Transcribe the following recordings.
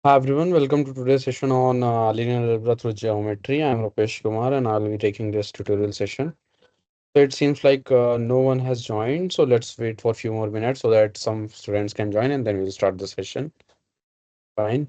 Hi everyone, welcome to today's session on linear algebra through geometry. I'm Rupesh Kumar and I'll be taking this tutorial session. So it seems like no one has joined, so let's wait for a few more minutes so that some students can join and then we'll start the session. Fine.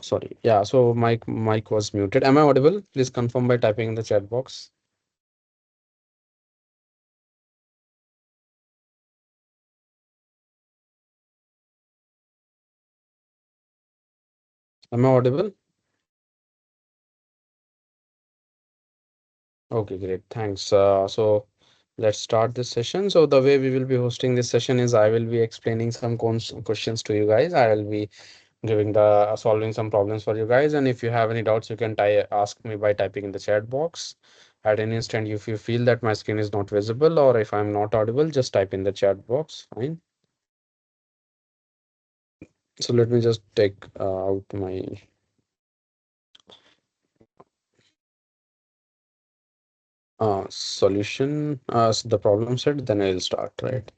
Sorry. Yeah, so mic was muted. Am I audible? Please confirm by typing in the chat box. Am I audible? Okay, great. Thanks. So let's start this session. So the way we will be hosting this session is I will be explaining some questions to you guys. I will be giving the solving some problems for you guys. And if you have any doubts, you can ask me by typing in the chat box. At any instant, if you feel that my screen is not visible or if I'm not audible, just type in the chat box. Fine. So let me just take out my solution, the problem set, then I'll start, right?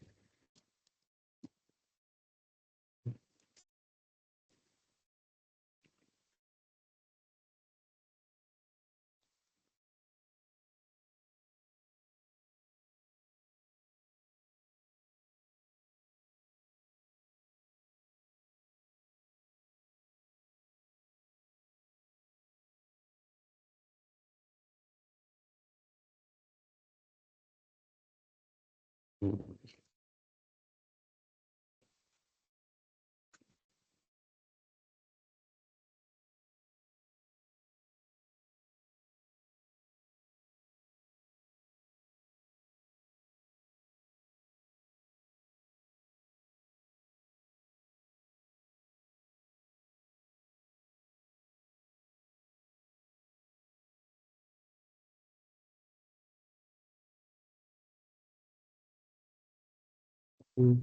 Mm.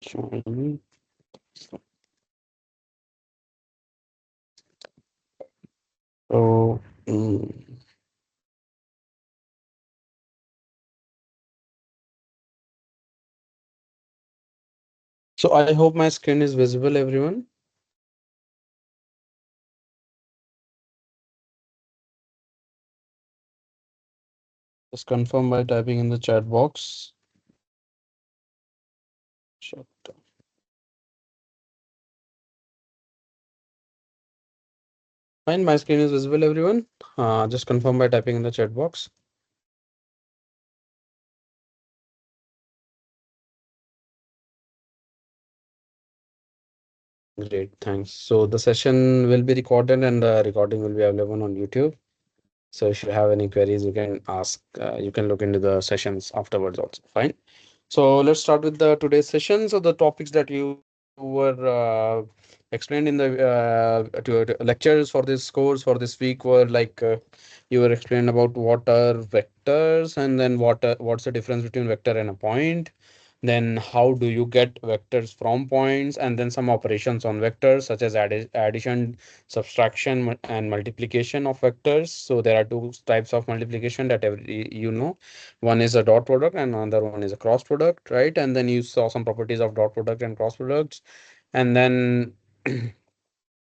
Join. So, so I hope my screen is visible, everyone. Just confirm by typing in the chat box. Shut down. Fine, my screen is visible, everyone. Just confirm by typing in the chat box. Great, thanks. So the session will be recorded and the recording will be available on YouTube. So if you have any queries, you can ask. You can look into the sessions afterwards also. Fine. So let's start with the today's session. So the topics that you were explained in the lectures for this course for this week were like you were explained about what are vectors and then what's the difference between vector and a point. Then how do you get vectors from points, and then some operations on vectors such as addition, subtraction, and multiplication of vectors. So there are two types of multiplication that one is a dot product and another one is a cross product, right? And then you saw some properties of dot product and cross products. And then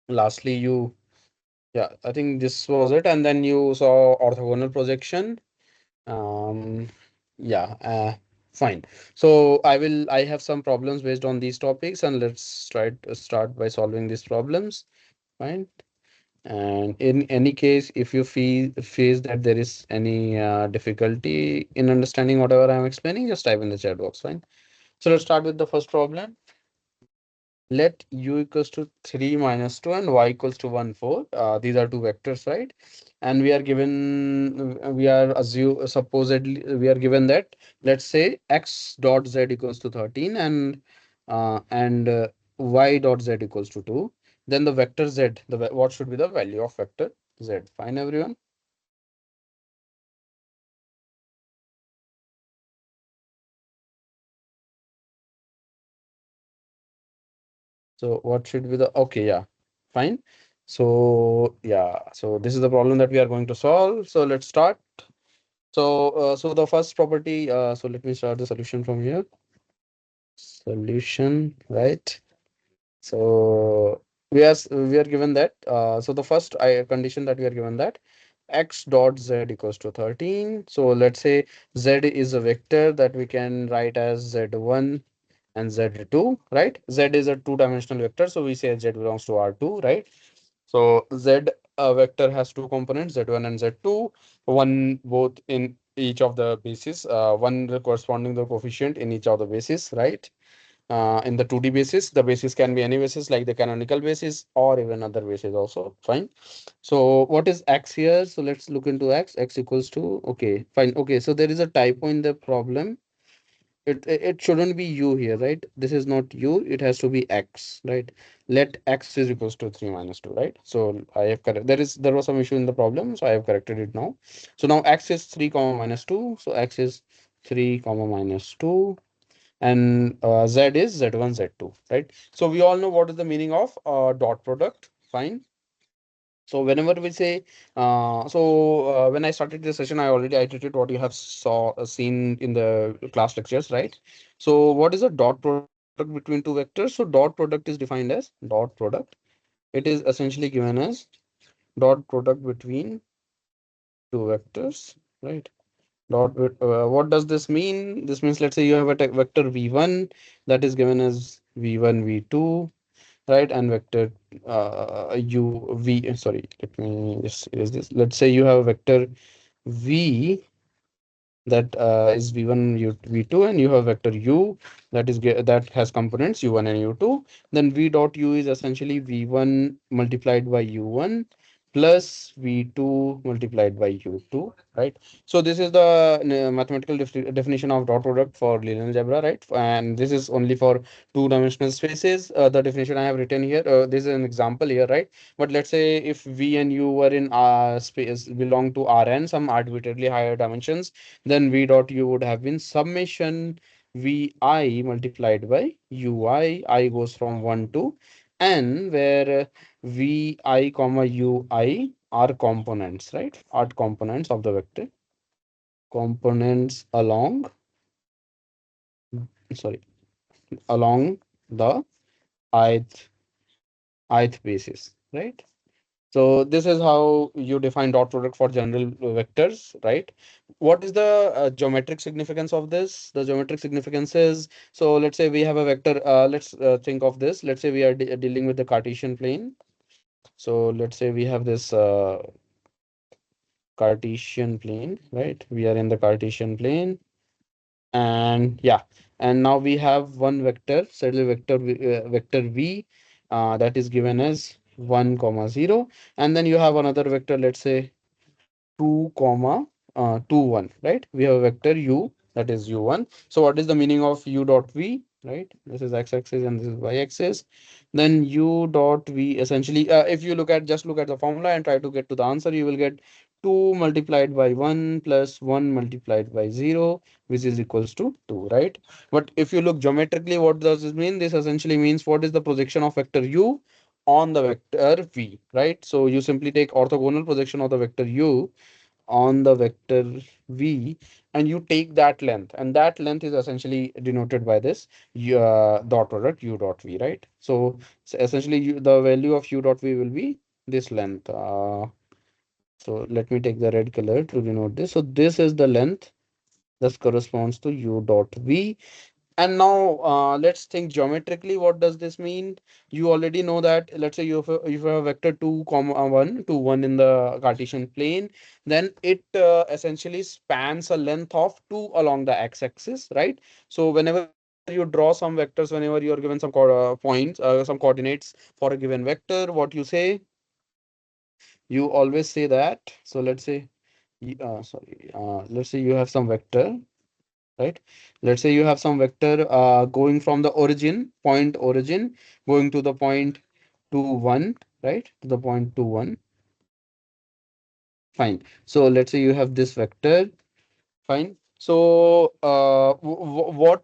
lastly, yeah, I think this was it. And then you saw orthogonal projection. Um, yeah, fine. So I have some problems based on these topics, and let's try to start by solving these problems. Fine. And in any case, if you face that there is any difficulty in understanding whatever I'm explaining, just type in the chat box. Fine. So let's start with the first problem. Let u equals to 3 minus 2 and y equals to 1, 4. These are two vectors, right? And we are supposedly, we are given that, let's say x dot z equals to 13 and y dot z equals to 2. Then the vector z, what should be the value of vector z? Fine, everyone. So what should be the, okay, yeah, fine. So yeah, so this is the problem that we are going to solve. So let's start. So the first property, so let me start the solution from here. Solution, right? So we are given that. So the first condition that we are given that x dot z equals to 13. So let's say z is a vector that we can write as z1 and Z2, right? Z is a two-dimensional vector, so we say Z belongs to R2, right? So Z vector has two components, Z1 and Z2, one both in each of the bases, one corresponding the coefficient in each of the bases, right? In the 2D basis, the basis can be any basis like the canonical basis or even other basis also, fine. So what is X here? So let's look into X. X equals to, okay, fine. Okay, so there is a typo in the problem. It shouldn't be U here, right? This is not U, it has to be X, right? Let X is equals to 3 minus 2, right? So I have correct, there was some issue in the problem, so I have corrected it now. So now X is 3 comma minus 2, so X is 3 comma minus 2, and Z is Z1 Z2, right? So we all know what is the meaning of dot product, fine. So whenever we say, when I started this session, I already iterated what you have seen in the class lectures, right? So what is a dot product between two vectors? So dot product is defined as dot product. It is essentially given as dot product between two vectors, right? What does this mean? This means, let's say you have a vector v1 that is given as v1 v2, right? And vector sorry, let me just erase this. Let's say you have a vector v that is v1 v2, and you have vector u that has components u1 and u2. Then v dot u is essentially v1 multiplied by u1 plus v2 multiplied by u2, right? So this is the mathematical definition of dot product for linear algebra, right? And this is only for two-dimensional spaces. The definition I have written here, this is an example here, right? But let's say if v and u were in space belong to Rn, some arbitrarily higher dimensions, then v dot u would have been summation vi multiplied by ui. I goes from 1 to n, where vi comma ui are components, right? Are components of the vector. Components along, sorry, along the ith basis, right? So this is how you define dot product for general vectors, right? What is the geometric significance of this? The geometric significance is, so let's say we have a vector. Let's think of this. Let's say we are dealing with the Cartesian plane. So let's say we have this Cartesian plane, right? We are in the Cartesian plane, and yeah, and now we have one vector, certainly vector v, that is given as 1 comma 0, and then you have another vector, let's say 2 comma 2 1, right? We have a vector u that is u1. So what is the meaning of u dot v, right? This is x-axis and this is y-axis. Then u dot v essentially, if you look at the formula and try to get to the answer, you will get 2 multiplied by 1 plus 1 multiplied by 0, which is equals to 2, right? But if you look geometrically, what does this mean? This essentially means what is the projection of vector u on the vector v, right? So you simply take orthogonal projection of the vector u on the vector v, and you take that length, and that length is essentially denoted by this dot product u dot v, right? So essentially the value of u dot v will be this length. So let me take the red color to denote this. So this is the length. This corresponds to u dot v. And now let's think geometrically. What does this mean? You already know that, let's say you have a vector 2 comma 1 to 1 in the Cartesian plane, then it essentially spans a length of 2 along the x-axis, right? So whenever you draw some vectors, whenever you are given some points, some coordinates for a given vector, what you say? You always say that. So let's say, let's say you have some vector, right? Let's say you have some vector going from the origin, going to the point 2 1, right? To the point 2 1. Fine. So let's say you have this vector. Fine. So what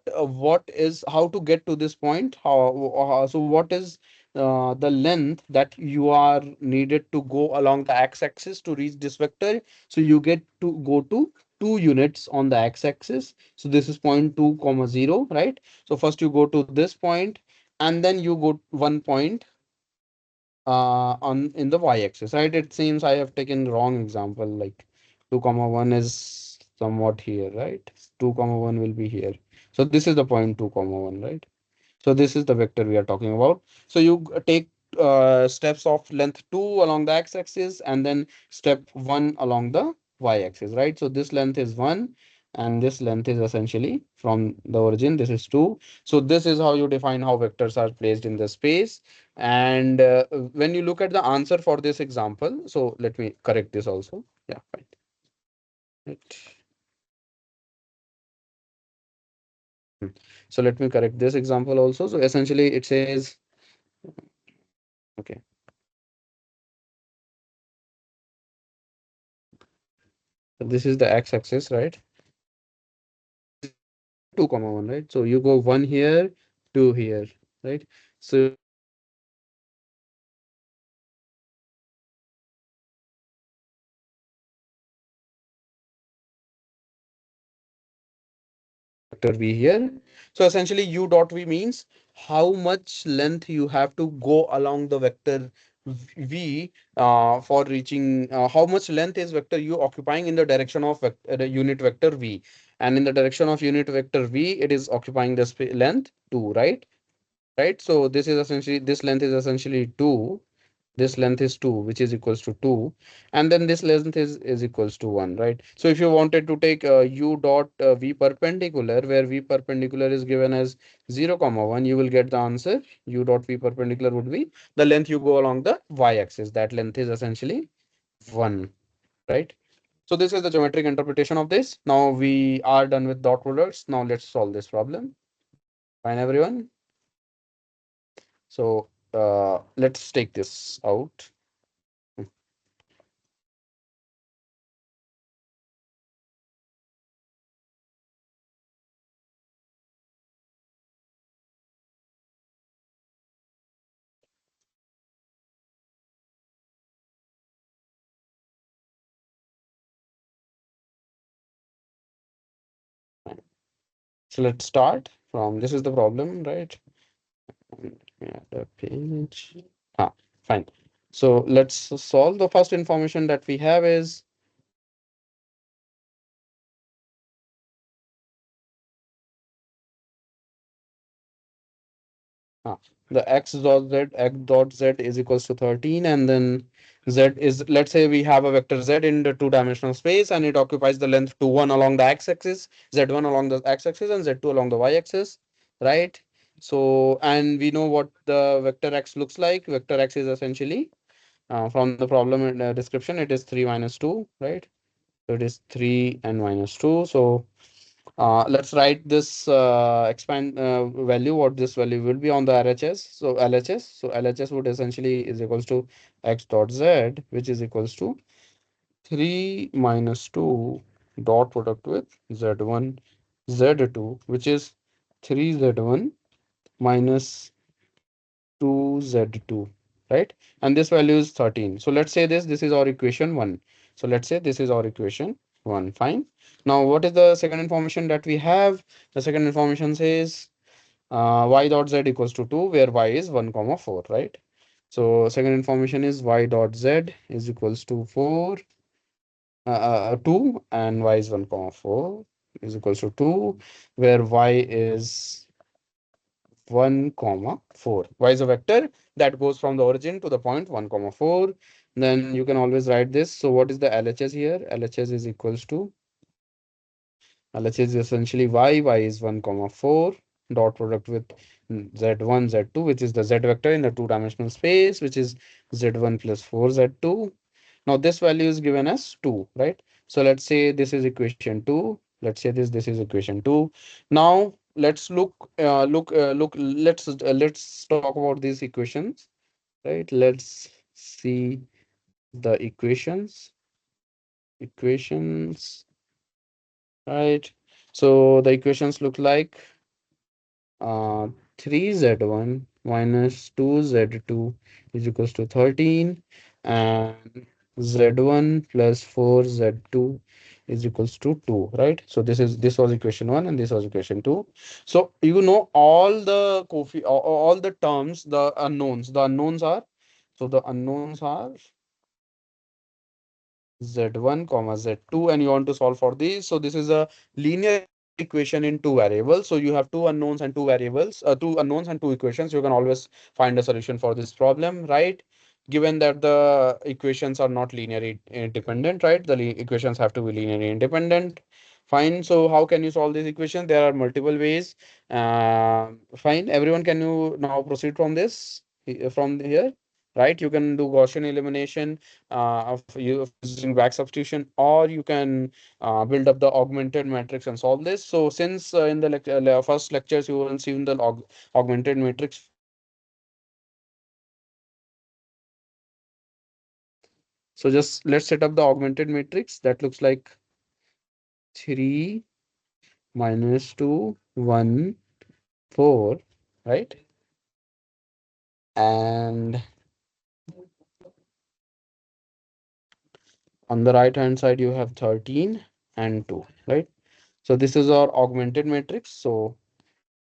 is, how to get to this point? So what is the length that you are needed to go along the x-axis to reach this vector? So you get to go to 2 units on the x-axis. So this is point 2 comma 0, right? So first you go to this point, and then you go 1 point on in the y-axis, right? It seems I have taken wrong example, like 2 comma 1 is somewhat here, right? 2 comma 1 will be here. So this is the point 2 comma 1, right? So this is the vector we are talking about. So you take steps of length 2 along the x-axis and then step 1 along the y-axis, right? So this length is 1 and this length is essentially from the origin, this is 2. So this is how you define how vectors are placed in the space. And when you look at the answer for this example, so let me correct this also. Yeah, fine. Right. Hmm. So let me correct this example also. So essentially it says, okay, so this is the x-axis, right? 2 comma 1, right? So you go 1 here, 2 here, right? So vector v here. So essentially u dot v means how much length you have to go along the vector v for reaching how much length is vector u occupying in the direction of the unit vector v, and in the direction of unit vector v it is occupying the length 2, right? Right, so this is essentially, this length is essentially 2, this length is 2, which is equals to 2, and then this length is equals to 1, right? So if you wanted to take u dot v perpendicular, where v perpendicular is given as 0 comma 1, you will get the answer u dot v perpendicular would be the length you go along the y-axis, that length is essentially 1, right? So this is the geometric interpretation of this. Now we are done with dot products. Now let's solve this problem. Fine, everyone. So let's take this out. So let's start from, this is the problem, right? Yeah, the page. Ah, fine. So let's solve. The first information that we have is ah, the x dot z is equals to 13, and then z is, let's say we have a vector z in the two-dimensional space and it occupies the length 2, 1 along the x-axis, z1 along the x-axis, and z2 along the y-axis, right? So, and we know what the vector x looks like. Vector x is essentially from the problem description, it is 3 minus 2, right? So it is 3 and minus 2. So let's write this expand value, what this value will be on the RHS. So LHS. So LHS would essentially is equals to x dot z, which is equals to 3 minus 2 dot product with z1, z2, which is 3z1 minus 2z2, right? And this value is 13. So let's say this is our equation 1. So let's say this is our equation 1. Fine. Now what is the second information that we have? The second information says y dot z equals to 2, where y is 1 comma 4, right? So second information is y dot z is equals to 4 2, and y is 1 comma 4 is equals to 2, where y is 1 comma 4. Y is a vector that goes from the origin to the point 1 comma 4. Then you can always write this. So what is the LHS here? LHS is equals to, LHS is essentially y is 1 comma 4 dot product with z1 z2, which is the z vector in the two-dimensional space, which is z1 plus 4 z2. Now this value is given as 2, right? So let's say this is equation 2. Let's say this is equation 2. Now let's let's talk about these equations, right? Let's see the equations, right? So the equations look like uh, 3z1 minus 2z2 is equals to 13, and z1 plus 4z2 is equals to 2, right? So this was equation 1 and this was equation 2. So you know all the all the terms, the unknowns are, so the unknowns are z1 comma z2, and you want to solve for these. So this is a linear equation in two variables. So you have two unknowns and two variables, two unknowns and two equations. You can always find a solution for this problem, right? Given that the equations are not linearly independent, right? The equations have to be linearly independent. Fine. So how can you solve this equation? There are multiple ways. Fine. Everyone, can you now proceed from this, from here, right? You can do Gaussian elimination of using back substitution, or you can build up the augmented matrix and solve this. So since in the first lectures you will see in the augmented matrix, so just let's set up the augmented matrix that looks like 3 minus 2 1 4, right? And on the right hand side you have 13 and 2, right? So this is our augmented matrix. So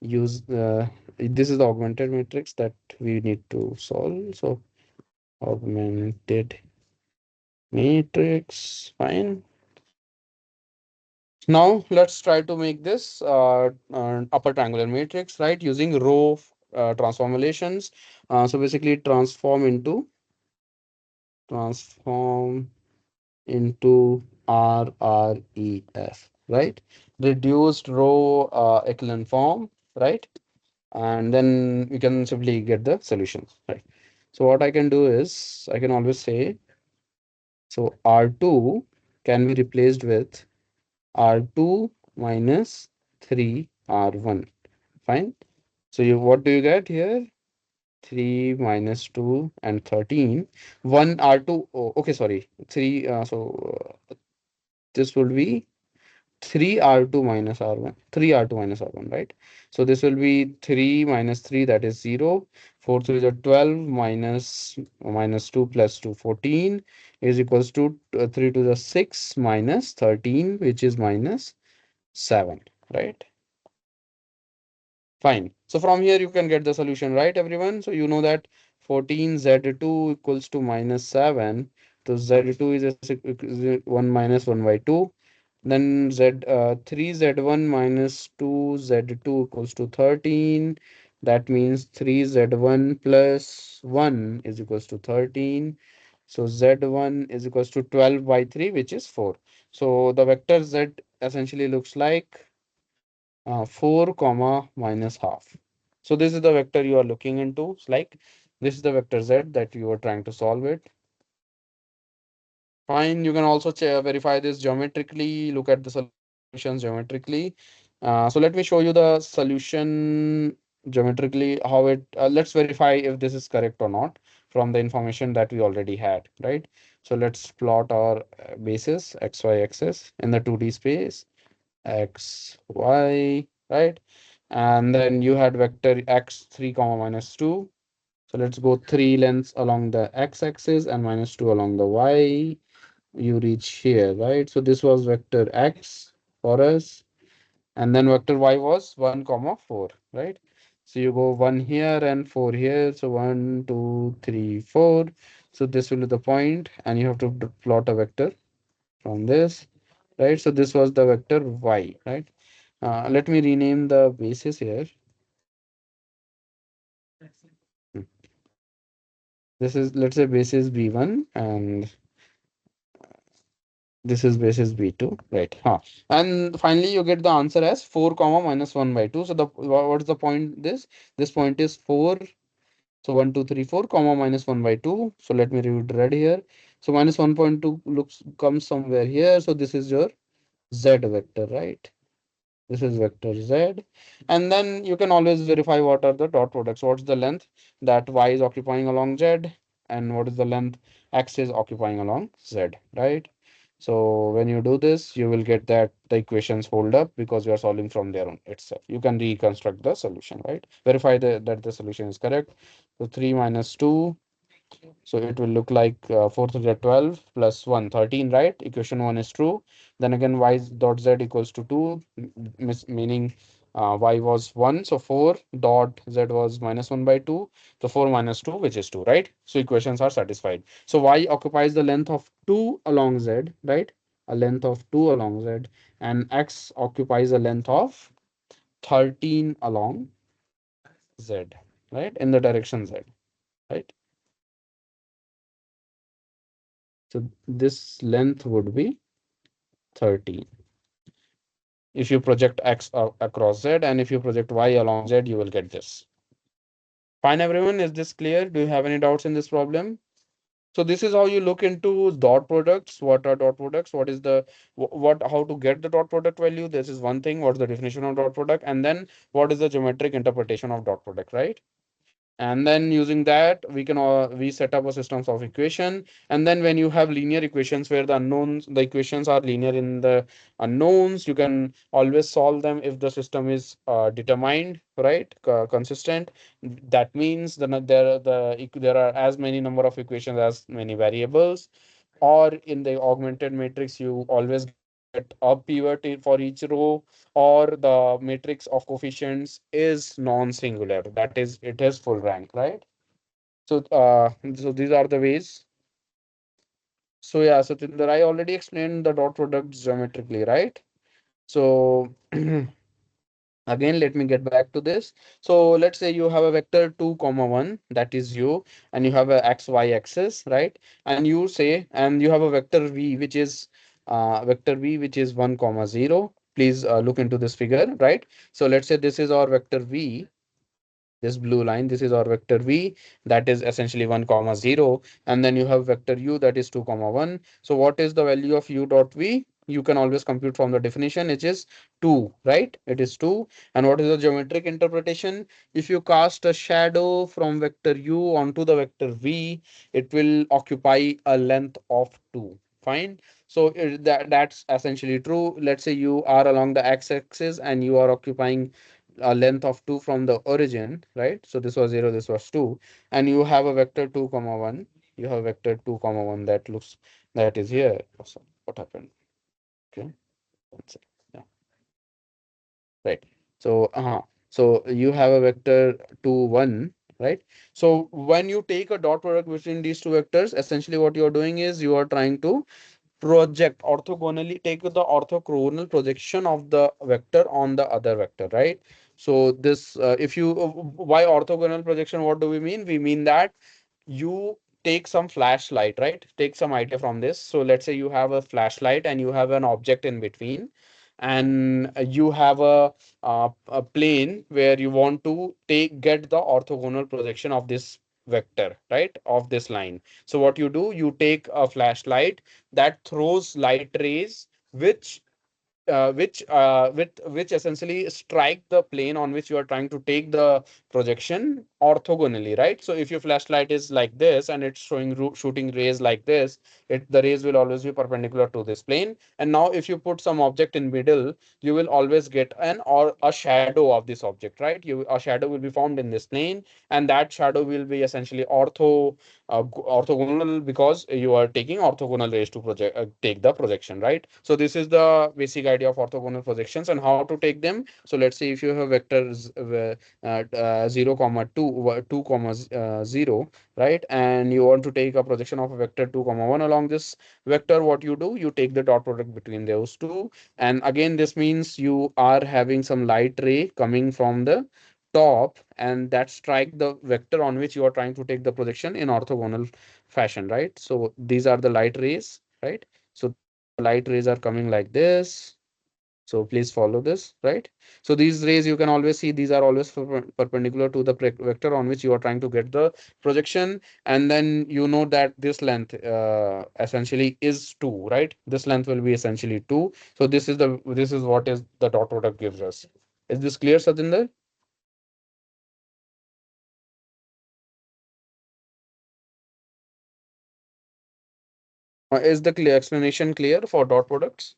use this is the augmented matrix that we need to solve. So augmented matrix, fine. Now let's try to make this upper triangular matrix, right? Using row transformations. So basically transform into RREF, right? Reduced row echelon form, right? And then we can simply get the solutions, right? So what I can do is I can always say, so R2 can be replaced with R2 minus 3 R1. Fine. So you, what do you get here? 3 minus 2 and 13. 1 R2. Oh, okay, sorry. 3. This would be 3 R2 minus R1. 3 R2 minus R1, right? So this will be 3 minus 3, that is 0. 4 3 is a 12, minus 2 plus 2, 14 is equals to 3 to the 6 minus 13, which is minus 7, right? Fine. So from here you can get the solution, right, everyone? So you know that 14 Z2 equals to minus 7. So Z2 is 1 minus 1 by 2. Then 3 Z1 minus 2 Z2 equals to 13. That means 3 Z1 plus 1 is equals to 13. So Z1 is equals to 12 by 3, which is 4. So the vector Z essentially looks like 4 comma minus half. So this is the vector you are looking into. It's like this is the vector Z that you are trying to solve it. Fine. You can also verify this geometrically. Look at the solutions geometrically. So let me show you the solution geometrically. How it. Let's verify if this is correct or not from the information that we already had, right? So let's plot our basis x y axis in the 2D space. X, Y, right? And then you had vector x 3 comma minus 2. So let's go 3 lengths along the x-axis and minus 2 along the y. You reach here, right? So this was vector x for us. And then vector y was 1 comma 4, right? So you go 1 here and 4 here. So 1, 2, 3, 4. So this will be the point, and you have to plot a vector from this, right? So this was the vector y, right? Let me rename the basis here. Hmm. This is, let's say, basis b1, and this is basis b2, right? And finally you get the answer as 4 comma minus 1 by 2. So the what is the point? This point is 4. So 1 2 3 4 comma minus 1 by 2. So let me read red here. So minus 1.2 looks comes somewhere here. So this is your z vector, right? This is vector z. And then you can always verify what are the dot products. What's the length that y is occupying along z, and what is the length x is occupying along z, right? So when you do this, you will get that the equations hold up because you are solving from their own itself. You can reconstruct the solution, right? Verify that the solution is correct. So 3 minus 2, so it will look like 4 to the 12 plus 1, 13, right? Equation 1 is true. Then again, y dot z equals to 2, meaning y was 1. So 4 dot z was minus 1 by 2. So 4 minus 2, which is 2, right? So equations are satisfied. So y occupies the length of 2 along z, right? a length of 2 along z, and x occupies a length of 13 along z, right, in the direction z, right? So this length would be 13 if you project x across z, and if you project y along z, you will get this. Fine, everyone, is this clear? Do you have any doubts in this problem? So this is how you look into dot products. What are dot products? What is the what how to get the dot product value? This is one thing. What's the definition of dot product? And then what is the geometric interpretation of dot product, right? And then using that we can we set up a systems of equation. And then when you have linear equations where the unknowns, the equations are linear in the unknowns, you can always solve them if the system is determined, right, consistent. That means there are as many number of equations as many variables. Or in the augmented matrix you always get a pivot for each row, or the matrix of coefficients is non-singular, that is it has full rank, right? So these are the ways. So yeah, so Tinder, I already explained the dot products geometrically, right? So again, let me get back to this. So let's say you have a vector 2 comma 1, that is you, and you have a x y axis, right? And you say, and you have a vector v which is 1 comma 0. Please look into this figure, right? So let's say this is our vector v, this blue line, this is our vector v, that is essentially 1 comma 0. And then you have vector u, that is 2 comma 1. So what is the value of u dot v? You can always compute from the definition, which is 2, right? It is 2. And what is the geometric interpretation? If you cast a shadow from vector u onto the vector v, it will occupy a length of 2. Fine. So that's essentially true. Let's say you are along the x-axis and you are occupying a length of 2 from the origin, right? So this was 0, this was 2, and you have a vector 2 comma 1. You have vector 2 comma 1 that looks, that is here. Awesome. What happened? Okay, one second. Yeah, right. So so you have a vector 2 1, right? So when you take a dot product between these two vectors, essentially what you are doing is you are trying to project orthogonally, take the orthogonal projection of the vector on the other vector, right? So this if you why orthogonal projection, what do we mean? We mean that you take some flashlight, right? Take some idea from this. So let's say you have a flashlight and you have an object in between, and you have a plane where you want to get the orthogonal projection of this vector, right, of this line. So what you do, you take a flashlight that throws light rays which essentially strike the plane on which you are trying to take the projection orthogonally, right? So if your flashlight is like this and it's showing shooting rays like this, the rays will always be perpendicular to this plane. And now if you put some object in middle, you will always get an or a shadow of this object, right? A shadow will be formed in this plane, and that shadow will be essentially orthogonal because you are taking orthogonal rays to project take the projection, right? So this is the basic idea of orthogonal projections and how to take them. So let's say if you have vectors 0 comma 2 2 comma 0, right, and you want to take a projection of a vector 2 comma 1 along this vector, what you do, you take the dot product between those two. And again, this means you are having some light ray coming from the top, and that strike the vector on which you are trying to take the projection in orthogonal fashion, right? So these are the light rays, right? So the light rays are coming like this. So please follow this, right? So these rays, you can always see these are always perpendicular to the vector on which you are trying to get the projection. And then you know that this length essentially is 2, right? This length will be essentially 2. So this is what is the dot product gives us. Is this clear, Satinder? Is the clear explanation clear for dot products?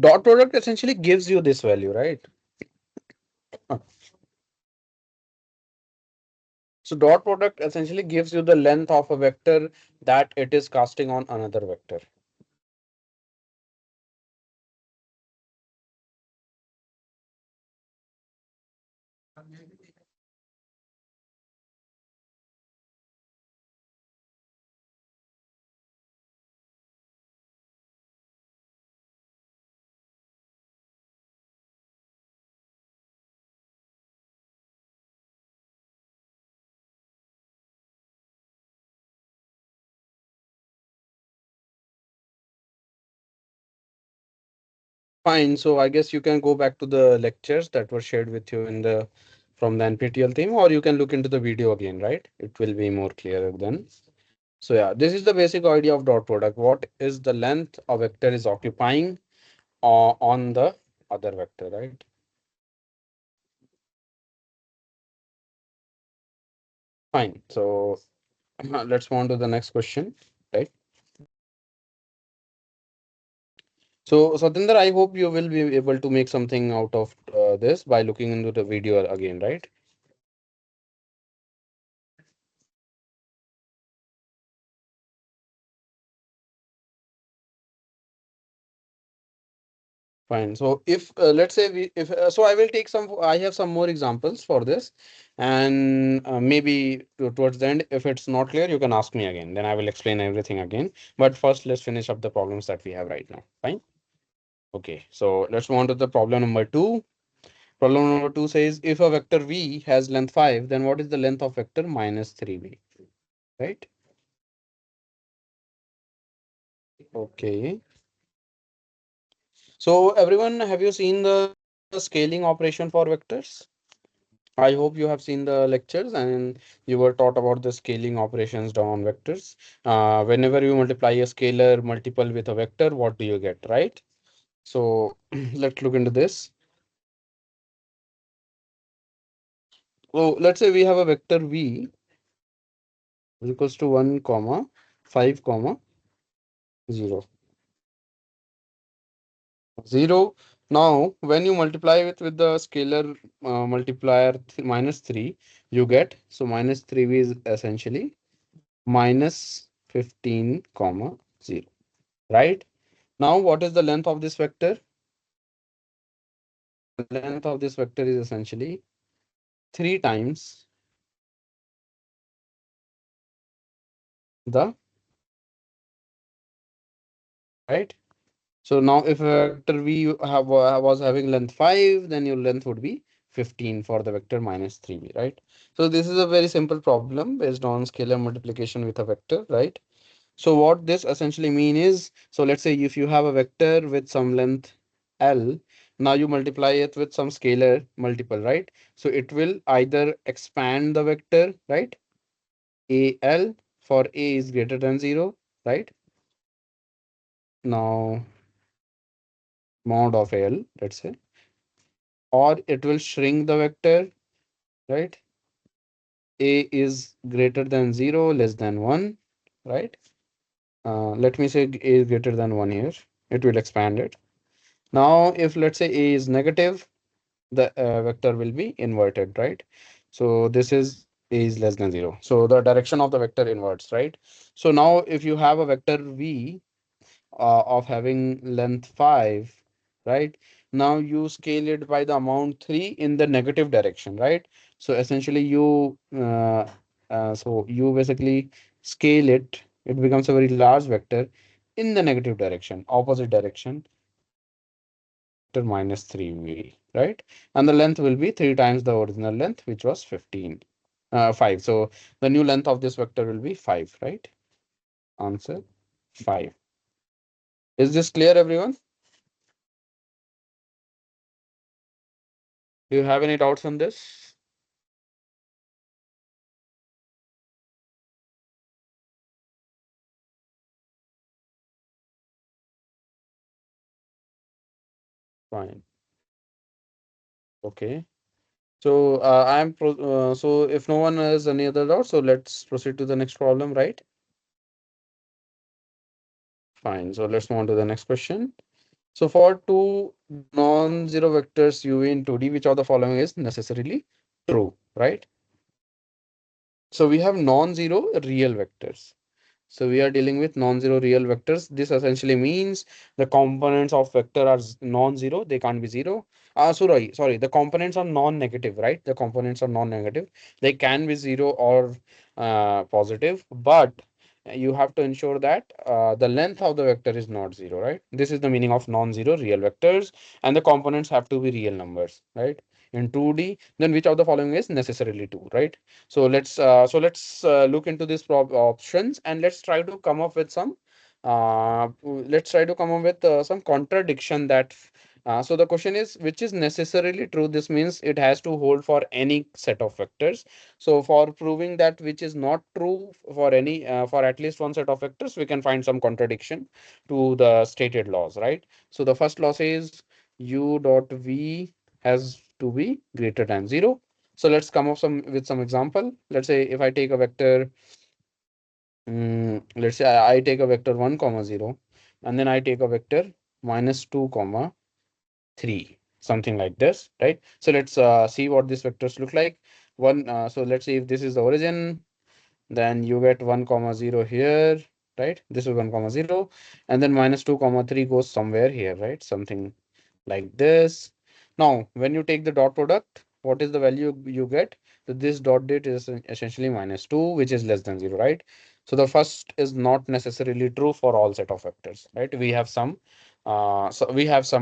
Dot product essentially gives you this value, right? So dot product essentially gives you the length of a vector that it is casting on another vector. Fine. So I guess you can go back to the lectures that were shared with you in the from the NPTEL team, or you can look into the video again, right? It will be more clearer then. So yeah, this is the basic idea of dot product. What is the length a vector is occupying on the other vector, right? Fine. So let's move on to the next question, right? So Satinder, I hope you will be able to make something out of this by looking into the video again, right? Fine. So if let's say we if so I will take some I have some more examples for this, and maybe towards the end if it's not clear you can ask me again, then I will explain everything again. But first let's finish up the problems that we have right now. Fine. Okay. So let's move on to the problem number two. Problem number two says if a vector v has length 5, then what is the length of vector minus 3v? Right? Okay. So everyone, have you seen the scaling operation for vectors? I hope you have seen the lectures and you were taught about the scaling operations done on vectors. Whenever you multiply a scalar multiple with a vector, what do you get, right? So let's look into this. So let's say we have a vector v is equals to 1 comma 5 comma 0. 0. Now when you multiply it with the scalar multiplier minus 3, you get, so minus 3v is essentially minus 15 comma 0, right? Now what is the length of this vector? The length of this vector is essentially 3 times the, right? So now if a vector v was having length 5, then your length would be 15 for the vector minus 3v, right? So this is a very simple problem based on scalar multiplication with a vector, right? So what this essentially mean is, so let's say if you have a vector with some length L, now you multiply it with some scalar multiple, right? So it will either expand the vector, right? AL for A is greater than 0, right? Now mod of L, let's say, or it will shrink the vector, right? A is greater than 0, less than 1, right? Let me say A is greater than 1 here. It will expand it. Now, if let's say A is negative, the vector will be inverted, right? So this is A is less than 0. So the direction of the vector inverts, right? So now if you have a vector V of having length 5, right? Now you scale it by the amount 3 in the negative direction, right? So essentially you basically scale it, it becomes a very large vector in the negative direction, opposite direction, vector minus 3v, right? And the length will be 3 times the original length, which was 5. So the new length of this vector will be 5, right? Answer 5. Is this clear, everyone? Do you have any doubts on this? Fine. Okay. So so if no one has any other doubts, so let's proceed to the next problem, right? Fine. So let's move on to the next question. So for two non-zero vectors u in 2D, which of the following is necessarily true, right? So we have non-zero real vectors. So we are dealing with non-zero real vectors. This essentially means the components of vector are non-zero. They can't be zero. Sorry. The components are non-negative, right? The components are non-negative. They can be zero or positive, but you have to ensure that the length of the vector is not zero, right? This is the meaning of non-zero real vectors, and the components have to be real numbers, right? In 2D, then which of the following is necessarily true, right? So let's look into these options, and let's try to come up with some contradiction that so the question is which is necessarily true. This means it has to hold for any set of vectors. So for proving that which is not true for any for at least one set of vectors, we can find some contradiction to the stated laws, right? So the first law says u dot v has to be greater than 0. So let's come up some example. Let's say if I take a vector, let's say I take a vector 1 comma 0, and then I take a vector minus 2 comma 3, something like this, right? So let's see what these vectors look like. So let's say if this is the origin, then you get 1 comma 0 here, right? This is 1 comma 0, and then minus 2 comma 3 goes somewhere here, right? Something like this. Now when you take the dot product, what is the value you get? So this dot date is essentially minus 2, which is less than 0, right? So the first is not necessarily true for all set of vectors, right? We have some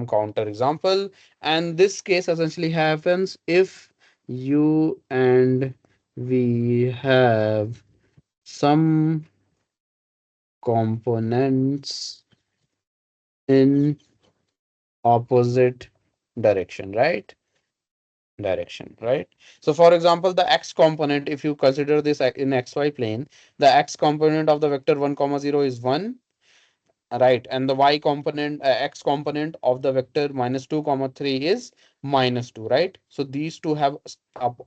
counter example, and this case essentially happens if you and we have some components in opposite direction, right? So for example, the x component, if you consider this in xy plane, the x component of the vector 1 comma 0 is 1. Right, and the y component, x component of the vector minus 2 comma 3 is minus 2, right? So these two have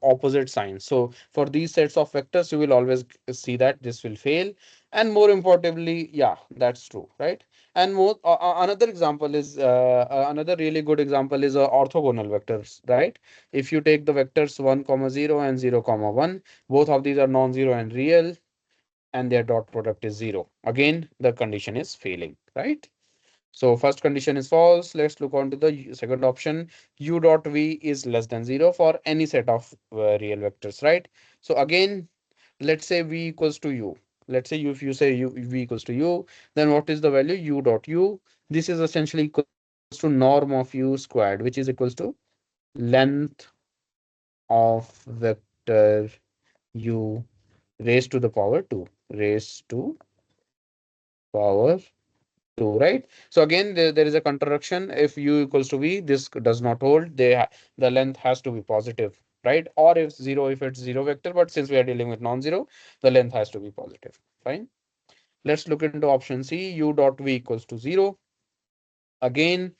opposite signs. So for these sets of vectors, you will always see that this will fail. And more importantly, yeah, that's true, right? And another example is another really good example is orthogonal vectors, right? If you take the vectors 1 comma 0 and 0 comma 1, both of these are non-zero and real, and their dot product is 0. Again, the condition is failing, right? So first condition is false. Let's look on to the second option. U dot v is less than 0 for any set of real vectors, right? So again, let's say v equals to u. Let's say if you say v equals to u, then what is the value u dot u? This is essentially equals to norm of u squared, which is equals to length of vector u raised to the power 2. Raised to power 2, right? So again, there is a contradiction. If u equals to v, this does not hold. The length has to be positive, right? Or if 0, if it's 0 vector, but since we are dealing with non-zero, the length has to be positive. Fine. Let's look into option C, u dot v equals to 0. Again,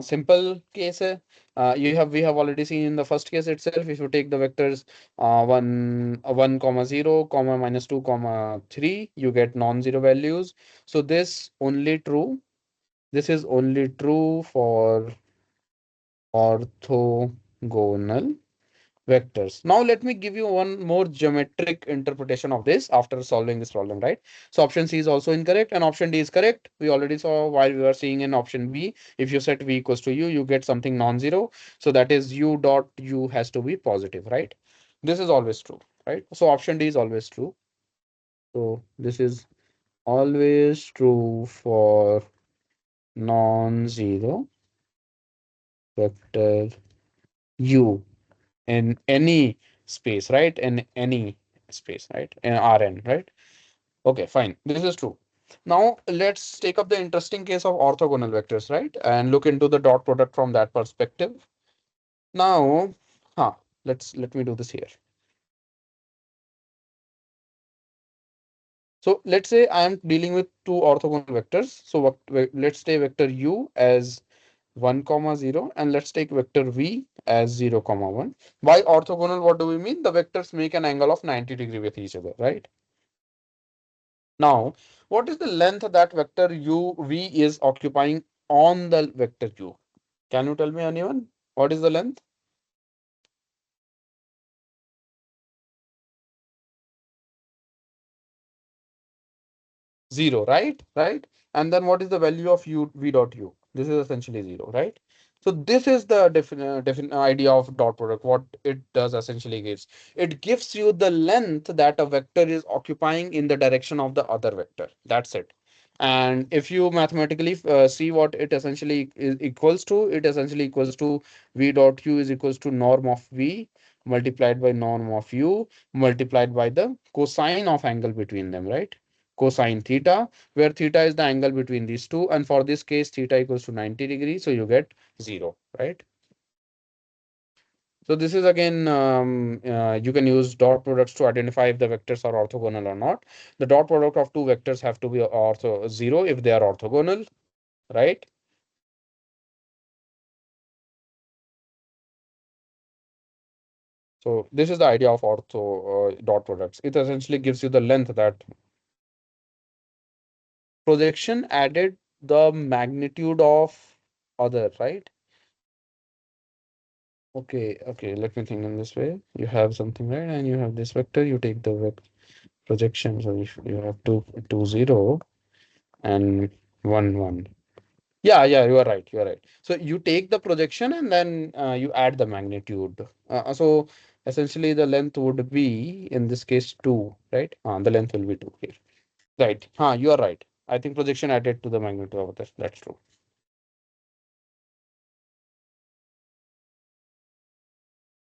simple case. We have already seen in the first case itself. If you take the vectors 1 comma 0 comma minus 2 comma 3, you get non-zero values. So this is only true for orthogonal vectors. Now let me give you one more geometric interpretation of this after solving this problem, right? So option C is also incorrect and option D is correct. We already saw while we were seeing in option B, if you set v equals to u, you get something non-zero. So that is u dot u has to be positive, right? This is always true, right? So option D is always true. So this is always true for non-zero vector u in any space, right? In any space, right? In Rn, right? Okay, fine. This is true. Now let's take up the interesting case of orthogonal vectors, right? And look into the dot product from that perspective. Now, let me do this here. So let's say I am dealing with two orthogonal vectors. So let's take vector u as 1 comma 0, and let's take vector v as 0 comma 1. By orthogonal, what do we mean? The vectors make an angle of 90 degrees with each other, right? Now, what is the length that vector u v is occupying on the vector q. Can you tell me, anyone? What is the length? Zero, right? Right. And then what is the value of u v dot u? This is essentially zero, right? So this is the defin idea of dot product. What it does essentially gives. It gives you the length that a vector is occupying in the direction of the other vector. That's it. And if you mathematically see what it essentially is equals to, it essentially equals to v dot u is equals to norm of v multiplied by norm of u multiplied by the cosine of angle between them, right? Cosine theta, where theta is the angle between these two. And for this case, theta equals to 90 degrees. So you get zero, right? So this is again, you can use dot products to identify if the vectors are orthogonal or not. The dot product of two vectors have to be ortho zero if they are orthogonal, right? So this is the idea of ortho dot products. It essentially gives you the length that projection added the magnitude of other, right? Okay, okay, let me think in this way. You have something, right? And you have this vector, you take the projection. So you have two zero and one one. Yeah, yeah, you are right. You are right. So you take the projection and then you add the magnitude. So essentially the length would be in this case two, right? The length will be two here. Right. You are right. I think projection added to the magnitude of this. That's true.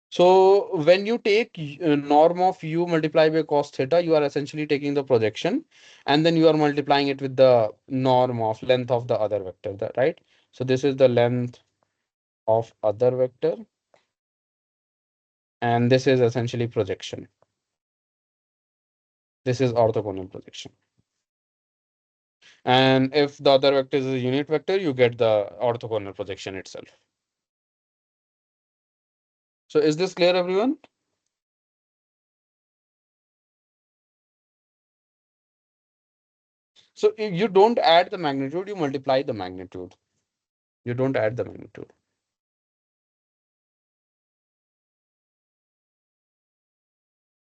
So when you take norm of u multiplied by cos theta, you are essentially taking the projection and then you are multiplying it with the norm of length of the other vector, right? So this is the length of other vector and this is essentially projection. This is orthogonal projection. And if the other vector is a unit vector, you get the orthogonal projection itself. So is this clear, everyone? So you don't add the magnitude, you multiply the magnitude. You don't add the magnitude.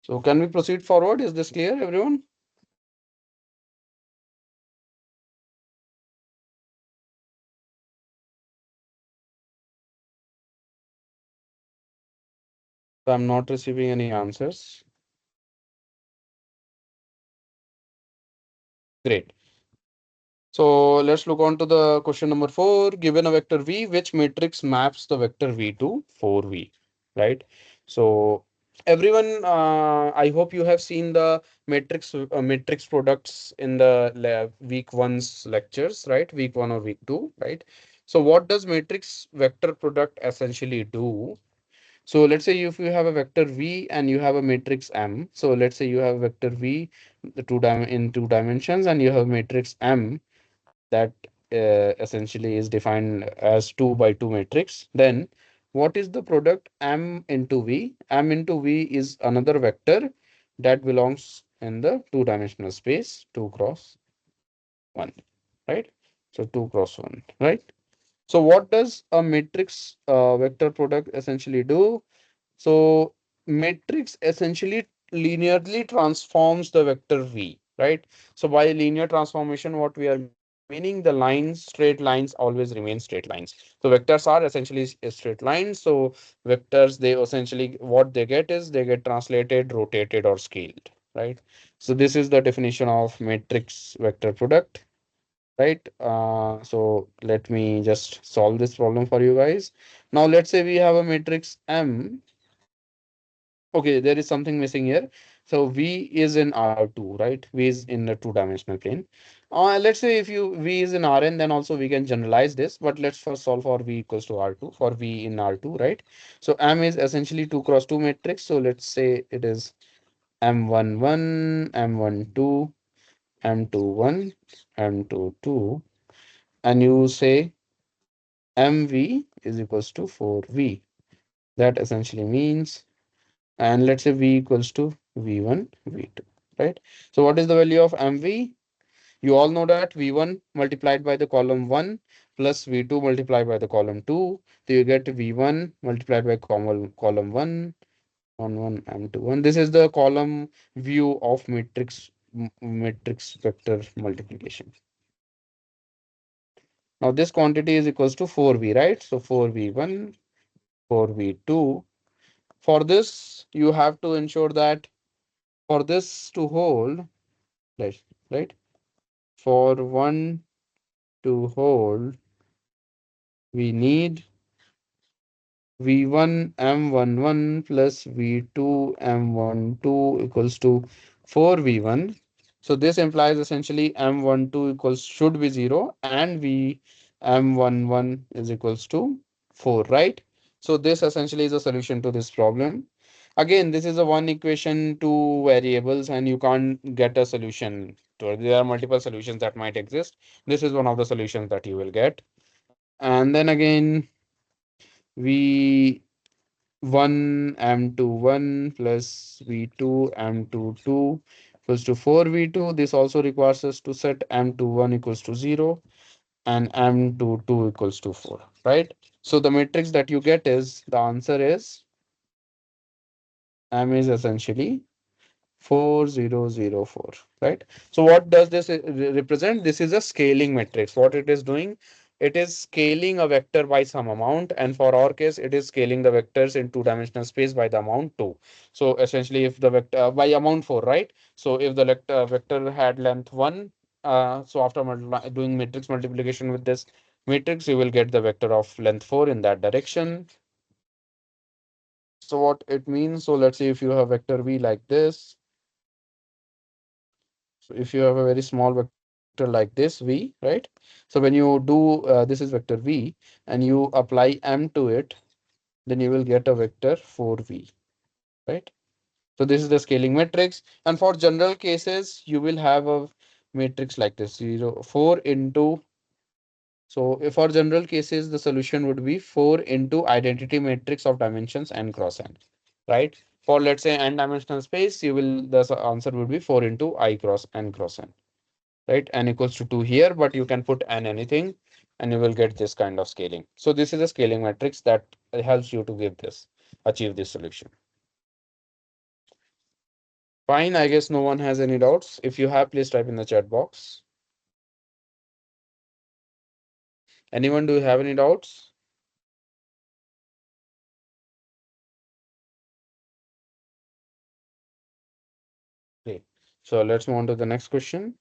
So can we proceed forward? Is this clear, everyone? So I'm not receiving any answers. Great. So let's look on to the question number 4. Given a vector v, which matrix maps the vector v to 4v, right? So everyone, I hope you have seen the matrix products in the week one's lectures, right? Week 1 or week 2, right? So what does matrix vector product essentially do? So let's say if you have a vector v and you have a matrix M. So let's say you have a vector v in two dimensions and you have matrix M that essentially is defined as 2 by 2 matrix. Then what is the product M into V? M into V is another vector that belongs in the two-dimensional space 2 cross 1, right? So 2 cross 1, right? So what does a matrix vector product essentially do? So matrix essentially linearly transforms the vector v, right? So by linear transformation, what we are meaning, the lines, straight lines always remain straight lines. So vectors are essentially straight lines. So vectors, they essentially, what they get is they get translated, rotated, or scaled, right? So this is the definition of matrix vector product, right? So let me just solve this problem for you guys. Now let's say we have a matrix M. Okay, there is something missing here. So V is in R2, right? V is in the two-dimensional plane. Let's say if you V is in Rn, then also we can generalize this, but let's first solve for V equals to R2, for V in R2, right? So M is essentially 2 cross 2 matrix. So let's say it is M11, M12, M21, M22, and you say MV is equals to 4V. That essentially means, and let's say V equals to V1, V2, right? So what is the value of MV? You all know that V1 multiplied by the column 1 plus V2 multiplied by the column 2. So you get V1 multiplied by column 1 on 1 and 2. And this is the column view of matrix vector multiplication. Now this quantity is equals to 4V, right? So 4V1, 4V2. For this, you have to ensure that for this to hold, right? Right? For 1 to hold, we need V1 M11 plus V2 M12 equals to 4V1. So this implies essentially M12 equals should be 0 and V M11 is equals to 4, right? So this essentially is a solution to this problem. Again, this is a one equation, two variables, and you can't get a solution to it. There are multiple solutions that might exist. This is one of the solutions that you will get. And then again, we 1 M21 plus V2 M22 equals to 4V2. This also requires us to set M21 equals to 0 and M22 equals to 4, right? So the matrix that you get is, the answer is M is essentially 4004, right? So what does this represent? This is a scaling matrix. What it is doing, it is scaling a vector by some amount, and for our case it is scaling the vectors in two-dimensional space by the amount 2. So essentially if the vector by amount 4, right? So if the vector had length 1, so after doing matrix multiplication with this matrix, you will get the vector of length 4 in that direction. So what it means, so let's say if you have vector v like this. So if you have a very small vector like this v, right? So when you do this is vector v and you apply m to it, then you will get a vector 4v, right? So this is the scaling matrix. And for general cases, you will have a matrix like this 0, 4 into. So if for general cases, the solution would be 4 into identity matrix of dimensions n cross n, right? For let's say n dimensional space, you will the answer would be 4 into I cross n cross n, right? N equals to 2 here, but you can put n anything and you will get this kind of scaling. So this is a scaling matrix that helps you to achieve this solution. Fine, I guess no one has any doubts. If you have, please type in the chat box. Anyone, do you have any doubts? Great. So let's move on to the next question.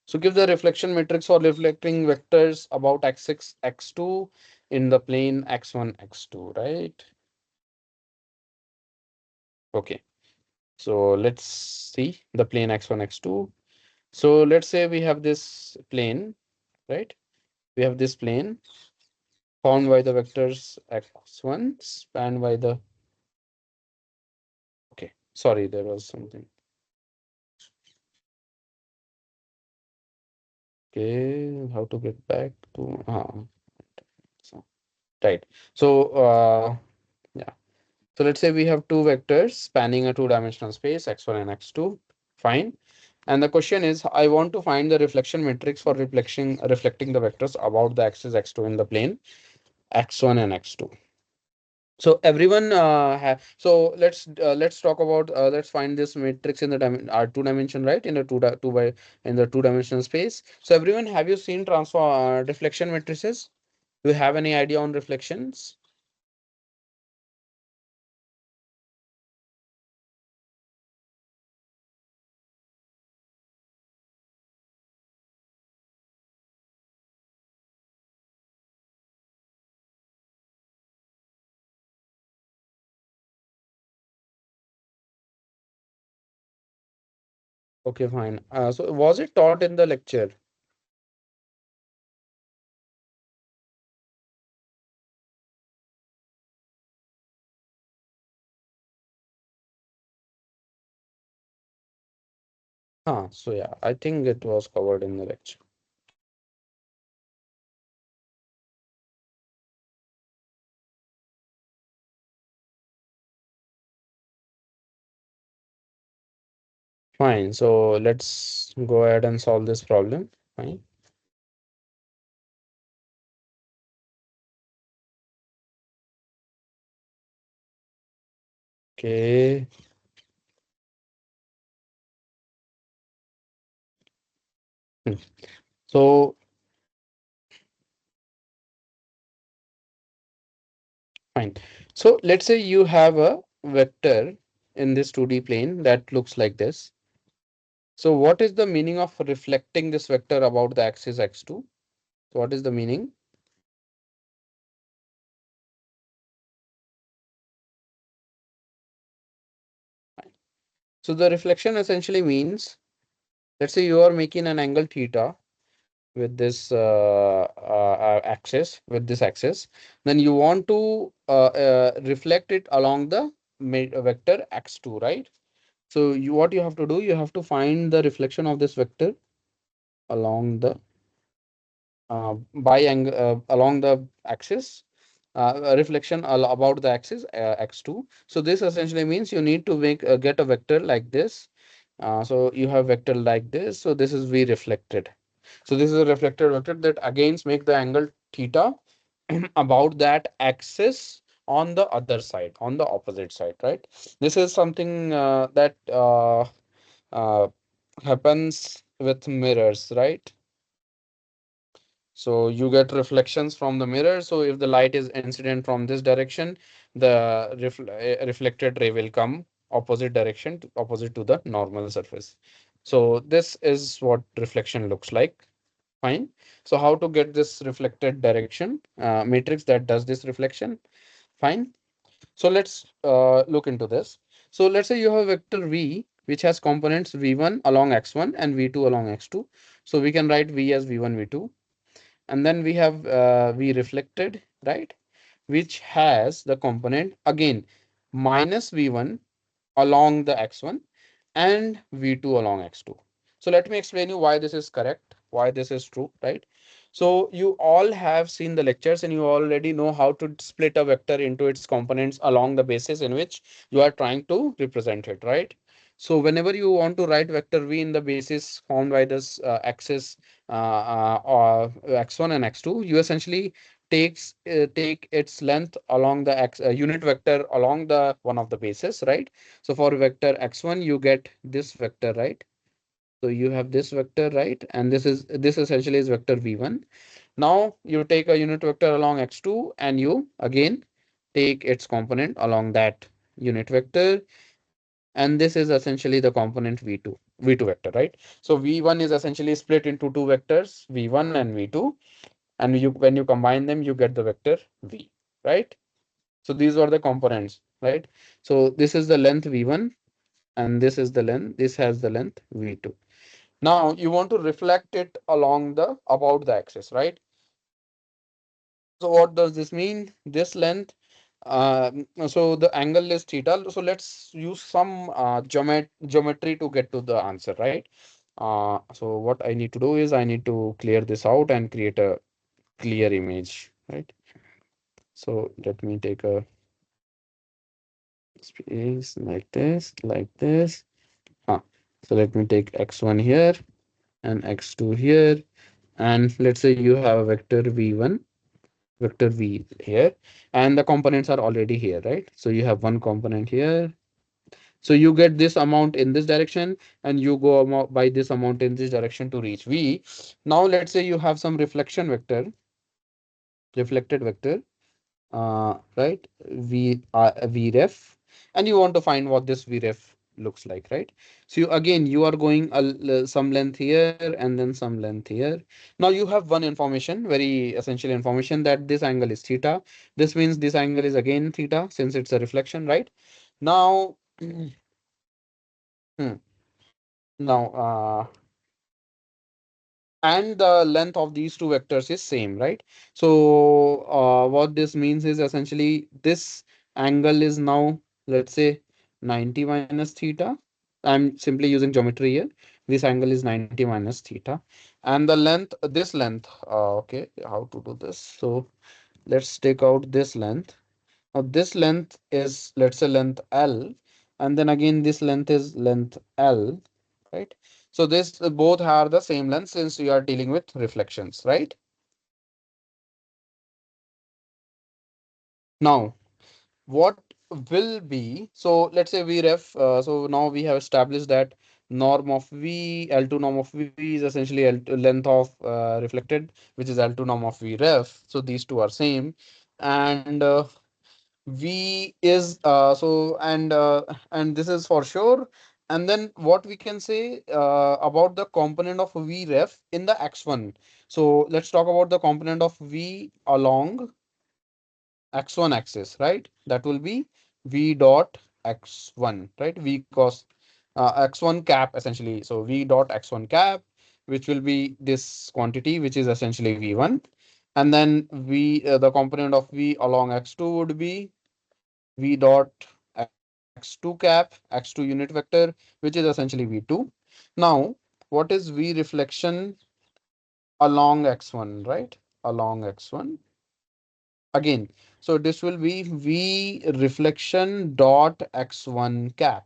So give the reflection matrix for reflecting vectors about x6, x2 in the plane x1, x2, right? Okay. So let's see the plane x1, x2. So let's say we have this plane, right? We have this plane formed by the vectors x1 spanned by the, okay, sorry, there was something. Okay, how to get back to, so, right. So, yeah. So let's say we have two vectors spanning a two-dimensional space, x1 and x2. Fine. And the question is, I want to find the reflection matrix for reflecting the vectors about the axis x2 in the plane x1 and x2. So everyone let's talk about let's find this matrix in the two dimension, right? In the two by in the two-dimensional space. So everyone, have you seen transform reflection matrices? Do you have any idea on reflections? Okay, fine. So was it taught in the lecture? So yeah, I think it was covered in the lecture. Fine. So let's go ahead and solve this problem. Fine. Okay. Hmm. So fine. So let's say you have a vector in this 2D plane that looks like this. So what is the meaning of reflecting this vector about the axis x2? So what is the meaning? So the reflection essentially means, let's say you are making an angle theta with this axis, with this axis, then you want to reflect it along the vector x2, right? So you what you have to do, you have to find the reflection of this vector along the by angle along the axis, a reflection about the axis x2. So this essentially means you need to make get a vector like this. So you have vector like this. So this is V reflected. So this is a reflected vector that again make the angle theta about that axis on the other side, on the opposite side, right? This is something that uh, happens with mirrors, right? So you get reflections from the mirror. So if the light is incident from this direction, the reflected ray will come opposite direction, opposite to the normal surface. So this is what reflection looks like. Fine. So how to get this reflected direction matrix that does this reflection? Fine. So let's look into this. So let's say you have vector V, which has components V1 along x1 and V2 along x2. So we can write V as V1, V2. And then we have V reflected, right? Which has the component again minus V1 along the x1 and V2 along x2. So let me explain you why this is correct, why this is true, right? So you all have seen the lectures and you already know how to split a vector into its components along the basis in which you are trying to represent it, right? So whenever you want to write vector v in the basis formed by this axis or x1 and x2, you essentially take its length along the unit vector along the one of the bases, right? So for vector x1, you get this vector, right? So you have this vector, right? And this essentially is vector v1. Now you take a unit vector along x2 and you again take its component along that unit vector. And this is essentially the component v2 vector, right? So v1 is essentially split into two vectors, v1 and v2. And you when you combine them, you get the vector v, right? So these are the components, right? So this is the length v1 and this is the length, this has the length v2. Now you want to reflect it along the about the axis, right? So what does this mean? This length, so the angle is theta. So let's use some geometry to get to the answer, right? So what I need to do is I need to clear this out and create a clear image, right? So let me take a space like this, like this. Huh. So let me take x1 here and x2 here. And let's say you have a vector v1, vector v here, and the components are already here, right? So you have one component here. So you get this amount in this direction and you go by this amount in this direction to reach v. Now let's say you have some reflection vector, reflected vector, right? Vref, and you want to find what this vref looks like, right? So you are going some length here and then some length here. Now you have one information, very essential information, that this angle is theta. This means this angle is again theta since it's a reflection, right? Now, hmm, now and the length of these two vectors is same, right? So what this means is essentially this angle is now, let's say, 90 minus theta. I'm simply using geometry here. This angle is 90 minus theta, and the length, this length, okay, how to do this? So let's take out this length. Now this length is, let's say, length L, and then again this length is length L, right? So this both are the same length since we are dealing with reflections, right? Now, what will be, so let's say vref, so now we have established that norm of v, L2 norm of v is essentially L2 length of reflected, which is L2 norm of vref. So these two are same. And v is and this is for sure. And then what we can say about the component of vref in the x1. So let's talk about the component of v along x1 axis, right? That will be v dot x1, right? V cos x1 cap essentially. So v dot x1 cap, which will be this quantity, which is essentially v1. And then the component of v along x2 would be v dot x2 cap, x2 unit vector, which is essentially v2. Now, what is v reflection along x1, right? Along x1 again. So this will be v reflection dot x1 cap.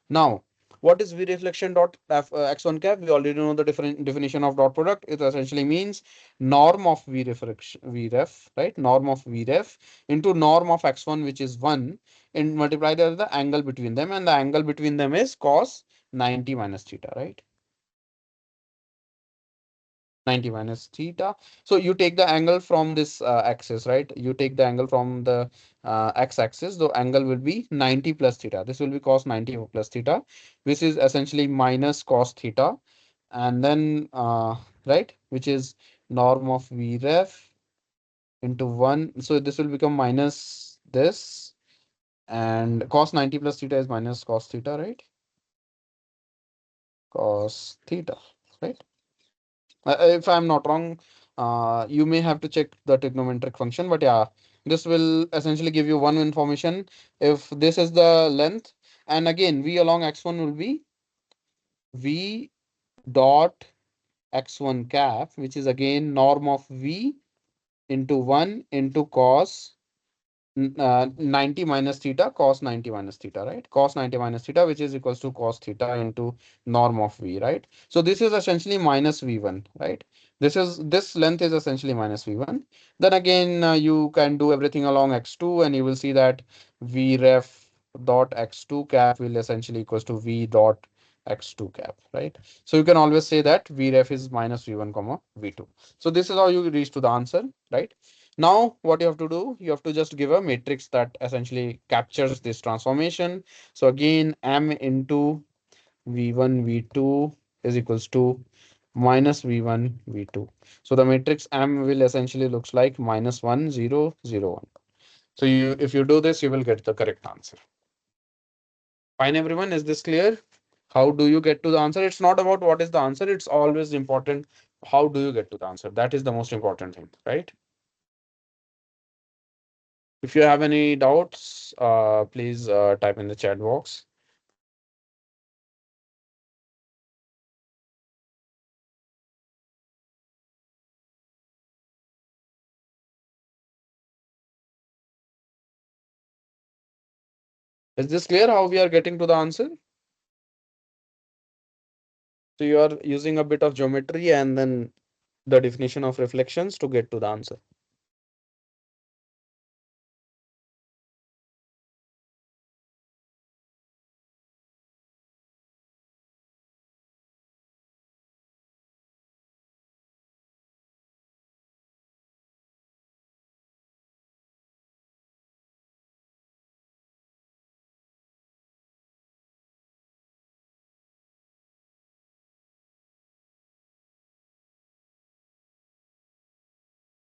Now, what is v reflection dot x1 cap? We already know the different definition of dot product. It essentially means norm of v reflection v ref, right? Norm of v ref into norm of x1, which is 1, and multiplied by the angle between them, and the angle between them is cos 90 minus theta, right? 90 minus theta. So you take the angle from this axis, right? You take the angle from the x-axis. The angle will be 90 plus theta. This will be cos 90 plus theta, which is essentially minus cos theta. And then, right, which is norm of V ref into 1. So this will become minus this. And cos 90 plus theta is minus cos theta, right? Cos theta, right? If I'm not wrong, you may have to check the trigonometric function, but yeah, this will essentially give you one information. If this is the length, and again, v along x1 will be v dot x1 cap, which is again norm of v into 1 into cos 90 minus theta, cos 90 minus theta, right? Cos 90 minus theta, which is equals to cos theta into norm of v, right? So this is essentially minus v1, right? This length is essentially minus v1. Then again, you can do everything along x2, and you will see that v ref dot x2 cap will essentially equals to v dot x2 cap, right? So you can always say that v ref is minus v1 comma v2. So this is how you reach to the answer, right? Now, what you have to do, you have to just give a matrix that essentially captures this transformation. So again, m into v1, v2 is equals to minus v1, v2. So the matrix m will essentially looks like minus 1, 0, 0, 1. So if you do this, you will get the correct answer. Fine, everyone. Is this clear? How do you get to the answer? It's not about what is the answer. It's always important. How do you get to the answer? That is the most important thing, right? If you have any doubts, please type in the chat box. Is this clear how we are getting to the answer? So you are using a bit of geometry and then the definition of reflections to get to the answer.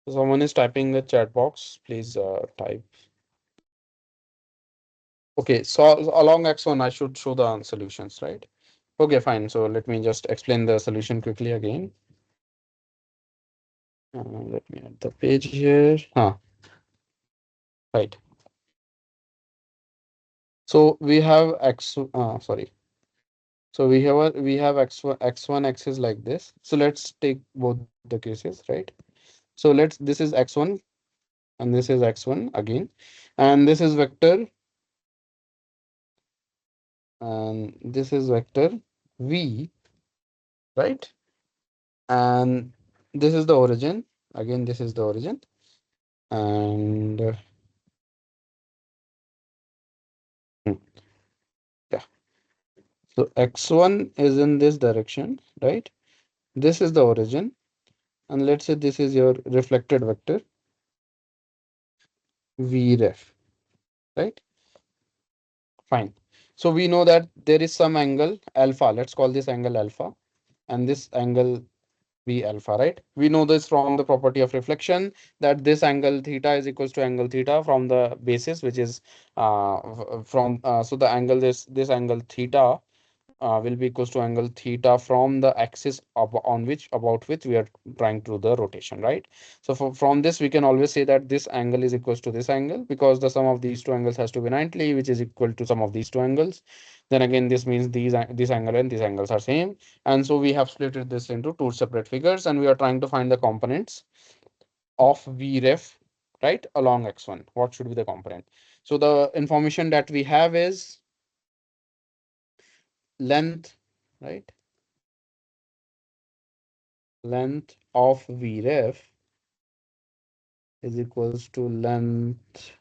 So someone is typing the chat box. Please type. Okay, so along x1, I should show the solutions, right? Okay, fine. So let me just explain the solution quickly again. Let me add the page here. Right. So we have sorry. So we have x1 axis like this. So let's take both the cases, right? So this is x1 and this is x1 again, and this is vector and this is vector v right? And this is the origin. Again, this is the origin. And hmm, yeah, so x1 is in this direction, right? This is the origin. And let's say this is your reflected vector, vref, right? Fine. So we know that there is some angle alpha. Let's call this angle alpha. And this angle be alpha, right? We know this from the property of reflection, that this angle theta is equals to angle theta from the basis, which is from so the angle this angle theta will be equals to angle theta from the axis on which about which we are trying to do the rotation, right? So from this we can always say that this angle is equals to this angle, because the sum of these two angles has to be 90, which is equal to sum of these two angles. Then again, this means this angle and these angles are same, and so we have split this into two separate figures, and we are trying to find the components of vref, right, along x1. What should be the component? So the information that we have is length, right? Length of vref is equals to length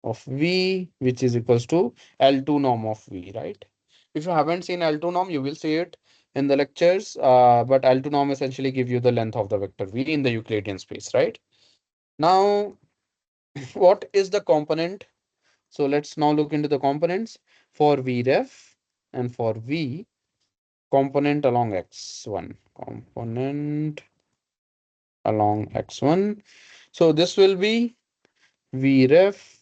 of v, which is equals to L2 norm of v, right? If you haven't seen L2 norm, you will see it in the lectures, but L2 norm essentially give you the length of the vector v in the Euclidean space, right? Now, what is the component? So let's now look into the components for vref and for v. Component along x1. Component along x1. So this will be vref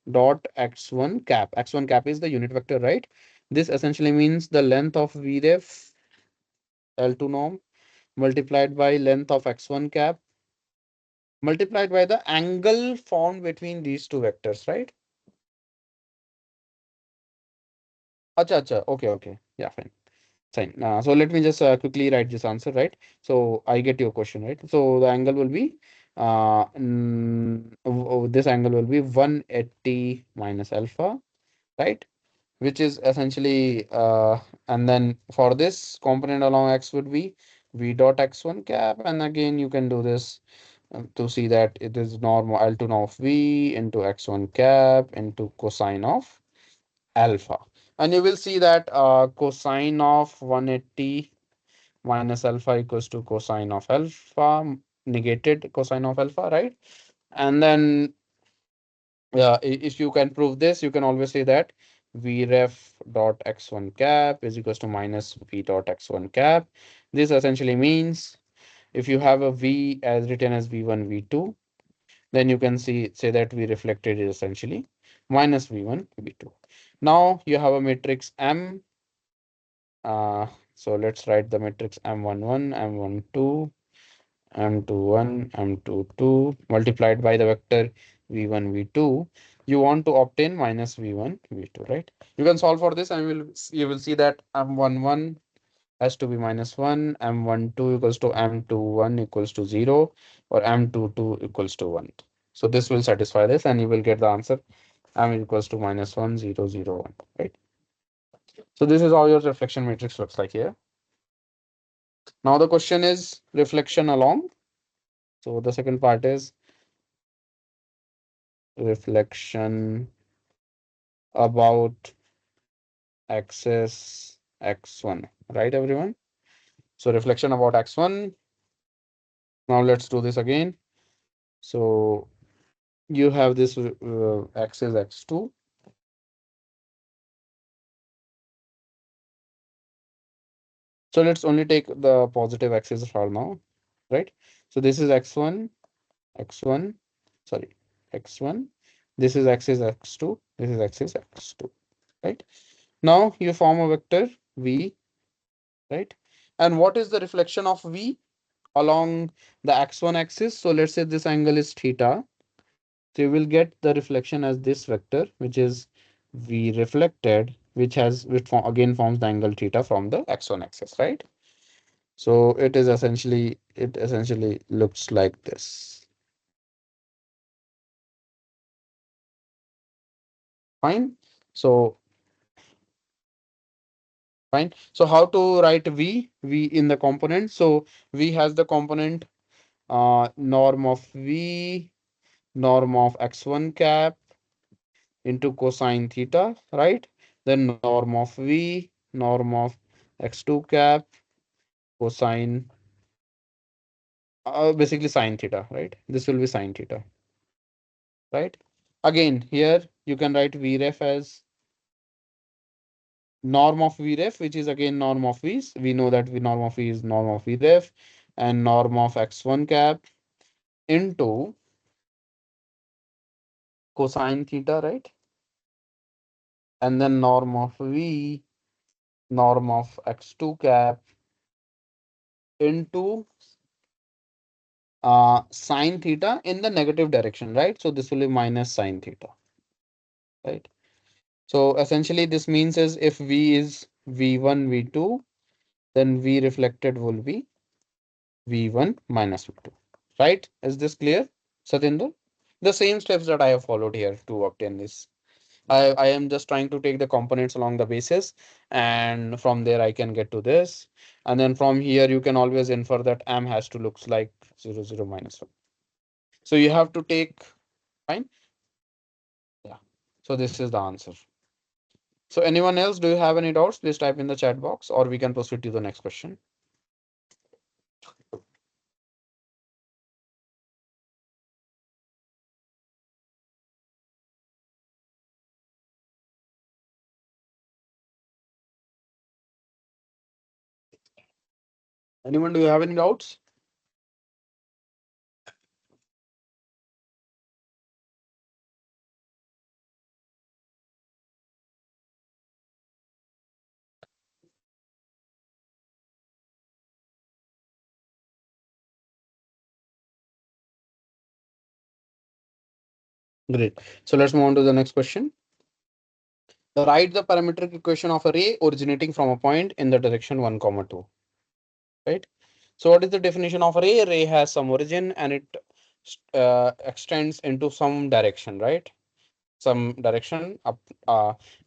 dot x1 cap. X1 cap is the unit vector, right? This essentially means the length of vref L2 norm multiplied by length of x1 cap multiplied by the angle formed between these two vectors, right? Acha, acha. Okay, okay. Yeah, fine. Fine. So let me just quickly write this answer, right? So I get your question, right? So the angle will be this angle will be 180 minus alpha, right? Which is essentially and then for this component along x would be v dot x1 cap, and again you can do this to see that it is normal L2 norm of v into x1 cap into cosine of alpha, and you will see that cosine of 180 minus alpha equals to cosine of alpha negated cosine of alpha, right? And then if you can prove this, you can always say that vref dot x1 cap is equals to minus v dot x1 cap. This essentially means if you have a v as written as v1 v2, then you can say that v reflected is essentially minus v1 v2. Now you have a matrix m. So let's write the matrix m11 m12 m21 m22 multiplied by the vector v1 v2. You want to obtain minus v1 v2, right? You can solve for this, and you will see that m11 has to be minus 1, m12 equals to m21 equals to 0, or m22 equals to 1. So this will satisfy this, and you will get the answer m equals to minus 1 0 0 1, right? So this is how your reflection matrix looks like here. Now the question is reflection along. So the second part is reflection about axis x1, right, everyone? So reflection about x1. Now let's do this again. So you have this axis x2. So let's only take the positive axis for now, right? So this is x1, x1, sorry, x1. This is axis x2. This is axis x2, right? Now you form a vector v, right? And what is the reflection of v along the x1 axis? So let's say this angle is theta. So you will get the reflection as this vector, which is v reflected, again forms the angle theta from the x1 axis, right? So it essentially looks like this. Fine. So Fine. So how to write V in the component? So V has the component norm of V, norm of x1 cap into cosine theta, right? Then norm of V, norm of x2 cap, cosine, basically sine theta, right? This will be sine theta, right? Again, here you can write Vref as norm of Vref, which is again norm of V's. We know that we norm of V is norm of Vref, and norm of x1 cap into cosine theta, right? And then norm of V, norm of x2 cap into sine theta in the negative direction, right? So this will be minus sine theta, right? So essentially this means is if V is V1, V2, then V reflected will be V1 minus V2, right? Is this clear, Satinder? The same steps that I have followed here to obtain this. I am just trying to take the components along the basis, and from there I can get to this. And then from here you can always infer that M has to looks like 0, 0, minus 1. So you have to take, fine. Yeah. So this is the answer. So anyone else, do you have any doubts? Please type in the chat box, or we can proceed to the next question. Anyone, do you have any doubts? Great. So let's move on to the next question. Write the parametric equation of a ray originating from a point in the direction 1, comma 2. Right? So what is the definition of a ray? A ray has some origin and it extends into some direction, right? Some direction up,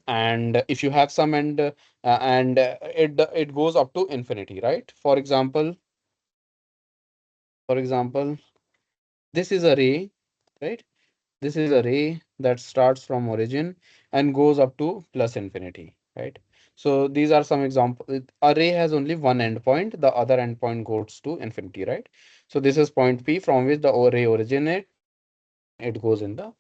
and if you have some it goes up to infinity, right? For example, this is a ray, right? This is a ray that starts from origin and goes up to plus infinity, right? So these are some examples. A ray has only one endpoint, the other endpoint goes to infinity, right? So this is point P from which the ray originates, and it goes in the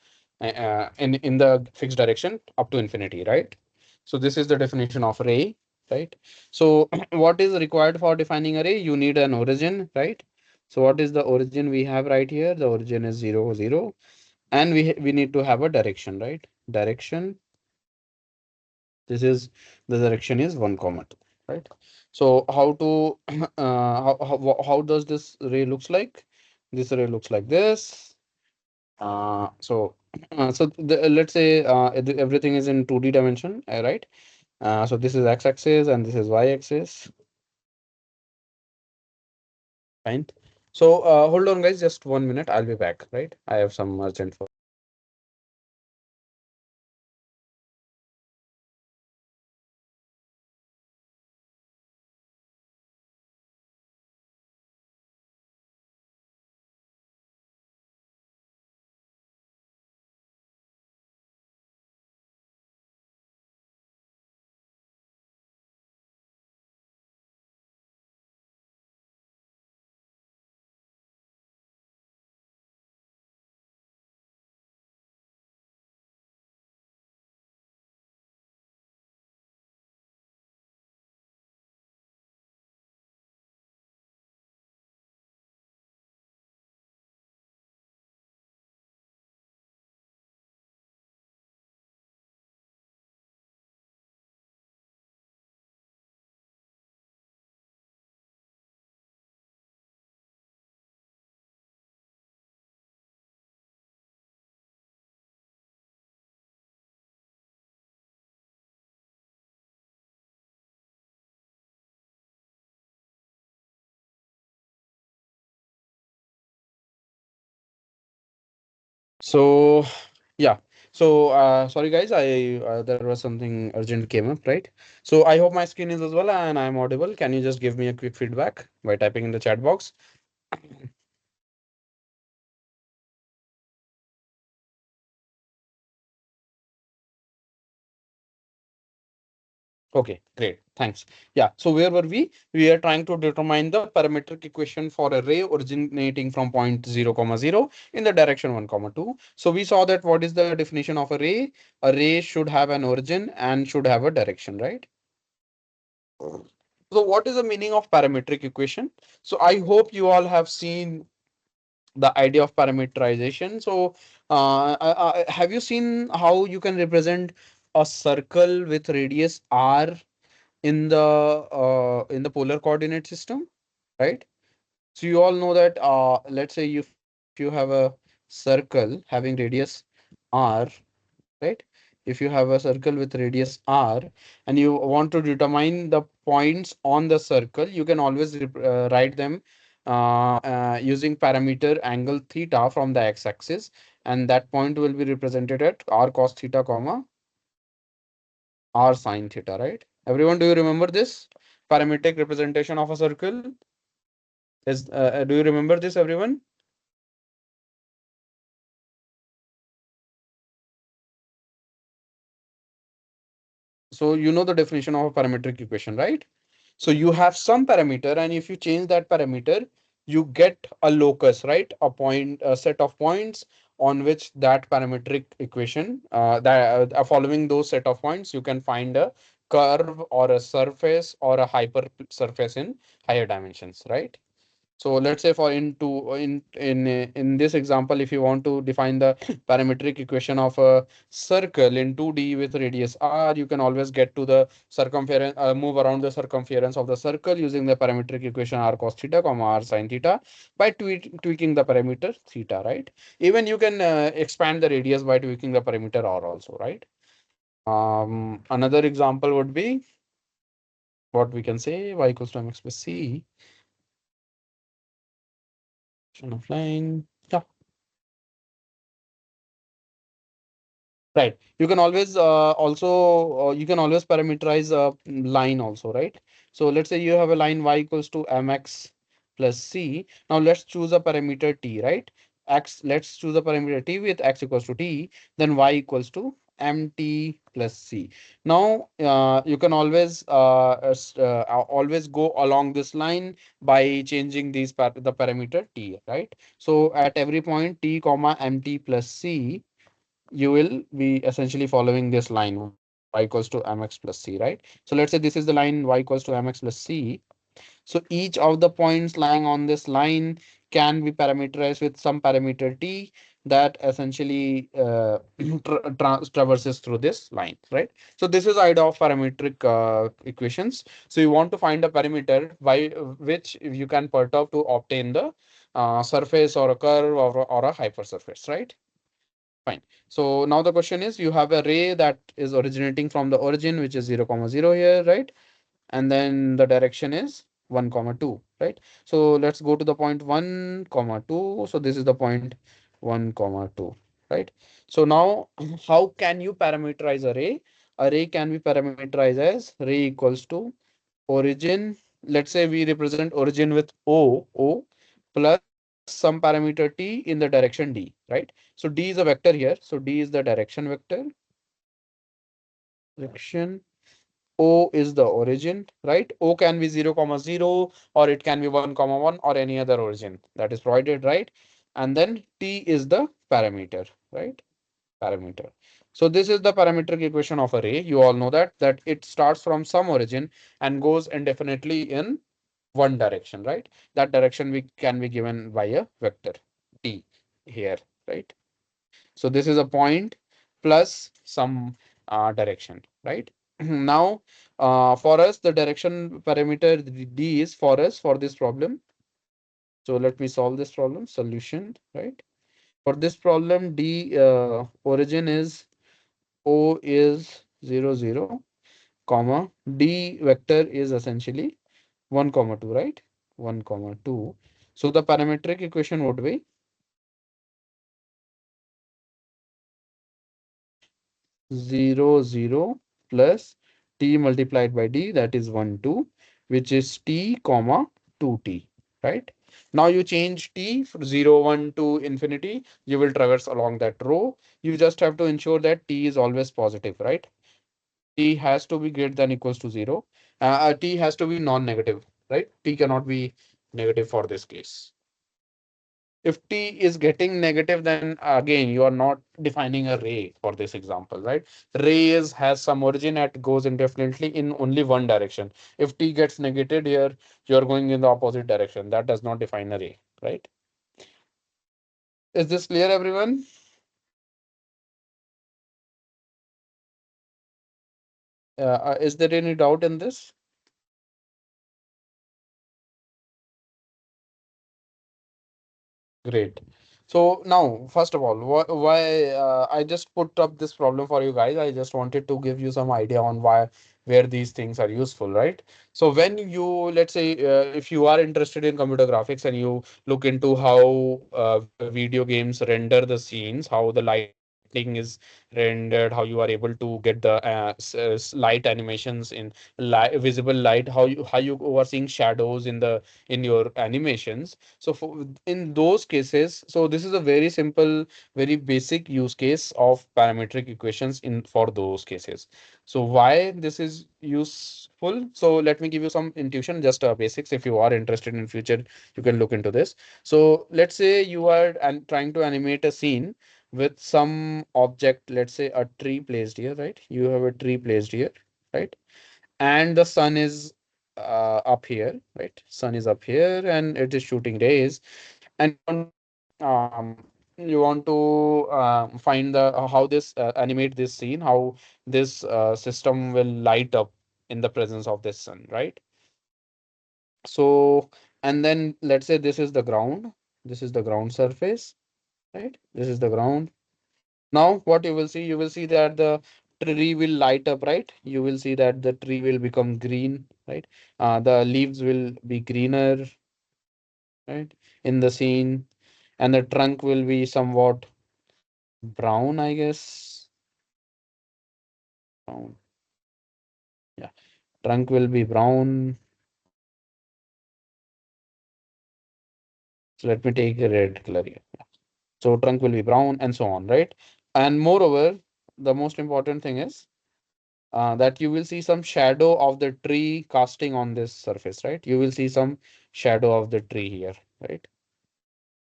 in the fixed direction up to infinity, right? So this is the definition of ray, right? So what is required for defining a ray? You need an origin, right? So what is the origin we have right here? The origin is 0, 0, and we need to have a direction, right? Direction, this is the direction is 1, comma 2, right? So how to how does this ray looks like? This ray looks like this. Let's say everything is in 2D dimension, right? So this is x-axis and this is y-axis, fine. So hold on guys, just 1 minute, I'll be back, right? I have some urgent. So yeah, So sorry guys, I there was something urgent came up, right? So I hope my screen is as well and I'm audible. Can you just give me a quick feedback by typing in the chat box? Okay, great. Thanks. Yeah. So where were we? We are trying to determine the parametric equation for a ray originating from point 0, comma 0 in the direction 1, comma 2. So we saw that what is the definition of a ray? A ray should have an origin and should have a direction, right? So what is the meaning of parametric equation? So I hope you all have seen the idea of parameterization. So have you seen how you can represent a circle with radius r in the polar coordinate system, right? So you all know that let's say if you have a circle having radius r, right? If you have a circle with radius r and you want to determine the points on the circle, you can always write them using parameter angle theta from the x-axis, and that point will be represented at r cos theta comma r sin theta, right? Everyone, do you remember this parametric representation of a circle? Is do you remember this, everyone? So you know the definition of a parametric equation, right? So you have some parameter, and if you change that parameter, you get a locus, right? A point, a set of points on which that parametric equation, following those set of points, you can find a curve or a surface or a hyper surface in higher dimensions, right? So let's say for in this example, if you want to define the parametric equation of a circle in 2D with radius r, you can always get to the circumference, move around the circumference of the circle using the parametric equation r cos theta comma r sin theta by tweaking the parameter theta, right? Even you can expand the radius by tweaking the parameter r also, right? Another example would be what we can say y equals to mx plus c of line. Yeah. Right. You can always you can always parameterize a line also, right? So let's say you have a line y equals to mx plus c. Now let's choose a parameter t, right? X, let's choose a parameter t with x equals to t, then y equals to mt plus c. Now you can always go along this line by changing the parameter t, right? So at every point t comma mt plus c, you will be essentially following this line y equals to mx plus c, right? So let's say this is the line y equals to mx plus c. So each of the points lying on this line can be parameterized with some parameter t that essentially traverses through this line, right? So this is idea of parametric equations. So you want to find a parameter by which you can perturb to obtain the surface or a curve or a hypersurface, right? Fine. So now the question is, you have a ray that is originating from the origin, which is 0, comma 0 here, right? And then the direction is 1, comma 2, right? So let's go to the point 1, comma 2. So this is the point 1, comma 2, right? So now how can you parameterize a ray? A ray can be parameterized as ray equals to origin. Let's say we represent origin with O plus some parameter t in the direction d, right? So d is a vector here. So d is the direction vector. Direction. O is the origin, right? O can be 0, comma 0, or it can be 1, comma 1, or any other origin that is provided, right? And then t is the parameter, right? Parameter. So this is the parametric equation of array. You all know that it starts from some origin and goes indefinitely in one direction, right? That direction we can be given by a vector t here, right? So this is a point plus some direction, right? Now, for us, the direction parameter d is for us for this problem. So let me solve this problem. Solution, right? For this problem, d origin is o is 0, 0, comma d vector is essentially 1, comma 2, right? 1, comma 2. So the parametric equation would be 0, 0 plus t multiplied by d, that is 1, 2, which is t comma 2t, right? Now you change t from 0, 1 to infinity, you will traverse along that row. You just have to ensure that t is always positive, right? T has to be greater than equals to 0. T has to be non-negative, right? T cannot be negative for this case. If t is getting negative, then again you are not defining a ray for this example, right? Ray has some origin that goes indefinitely in only one direction. If t gets negated here, you are going in the opposite direction. That does not define a ray, right? Is this clear, everyone? Is there any doubt in this? Great. So now, first of all, why I just put up this problem for you guys. I just wanted to give you some idea on where these things are useful, right? So when you, let's say, if you are interested in computer graphics and you look into how video games render the scenes, how the lighting is rendered, how you are able to get the light animations in visible light, how you are seeing shadows in your animations. So in those cases, so this is a very simple, very basic use case of parametric equations in for those cases. So why this is useful? So let me give you some intuition, just basics. If you are interested in future, you can look into this. So let's say you are trying to animate a scene with some object, let's say a tree placed here, right? You have a tree placed here, right? And the sun is up here, right? Sun is up here and it is shooting rays, and you want to find the how this animate this scene, how this system will light up in the presence of this sun, right? So, and then let's say this is the ground, this is the ground surface, right? This is the ground. Now what you will see, you will see that the tree will light up, right? You will see that the tree will become green, right? The leaves will be greener, right, in the scene, and the trunk will be somewhat brown, I guess. Brown. Yeah, trunk will be brown. So let me take a red color here. Yeah. So trunk will be brown and so on, right? And moreover, the most important thing is that you will see some shadow of the tree casting on this surface, right? You will see some shadow of the tree here, right?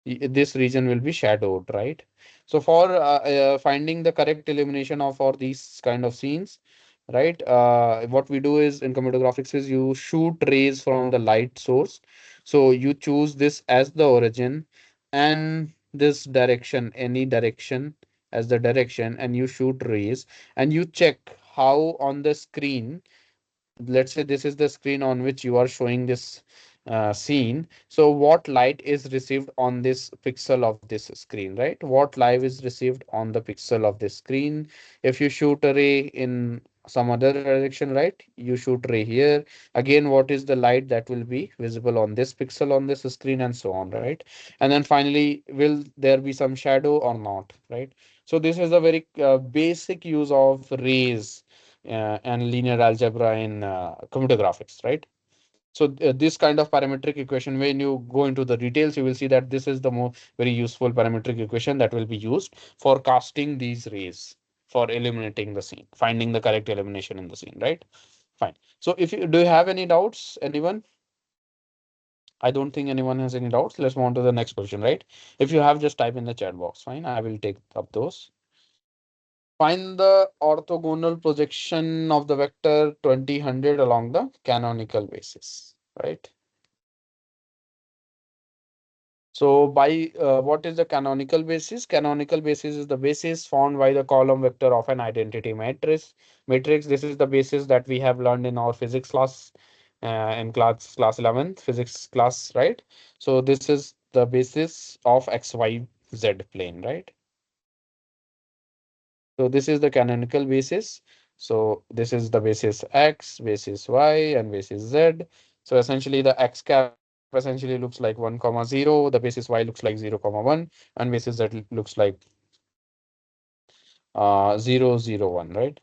This region will be shadowed, right? So for finding the correct illumination of for these kind of scenes, right? What we do is in computer graphics is you shoot rays from the light source. So you choose this as the origin and this direction, any direction as the direction, and you shoot rays and you check how on the screen, let's say this is the screen on which you are showing this scene. So what light is received on this pixel of this screen, right? What light is received on the pixel of this screen? If you shoot a ray in some other direction, right, you shoot ray here, again what is the light that will be visible on this pixel on this screen, and so on, right? And then finally, will there be some shadow or not, right? So this is a very basic use of rays and linear algebra in computer graphics, right? So this kind of parametric equation, when you go into the details, you will see that this is the more very useful parametric equation that will be used for casting these rays, for eliminating the scene, finding the correct elimination in the scene, right? Fine. So if you do you have any doubts, anyone? I don't think anyone has any doubts. Let's move on to the next question, right? If you have, just type in the chat box. Fine, I will take up those. Find the orthogonal projection of the vector 20, 100 along the canonical basis, right? So by what is the canonical basis? Canonical basis is the basis found by the column vector of an identity matrix. This is the basis that we have learned in our physics class, in class 11 physics class, right? So this is the basis of XYZ plane, right? So this is the canonical basis. So this is the basis X, basis Y, and basis Z. So essentially the X cap essentially looks like 1 comma 0, the basis Y looks like 0 comma 1, and basis Z looks like 0, 0, 1, right?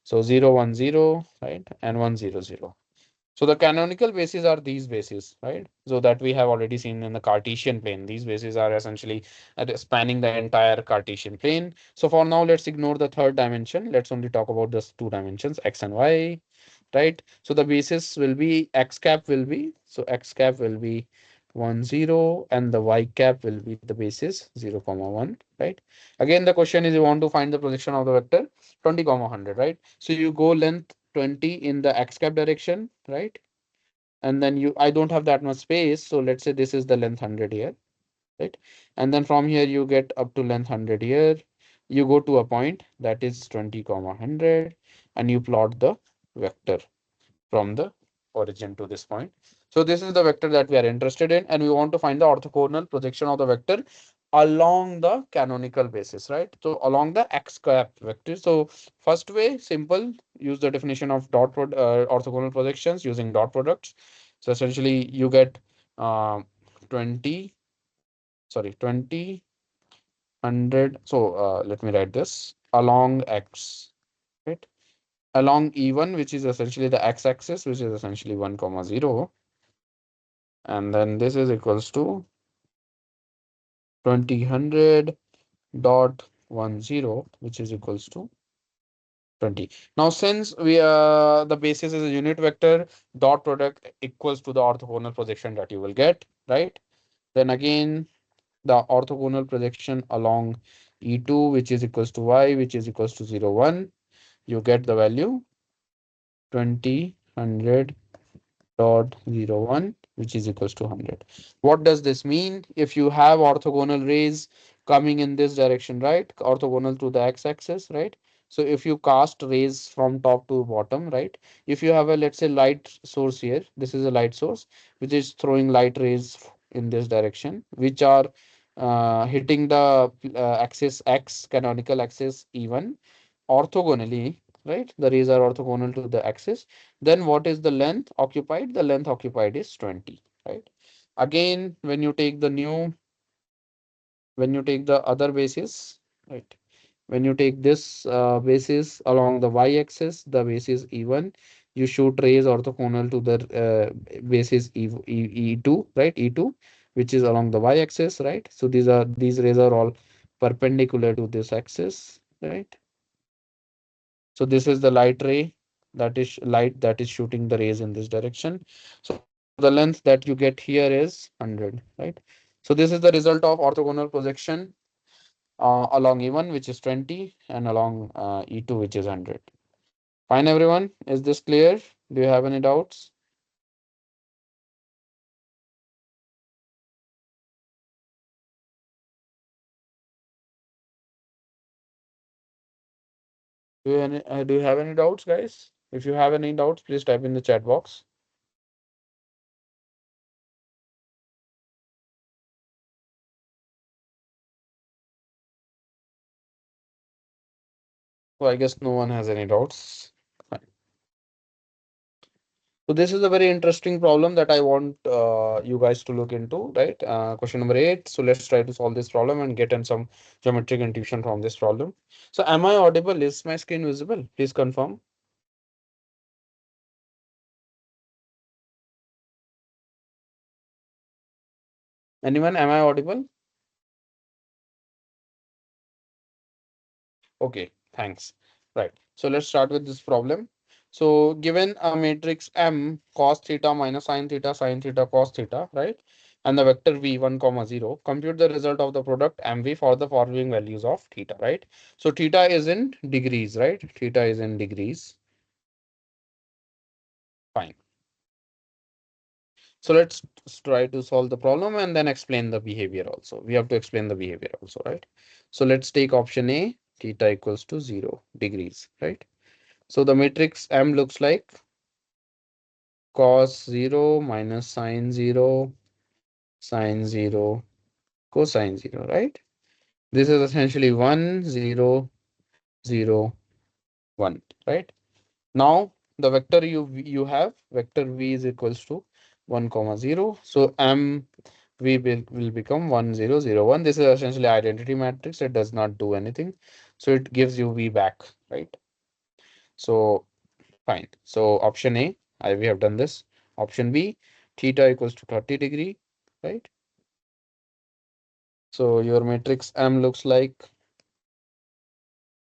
So 0, 1, 0, right? And 1, 0, 0. So the canonical bases are these bases, right? So that we have already seen in the Cartesian plane. These bases are essentially spanning the entire Cartesian plane. So for now, let's ignore the third dimension. Let's only talk about the two dimensions, x and y, right? So the basis will be x cap will be, so x cap will be 1, 0, and the y cap will be the basis 0, comma 1, right? Again, the question is you want to find the projection of the vector 20, comma 100, right? So you go length 20 in the x cap direction, right? And then I don't have that much space. So let's say this is the length 100 here, right? And then from here you get up to length 100 here. You go to a point that is 20, comma 100, and you plot the vector from the origin to this point. So this is the vector that we are interested in, and we want to find the orthogonal projection of the vector along the canonical basis, right? So along the x cap vector. So first way, simple, use the definition of orthogonal projections using dot products. So essentially you get uh, 20, sorry, 20, 100. So let me write this along x, right? Along E1, which is essentially the x-axis, which is essentially 1, comma 0. And then this is equals to 20, 100 dot 1, 0, which is equals to 20. Now, since the basis is a unit vector, dot product equals to the orthogonal projection that you will get, right? Then again, the orthogonal projection along E2, which is equals to y, which is equals to 0, 1, you get the value 20, 100 dot 0, 1, which is equals to 100. What does this mean? If you have orthogonal rays coming in this direction, right? Orthogonal to the x-axis, right? So if you cast rays from top to bottom, right? If you have a, let's say, light source here, this is a light source, which is throwing light rays in this direction, which are hitting the axis x, canonical axis E1 orthogonally, right? The rays are orthogonal to the axis. Then what is the length occupied? The length occupied is 20, right? Again, when you take the other basis, right? When you take this basis along the y-axis, the basis E1, you shoot rays orthogonal to the basis E2, right? E2, which is along the y-axis, right? So these rays are all perpendicular to this axis, right? So this is the light ray that is shooting the rays in this direction. So the length that you get here is 100, right? So this is the result of orthogonal projection along E1, which is 20, and along E2, which is 100. Fine, everyone. Is this clear? Do you have any doubts? Do you have any doubts, guys? If you have any doubts, please type in the chat box. So I guess no one has any doubts. So this is a very interesting problem that I want you guys to look into, right? Question number 8. So let's try to solve this problem and get in some geometric intuition from this problem. So am I audible? Is my screen visible? Please confirm. Anyone? Am I audible? Okay, thanks. Right. So let's start with this problem. So given a matrix M cos theta minus sin theta cos theta, right? And the vector v 1 comma 0, compute the result of the product mv for the following values of theta, right? So theta is in degrees, right? Theta is in degrees. Fine. So let's try to solve the problem and then explain the behavior also. We have to explain the behavior also, right? So let's take option A, theta equals to 0 degrees, right? So the matrix M looks like cos 0 minus sin 0, sin 0, cosine 0, right? This is essentially 1, 0, 0, 1, right? Now the vector you have, vector v is equals to 1 comma 0. So M v will become 1, 0, 0, 1. This is essentially identity matrix. It does not do anything. So it gives you V back, right? So fine. So option A, we have done this. Option B, theta equals to 30 degree, right? So your matrix M looks like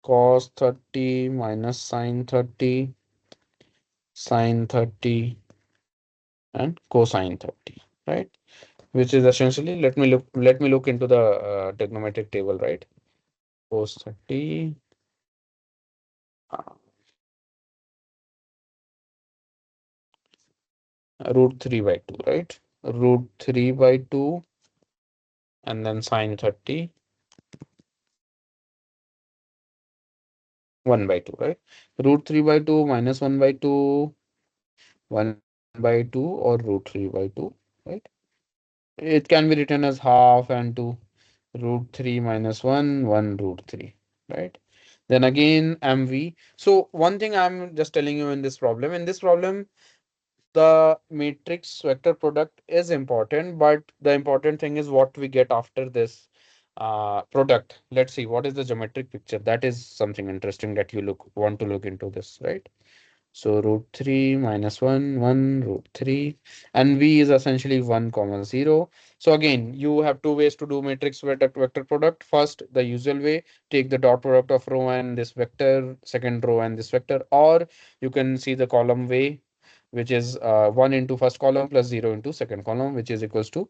cos 30 minus sine 30, sine 30, and cosine 30, right? Which is essentially, let me look into the trigonometric table, right? Cos 30, uh, root 3 by 2, right? Root 3 by 2, and then sine 30, 1 by 2, right? Root 3 by 2 minus 1 by 2, 1 by 2, or root 3 by 2, right? It can be written as half and 2, root 3 minus 1, 1 root 3, right? Then again, MV. So one thing I'm just telling you in this problem, the matrix vector product is important, but the important thing is what we get after this product. Let's see what is the geometric picture. That is something interesting that you want to look into this, right? So root 3 minus 1, 1 root 3, and V is essentially 1 comma 0. So again, you have two ways to do matrix vector product. First, the usual way, take the dot product of row and this vector, second row and this vector, or you can see the column way, which is 1 into first column plus 0 into second column, which is equals to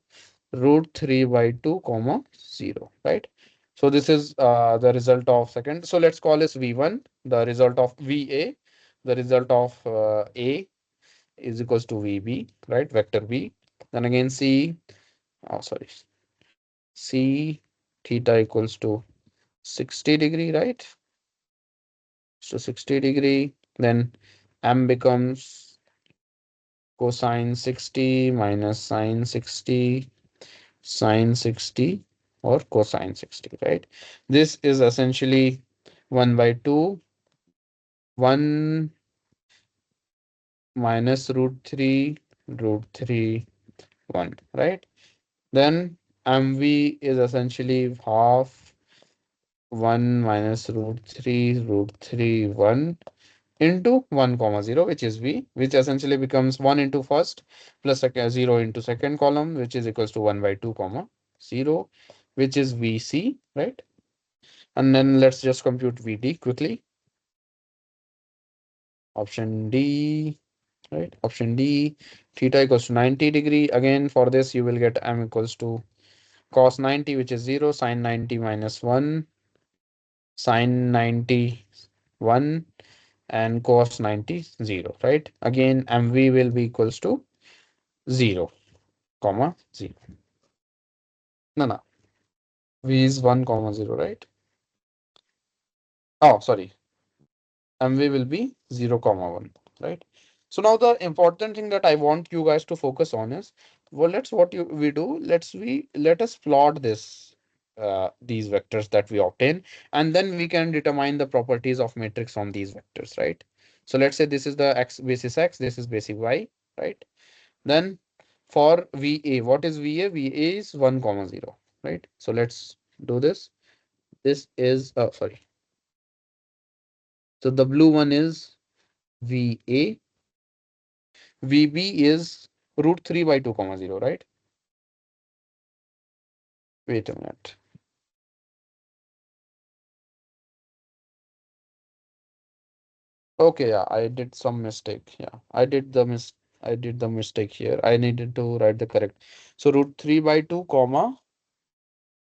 root 3 by 2 comma 0, right? So this is the result of second. So let's call this V1, the result of VA, the result of A is equals to VB, right? Vector B. Then again C, oh sorry, C theta equals to 60 degree, right? So 60 degree. Then M becomes cosine 60 minus sine 60, sine 60, or cosine 60, right? This is essentially 1 by 2, 1 minus root 3, 1, right? Then MV is essentially half 1 minus root 3, 1 into 1 comma 0, which is V, which essentially becomes 1 into first plus 0 into second column, which is equals to 1 by 2 comma 0, which is VC, right? And then let's just compute VD quickly. Option D, right? Option D, theta equals to 90 degree. Again, for this, you will get M equals to cos 90, which is 0, sine 90 minus 1, sine 90 1, and cos 90 0, right? Again, MV will be equals to 0 comma 0. No, no, V is 1 comma 0, right? Oh, sorry, MV will be 0 comma 1, right? So now the important thing that I want you guys to focus on is, well, we do, let us plot this these vectors that we obtain, and then we can determine the properties of matrix from these vectors, right? So let's say this is the x, this is basis y, right? Then for VA, what is VA? VA is 1 comma 0, right? So let's do this. This is sorry. So the blue one is VA. VB is root 3 by 2 comma 0, right? Wait a minute. Okay, yeah, I did some mistake. Yeah, I did the mistake here. I needed to write the correct. So root 3 by 2 comma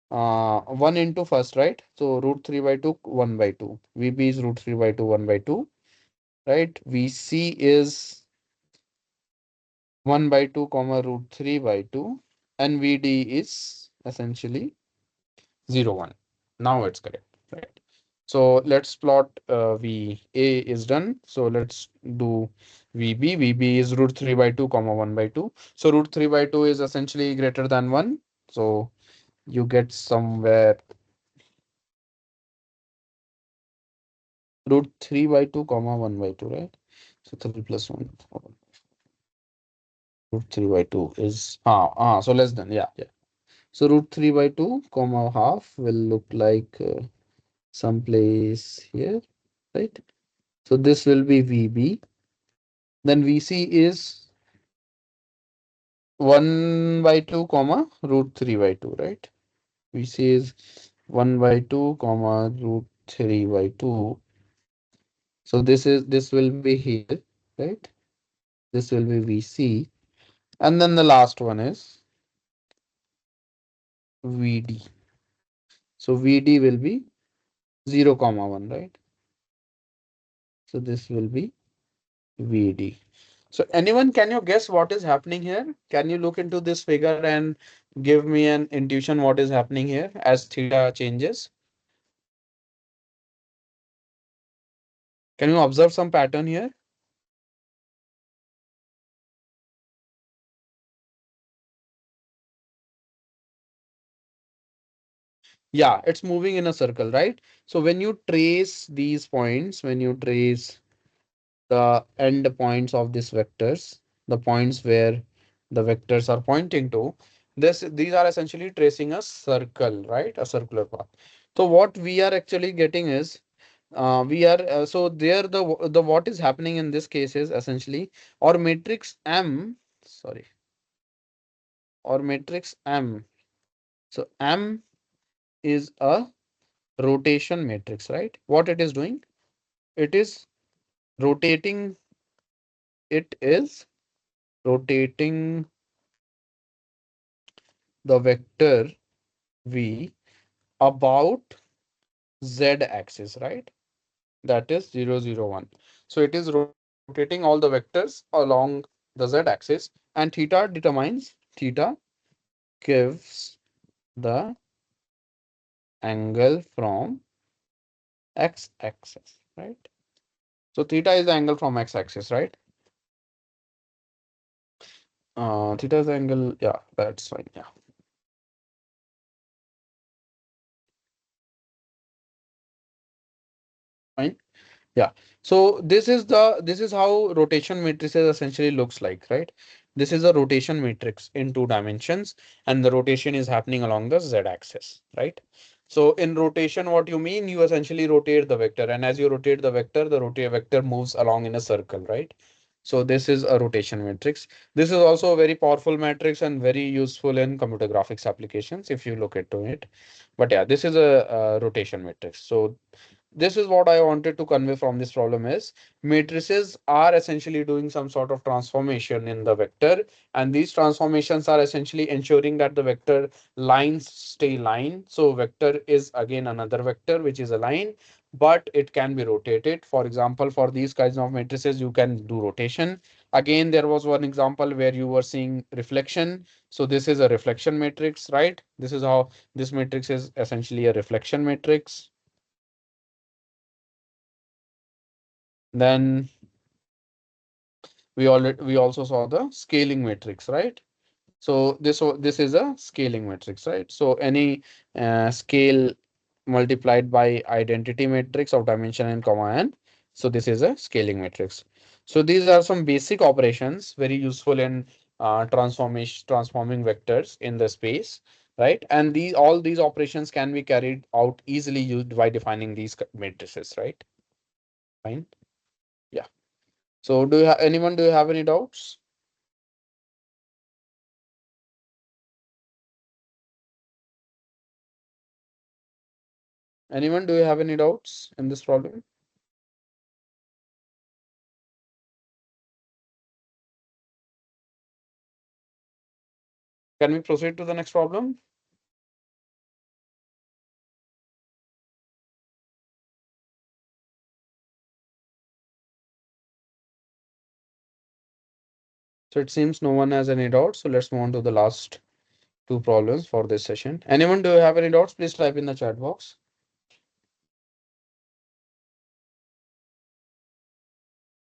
1 into first, right? So root 3 by 2 1 by 2. VB is root 3 by 2 1 by 2, right? VC is 1 by 2 comma root 3 by 2, and VD is essentially 0 1. Now it's correct, right? So let's plot VA is done. So let's do VB. VB is root 3 by 2 comma 1 by 2. So root 3 by 2 is essentially greater than 1. So you get somewhere root 3 by 2 comma 1 by 2, right? So 3 plus 1. Root 3 by 2 is so less than, yeah, yeah. So root 3 by 2 comma half will look like someplace here, right? So this will be VB. Then VC is 1 by 2 comma root 3 by 2, right? VC is 1 by 2 comma root 3 by 2. So this will be here, right? This will be VC. And then the last one is VD. So VD will be 0 comma 1, right? So this will be VD. So anyone, can you guess what is happening here? Can you look into this figure and give me an intuition what is happening here as theta changes? Can you observe some pattern here? Yeah, it's moving in a circle, right? So when you trace these points, when you trace the end points of these vectors, the points where the vectors are pointing to, these are essentially tracing a circle, right? A circular path. So what we are actually getting is we are so there the what is happening in this case is essentially or matrix M, sorry, or matrix M. So M is a rotation matrix, right? What it is doing? It is rotating, it is rotating the vector V about Z axis, right? That is 0, 0, 1. So it is rotating all the vectors along the Z axis, and theta gives the angle from X axis, right? So theta is the angle from X axis, right? Theta is the angle, yeah, that's fine, yeah. Fine. Yeah. So this is how rotation matrices essentially looks like, right? This is a rotation matrix in 2 dimensions, and the rotation is happening along the Z axis, right? So in rotation, what you mean, you essentially rotate the vector, and as you rotate the vector, the rotate vector moves along in a circle, right? So this is a rotation matrix. This is also a very powerful matrix and very useful in computer graphics applications if you look into it. But yeah, this is a rotation matrix. So this is what I wanted to convey from this problem is matrices are essentially doing some sort of transformation in the vector, and these transformations are essentially ensuring that the vector lines stay line. So vector is again another vector which is a line, but it can be rotated. For example, for these kinds of matrices you can do rotation. Again, there was one example where you were seeing reflection. So this is a reflection matrix, right? This is how this matrix is essentially a reflection matrix. Then we also saw the scaling matrix, right? So this is a scaling matrix, right? So any scale multiplied by identity matrix of dimension and comma n. So this is a scaling matrix. So these are some basic operations very useful in transforming vectors in the space, right? And these all these operations can be carried out easily used by defining these matrices, right? Fine. Yeah. So do you have any doubts? Anyone, do you have any doubts in this problem? Can we proceed to the next problem? So it seems no one has any doubts. So let's move on to the last 2 problems for this session. Anyone, do you have any doubts? Please type in the chat box.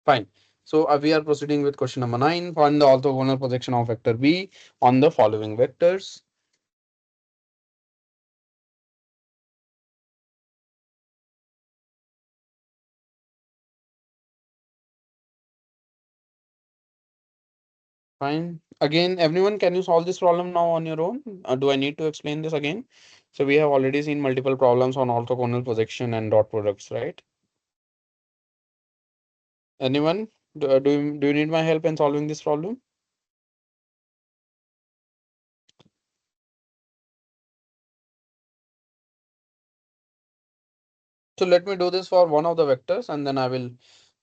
Fine. So we are proceeding with question number 9. Find the orthogonal projection of vector B on the following vectors. Fine. Again, everyone, can you solve this problem now on your own? Do I need to explain this again? So we have already seen multiple problems on orthogonal projection and dot products, right? Anyone? Do you need my help in solving this problem? So let me do this for one of the vectors and then I will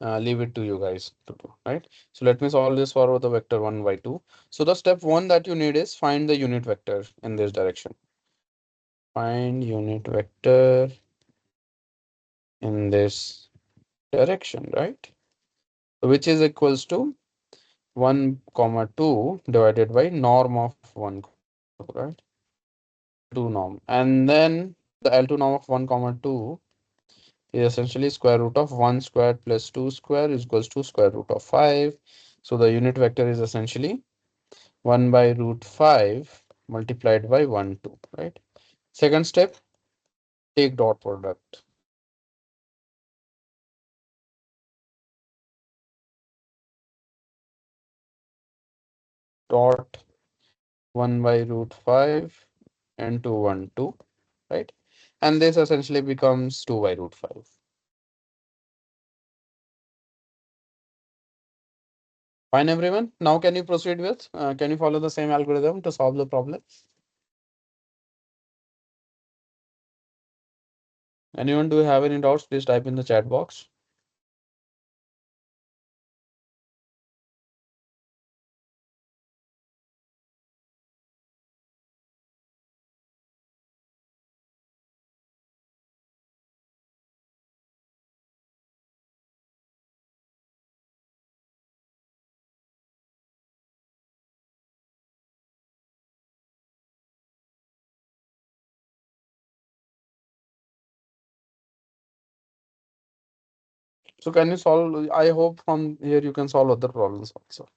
leave it to you guys to do, right? So let me solve this for the vector 1 by 2. So the step 1 that you need is find the unit vector in this direction. Find unit vector in this direction, right? Which is equals to 1 comma 2 divided by norm of 1 comma 2, right? 2 norm. And then the L2 norm of 1 comma 2 is essentially square root of 1 squared plus 2 square is equals to square root of 5. So the unit vector is essentially 1 by root 5 multiplied by 1, 2, right? Second step, take dot product. Dot 1 by root 5 into 1, 2, right? And this essentially becomes 2 by root 5. Fine, everyone. Now can you proceed with, can you follow the same algorithm to solve the problem? Anyone do you have any doubts? Please type in the chat box. So can you solve? I hope from here you can solve other problems also.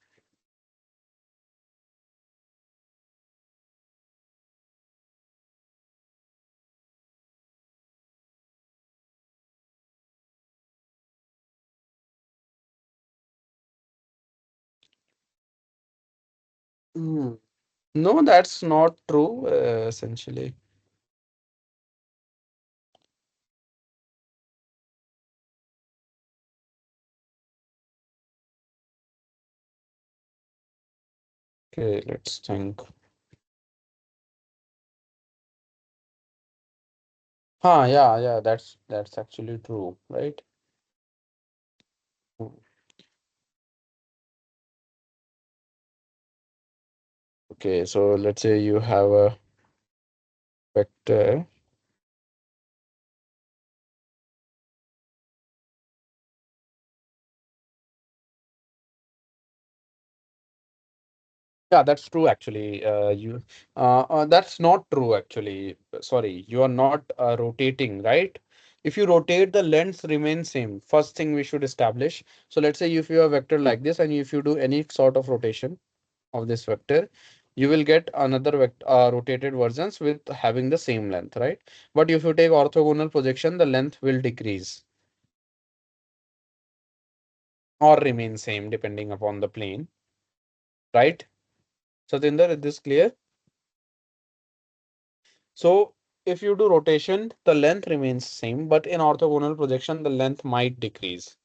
Hmm. No, that's not true, essentially. Okay, let's think. Yeah, yeah, that's actually true, right? Hmm. Okay, so let's say you have a vector. Yeah, that's true actually. That's not true actually. Sorry, you are not rotating, right? If you rotate, the length remains same. First thing we should establish. So let's say if you have a vector like this and if you do any sort of rotation of this vector, you will get another vector, rotated versions with having the same length, right? But if you take orthogonal projection, the length will decrease or remain same depending upon the plane, right? Satinder, is this clear? So if you do rotation, the length remains same, but in orthogonal projection, the length might decrease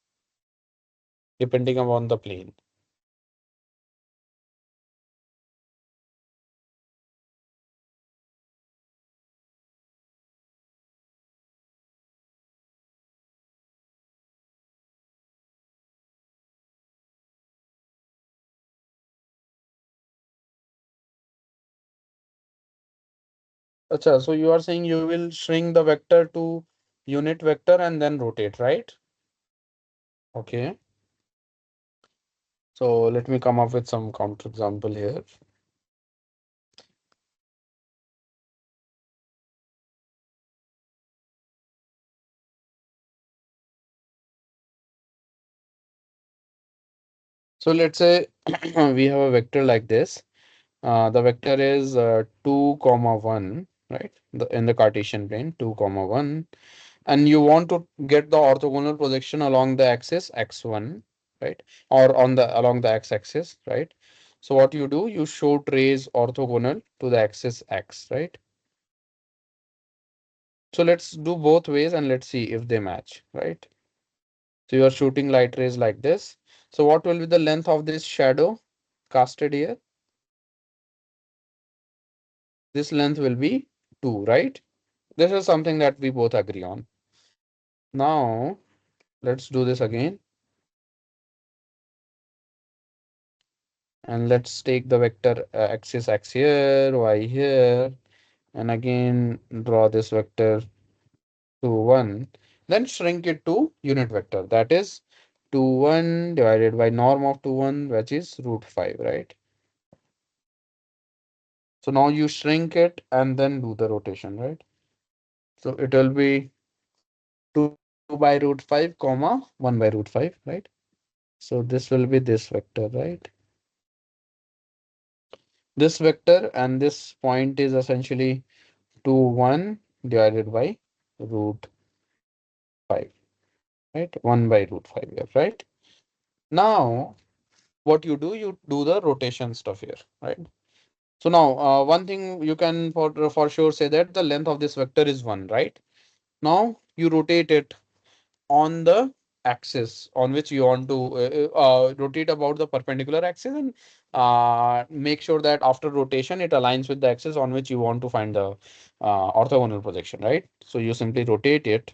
depending upon the plane. Acha, so you are saying you will shrink the vector to unit vector and then rotate, right? Okay. So let me come up with some counterexample here. So let's say we have a vector like this. The vector is 2 comma 1, right? In the Cartesian plane, 2 comma 1. And you want to get the orthogonal projection along the axis x1, right? Or on the along the x-axis, right? So what you do, you shoot rays orthogonal to the axis X, right? So let's do both ways and let's see if they match, right? So you are shooting light rays like this. So what will be the length of this shadow casted here? This length will be 2, right? This is something that we both agree on. Now, let's do this again. And let's take the vector axis X here, Y here, and again draw this vector to 1. Then shrink it to unit vector. That is 2, 1 divided by norm of 2, 1, which is root 5, right? So now you shrink it and then do the rotation, right? So it will be 2 by root 5 comma 1 by root 5, right? So this will be this vector, right? This vector and this point is essentially 2, 1 divided by root 5, right? 1 by root 5 here, right? Now, what you do the rotation stuff here, right? So now, one thing you can for sure say that the length of this vector is 1, right? Now, you rotate it on the axis on which you want to rotate about the perpendicular axis, and make sure that after rotation it aligns with the axis on which you want to find the orthogonal projection, right? So you simply rotate it.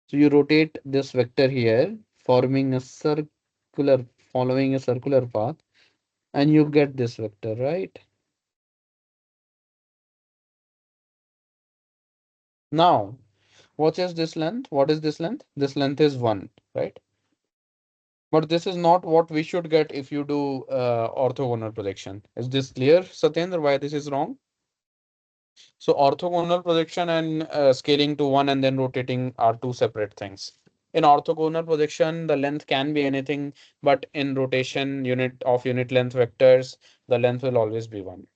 So you rotate this vector here, forming a circular, following a circular path, and you get this vector, right? Now, what is this length? What is this length? This length is 1, right? But this is not what we should get if you do orthogonal projection. Is this clear, Satyendra, why this is wrong? So orthogonal projection and scaling to 1 and then rotating are two separate things. In orthogonal projection, the length can be anything, but in rotation unit length vectors, the length will always be 1.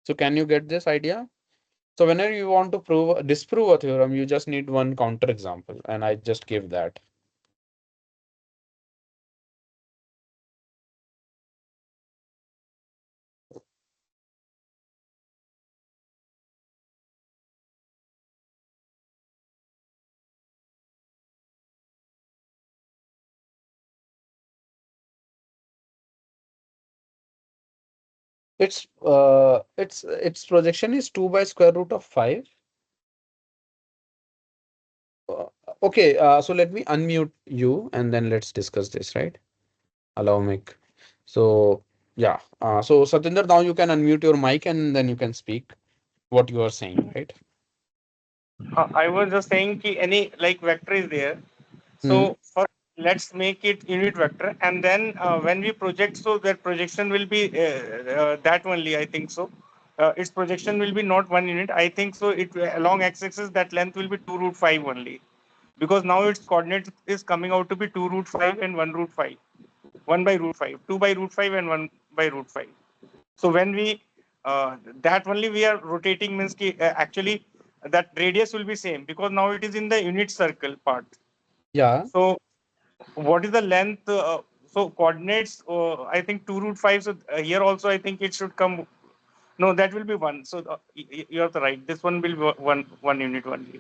So can you get this idea? So whenever you want to disprove a theorem, you just need one counter example, and I just give that. Its projection is 2 by square root of 5. Uh, okay, so let me unmute you and then let's discuss this, right? Allow mic. So yeah, so Satinder, now you can unmute your mic and then you can speak what you are saying, right? I was just saying ki any like vector is there. Hmm. So first let's make it unit vector, and then when we project, so that projection will be that only. I think so. Its projection will be not 1 unit. I think so. It along x-axis that length will be 2 root 5 only, because now its coordinate is coming out to be 2 root 5 and 1 root 5, 1 by root 5, 2 by root 5 and 1 by root 5. So when we that only we are rotating means ki, actually that radius will be same, because now it is in the unit circle part. Yeah. So what is the length? So coordinates, I think 2 root 5. So here also I think it should come. No, that will be 1. So you are right. This one will be one unit only.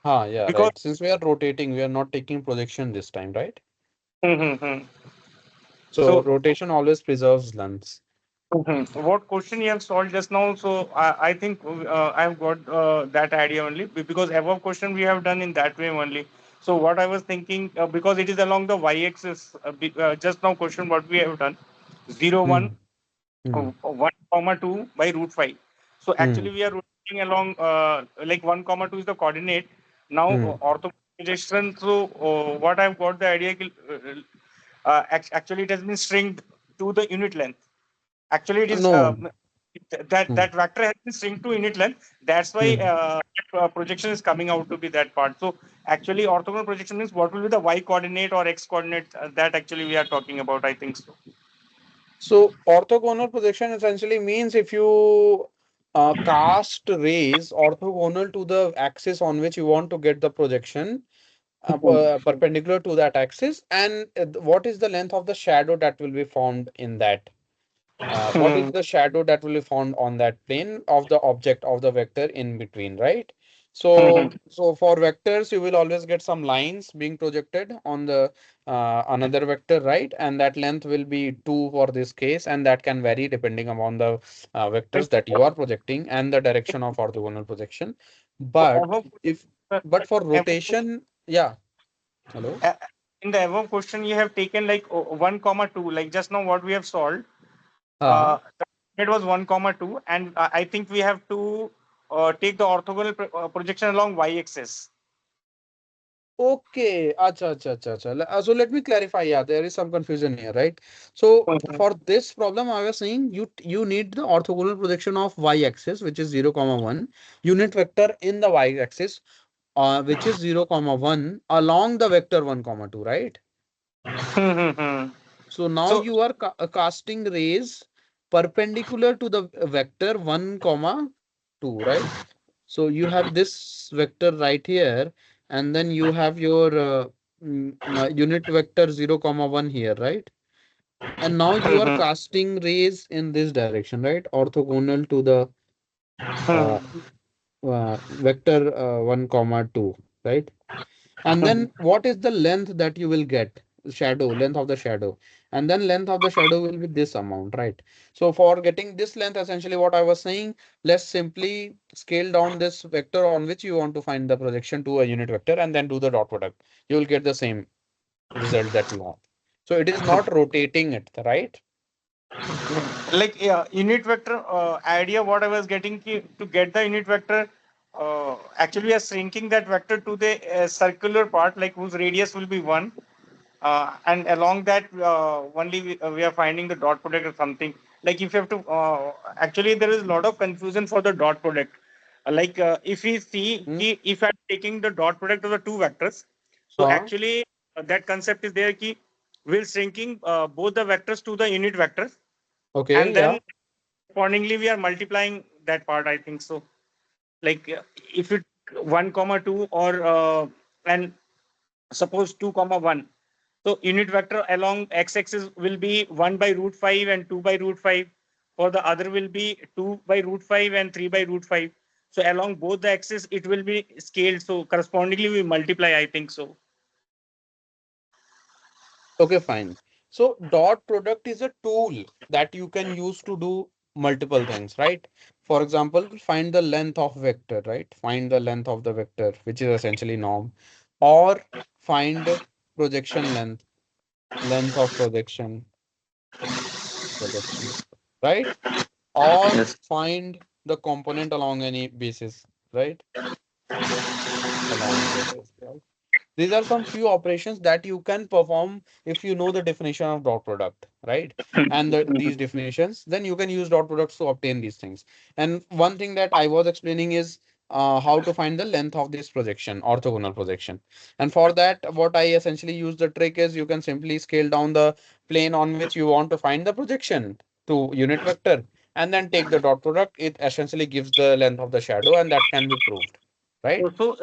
Yeah, Because right. Since we are rotating, we are not taking projection this time, right? So so rotation always preserves lengths. what question you have solved just now? So I think I have got that idea only, because above question we have done in that way only. So what I was thinking, because it is along the y-axis, just now question what we have done, 0, 1, Hmm. Hmm. 1 comma 2 by root 5. So actually Hmm. we are rotating along like 1 comma 2 is the coordinate. Now Hmm. ortho projection. So what I've got the idea, actually it has been stringed to the unit length. Actually, it is No. Hmm. that vector has been synced to unit length. That's why Hmm. projection is coming out to be that part. So actually, orthogonal projection means what will be the y coordinate or x coordinate, that actually we are talking about. I think so. So orthogonal projection essentially means if you cast rays orthogonal to the axis on which you want to get the projection, perpendicular to that axis, and what is the length of the shadow that will be found in that? What is the shadow that will be found on that plane of the object of the vector in between, right? So for vectors, you will always get some lines being projected on the another vector, right? And that length will be 2 for this case, and that can vary depending upon the vectors that you are projecting and the direction of orthogonal projection. But above, if uh, but for above rotation, yeah. Hello. uh, in the above question you have taken like 1 comma 2, like just now what we have solved, Uh, it was 1 comma 2, and I think we have to take the orthogonal projection along y axis. Okay, acha, acha, acha, acha. So let me clarify. Yeah, there is some confusion here, right? So for this problem, I was saying you need the orthogonal projection of y-axis, which is 0, comma 1, unit vector in the y-axis, which is 0, comma 1, along the vector 1, comma 2, right? So now So you are casting rays perpendicular to the vector 1, comma 2, right? So you have this vector right here, and then you have your unit vector 0, comma 1 here, right? And now you are casting rays in this direction, right? Orthogonal to the uh, vector 1, comma 2, right? And then what is the length that you will get? Shadow, length of the shadow. And then length of the shadow will be this amount, right? So for getting this length, essentially what I was saying, let's simply scale down this vector on which you want to find the projection to a unit vector and then do the dot product. You will get the same result that you want. So it is not rotating it, right? like unit vector idea what I was getting to get the unit vector, actually we are shrinking that vector to the circular part like whose radius will be 1, and along that only we are finding the dot product or something. Like if you have to actually there is a lot of confusion for the dot product. Like if we see Hmm? if I'm taking the dot product of the two vectors, so Huh? actually that concept is there ki we're shrinking both the vectors to the unit vectors, Okay, and yeah. then accordingly we are multiplying that part, I think so. Like if it 1 comma 2 or and suppose 2 comma 1, so unit vector along x-axis will be 1 by root 5 and 2 by root 5. For the other will be 2 by root 5 and 3 by root 5. So along both the axes it will be scaled, so correspondingly we multiply, I think so. Okay, fine. So dot product is a tool that you can use to do multiple things, right? For example, find the length of vector, right? Find the length of the vector, which is essentially norm, or find projection length, length of projection, right? Or Yes. find the component along any basis, right? Along basis, right? These are some few operations that you can perform if you know the definition of dot product, right? And these definitions, then you can use dot products to obtain these things. And one thing that I was explaining is how to find the length of this projection, orthogonal projection. And for that, what I essentially use the trick is you can simply scale down the plane on which you want to find the projection to unit vector and then take the dot product. It essentially gives the length of the shadow, and that can be proved, right? So,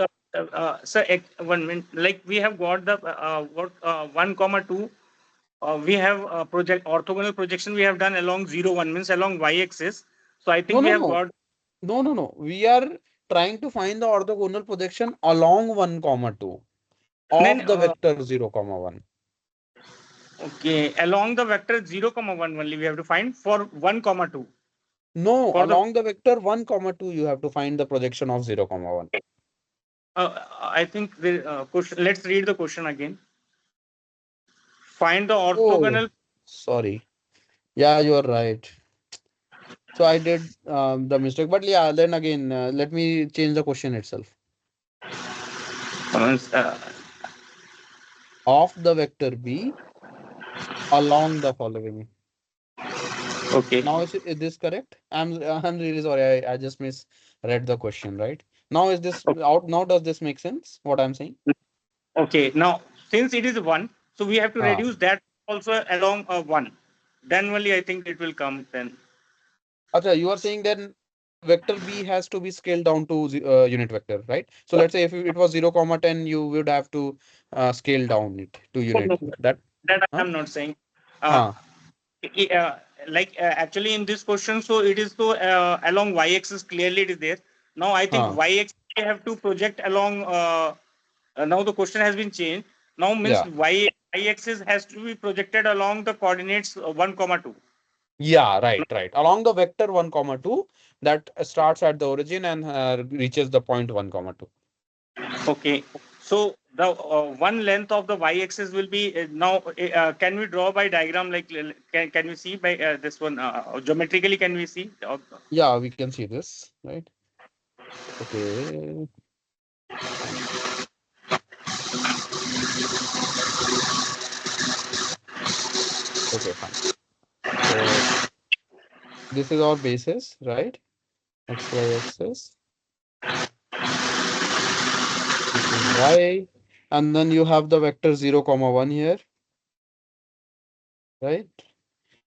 sir, 1 minute. Like we have got the what 1 comma 2. We have project orthogonal projection. We have done along 0 1 means along y-axis. So I No, think we no, have no. got. No, no, no. We are trying to find the orthogonal projection along 1, comma 2 Then of the vector 0, comma 1. okay, along the vector 0 comma 1 only we have to find for 1 comma 2. No, For the along the vector 1, comma 2, you have to find the projection of 0, comma 1. I think the question. Let's read the question again. Find the Oh, orthogonal. sorry. Yeah, you are right. So I did the mistake. But yeah, then again, let me change the question itself. Uh, Of the vector B along the following. okay. Now is this correct? I'm really sorry. I just misread the question, right? Now is this out? Now does this make sense? What I'm saying? Okay. Now, since it is 1, so we have to Ah. reduce that also along 1. Then only I think it will come then. Acha, you are saying then vector b has to be scaled down to unit vector, right? So let's say if it was 0 comma 10, you would have to scale down it to No, unit no, that. that I Huh? am not saying. Uh, Huh. Actually in this question, so it is so along y-axis clearly it is there. Now I think Huh. y-axis we have to project along. Now the question has been changed. Now means Yeah. y-axis has to be projected along the coordinates 1 comma 2. Yeah, right. Along the vector 1 comma 2 that starts at the origin and reaches the point 1 comma 2. Okay. So the one length of the y-axis will be now. Can we draw by diagram? Like can we see by this one geometrically? Can we see? Yeah, we can see this, right? Okay, fine. Okay, fine. So this is our basis, right? XY axis. This is Y. And then you have the vector 0 comma 1 here, right?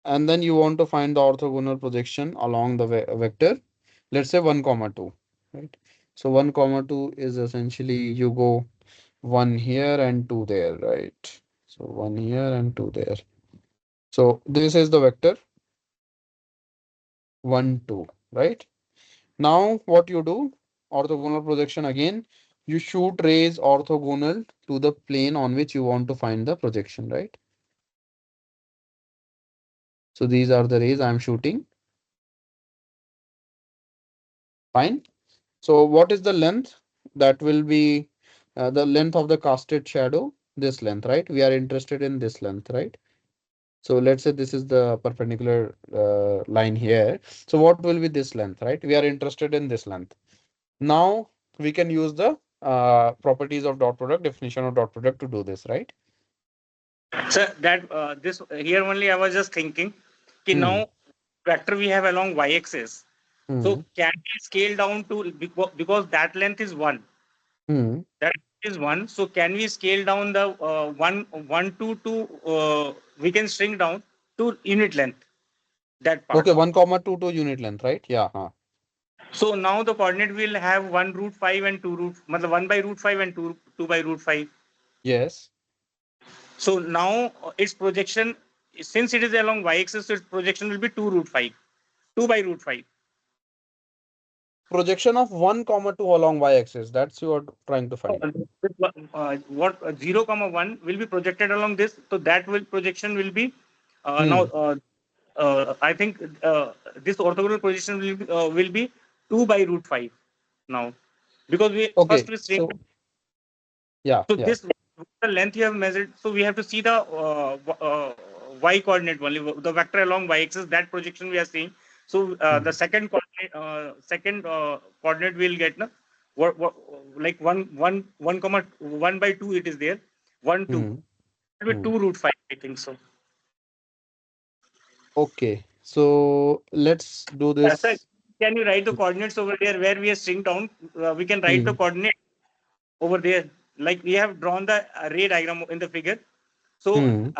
And then you want to find the orthogonal projection along the vector, let's say 1 comma 2, right? So 1 comma 2 is essentially you go 1 here and 2 there, right? So 1 here and 2 there. So this is the vector 1 2, right? Now what you do, orthogonal projection again, you shoot rays orthogonal to the plane on which you want to find the projection, right? So these are the rays I'm shooting. Fine. So what is the length? That will be the length of the casted shadow, this length, right? We are interested in this length, right? So let's say this is the perpendicular line here. So what will be this length, right? We are interested in this length. Now we can use the properties of dot product, definition of dot product to do this, right? So that this here only I was just thinking. Okay, Hmm. now vector we have along y-axis. So Hmm. can we scale down to because that length is one. Hmm. That is one. So can we scale down the one to we can shrink down to unit length that part. Okay, 1 comma 2 to unit length, right? Yeah. Huh. So now the coordinate will have 1 root 5 and 2 root, 1 by root 5 and 2 by root 5. Yes. So now its projection, since it is along y-axis, so its projection will be 2 root 5, 2 by root 5. Projection of 1 comma 2 along y-axis. That's you are trying to find. What 0 comma 1 will be projected along this, so that will projection will be now. Hmm. I think this orthogonal projection will be 2 by root 5 now, because we first Okay. we shrink. So yeah, So yeah. this the length you have measured. So we have to see the y coordinate only, the vector along y-axis. That projection we are seeing. So the Hmm. second coordinate we'll get na, what like one comma 1 by 2 it is there, 1 2 Hmm. with Hmm. 2 root 5 I think so. Okay. So let's do Sir, this. can you write the coordinates over there where we are string down? We can write the Hmm. coordinate over there. Like we have drawn the ray diagram in the figure. So Hmm.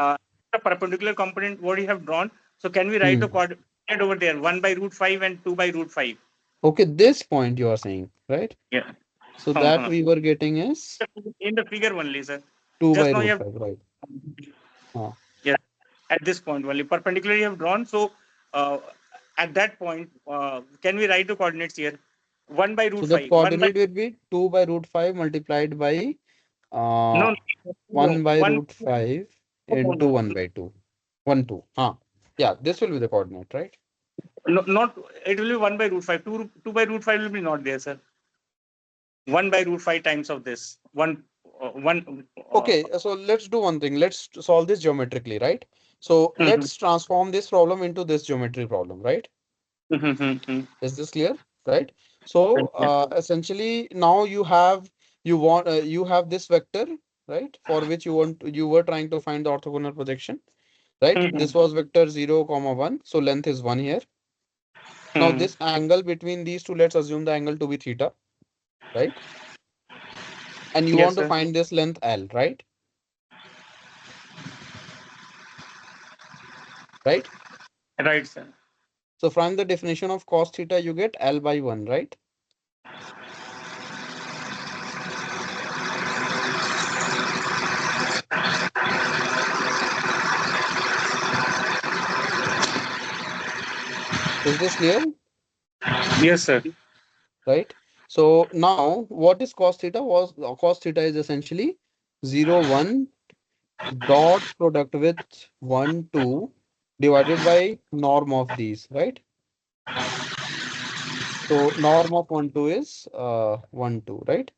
the perpendicular component what you have drawn. So can we write the Hmm. coordinate over there? 1 by root 5 and 2 by root 5. Okay, this point you are saying, right? Yeah. So that we were getting is In the figure only, sir. 2 by Just now you root have 5, right? Ah. yeah. At this point only perpendicular you have drawn. So at that point, can we write the coordinates here? 1 by So root that 5. 1 by coordinate will be 2 by root 5 multiplied by no, uh, no 1 by 1 root 5 no, into 1 by 2. 1, 2. Huh. Yeah, this will be the coordinate, right? no, not it will be 1 by root 5. 2 by root 5 will be not there, sir. 1 by root 5 times of this one. Okay, so let's do one thing. Let's solve this geometrically, right? So Mhm, let's transform this problem into this geometry problem, right? mhm, mhm. Is this clear? Right? So essentially now you have this vector, right? For which you were trying to find the orthogonal projection, right? This Mhm, was vector 0 comma 1. So length is 1 here. Now mhm. this angle between these two, let's assume the angle to be theta, right? And you Yes, want to sir. find this length L, right? Right? Right, sir. So from the definition of cos theta, you get L by 1, right? Is this clear? Yes, sir. Right? So now what is cos theta? Cos theta is essentially 0, 1 dot product with 1, 2 divided by norm of these, right? So norm of 1, 2 is 1, 2, right?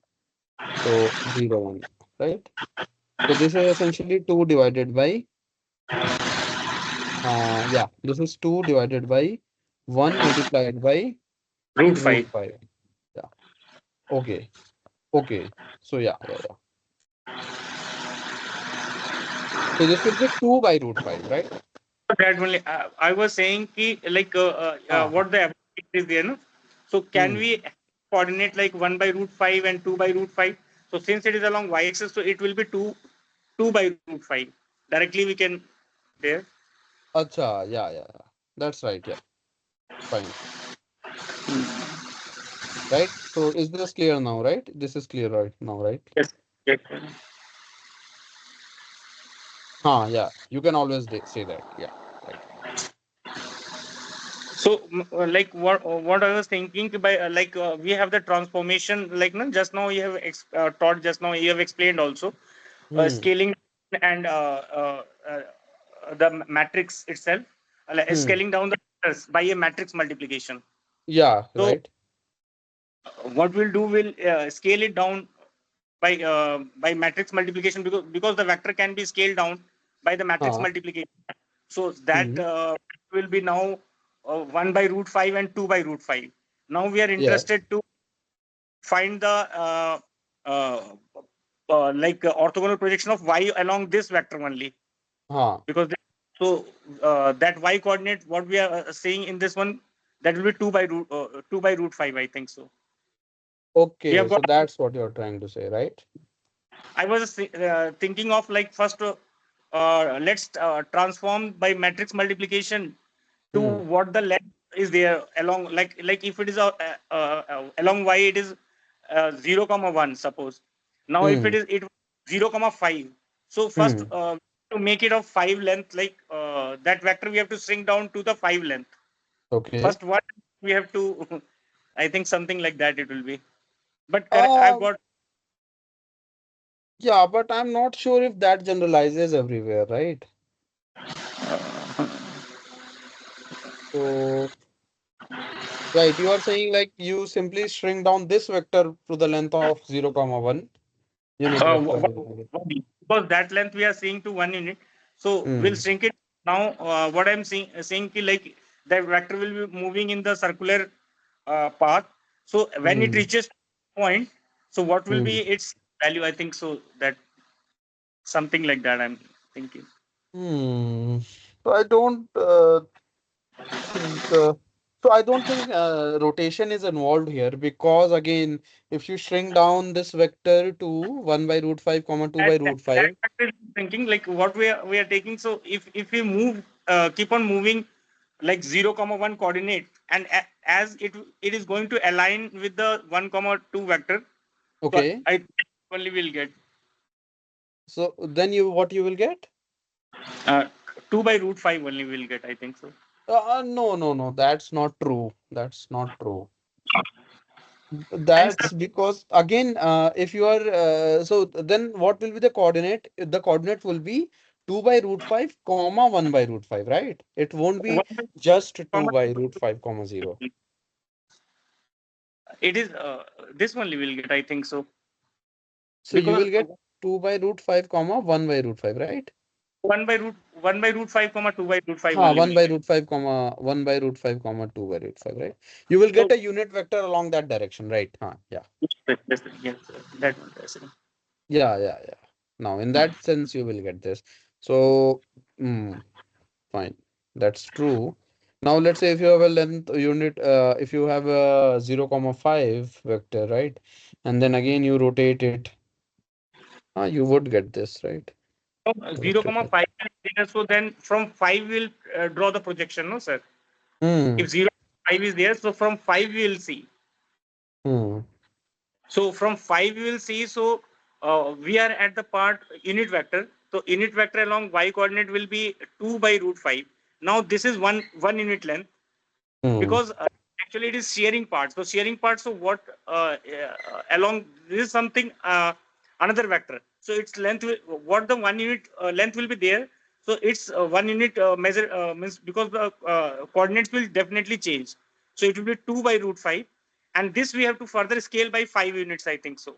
So 0, 1, right? So this is essentially 2 divided by, yeah, this is 2 divided by 1 multiplied by Root root 5. 5. Yeah. Okay. Okay. So yeah, yeah, yeah. So this will be 2 by root 5, right? That only I was saying ki, like Uh, what the ability is there, no? So can hmm. we coordinate like 1 by root 5 and 2 by root 5? So since it is along y-axis, so it will be 2 by root 5. Directly we can there. Acha, yeah, yeah, yeah. That's right. Yeah. Fine. Right. So is this clear now, right? This is clear right now, right? Yes. Yes. Yeah. You can always say that. Yeah. Right. So like what I was thinking by we have the transformation like no, just now you have taught, just now you have explained also Hmm. scaling and the matrix itself, Hmm. scaling down the letters by a matrix multiplication. Yeah. So Right. what we'll do, will scale it down by matrix multiplication, because the vector can be scaled down by the matrix Huh. multiplication. So that Hmm. will be now 1 by root 5 and 2 by root 5. Now we are Yes. interested to find the uh, orthogonal projection of y along this vector only, Huh. because so that y coordinate what we are seeing in this one, that will be 2 by root 5, I think so. We Okay. have So got. that's what you're trying to say, right? I was thinking of like first, let's transform by matrix multiplication to Hmm. what the length is there along, like if it is along y, it is 0 comma 1, suppose. Now if Hmm. it 0 comma 5, so first Hmm. to make it of 5 length, like that vector we have to shrink down to the 5 length. Okay. First what we have to I think something like that it will be, but I've Um. got. Yeah, but I'm not sure if that generalizes everywhere, right? So, right, you are saying like you simply shrink down this vector to the length of 0, comma 1 unit vector. Because that length we are seeing to 1 unit, so we'll Hmm. shrink it now. What I'm saying ki, like that vector will be moving in the circular path, so when it Hmm. reaches point, so what will be Hmm. its value, I think so, that something like that I'm thinking. Hmm. So I don't think. So I don't think rotation is involved here because again, if you shrink down this vector to 1 by root 5, comma 2 by root That 5. factor is thinking like what we are taking. So if we move, keep on moving like 0 comma 1 coordinate, and as it is going to align with the 1 comma 2 vector, so Okay. I only will get So then what you will get? uh, 2 by root 5 only will get, I think so. No, no, no. That's not true. That's not true. And sir, That's because again, if you are so then what will be the coordinate? The coordinate will be 2 by root 5, comma 1 by root 5, right? It won't 1 be by just 2 comma by root 5, comma 0. it is this only will get, I think so, So you because will get 2 by root 5, comma 1 by root 5, right? 1 by root 5 comma 2 by root 5 only 1 will by get. root 5, comma 1 by root 5, comma 2 by root 5, right? You will So get a unit vector along that direction, right? Yeah. yes, that one yes. Yeah, yeah, yeah. Now, in that sense, you will get this. So, fine. That's true. Now, let's say if you have a length unit, if you have a 0, comma 5 vector, right? And then again you rotate it, you would get this, right? 0 Rotate comma it. 5 is there, so then from 5 we'll draw the projection, no sir? Hmm. If 0 5 is there, so from 5 we will see. Hmm. So from 5 we will see. So we are at the part unit vector. So unit vector along y coordinate will be 2 by root 5. Now this is one unit length, Hmm. because actually it is shearing part. So shearing part. So what along this is something another vector. So its length what the 1 unit length will be there. So its 1 unit measure means, because the coordinates will definitely change. So it will be 2 by root 5, and this we have to further scale by 5 units, I think so.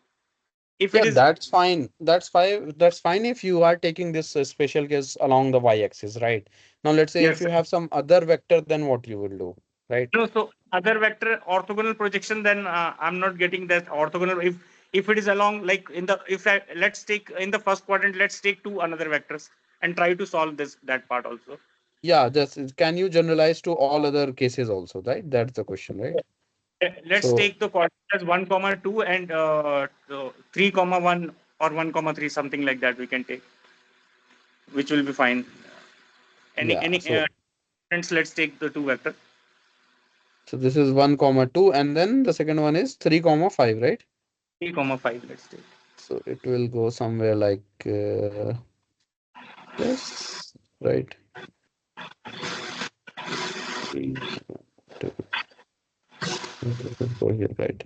If it Yeah, is that's fine. That's fine. That's fine if you are taking this special case along the y-axis, right? Now, let's say if yes. you have some other vector, then what you will do, right? No, so other vector orthogonal projection, then I'm not getting that orthogonal. If it is along, like in the, if I, let's take in the first quadrant, let's take two another vectors and try to solve this that part also. Yeah, can you generalize to all other cases also, right? That's the question, right? Let's So take the coordinates 1 comma 2 and so 3 comma 1 or 1 comma 3, something like that we can take, which will be fine. yeah, Any friends, let's take the two vector so this is 1 comma 2, and then the second one is 3 comma 5, right? 3 comma 5. Let's take. So it will go somewhere like this, right? 3, 2, it will go here, right?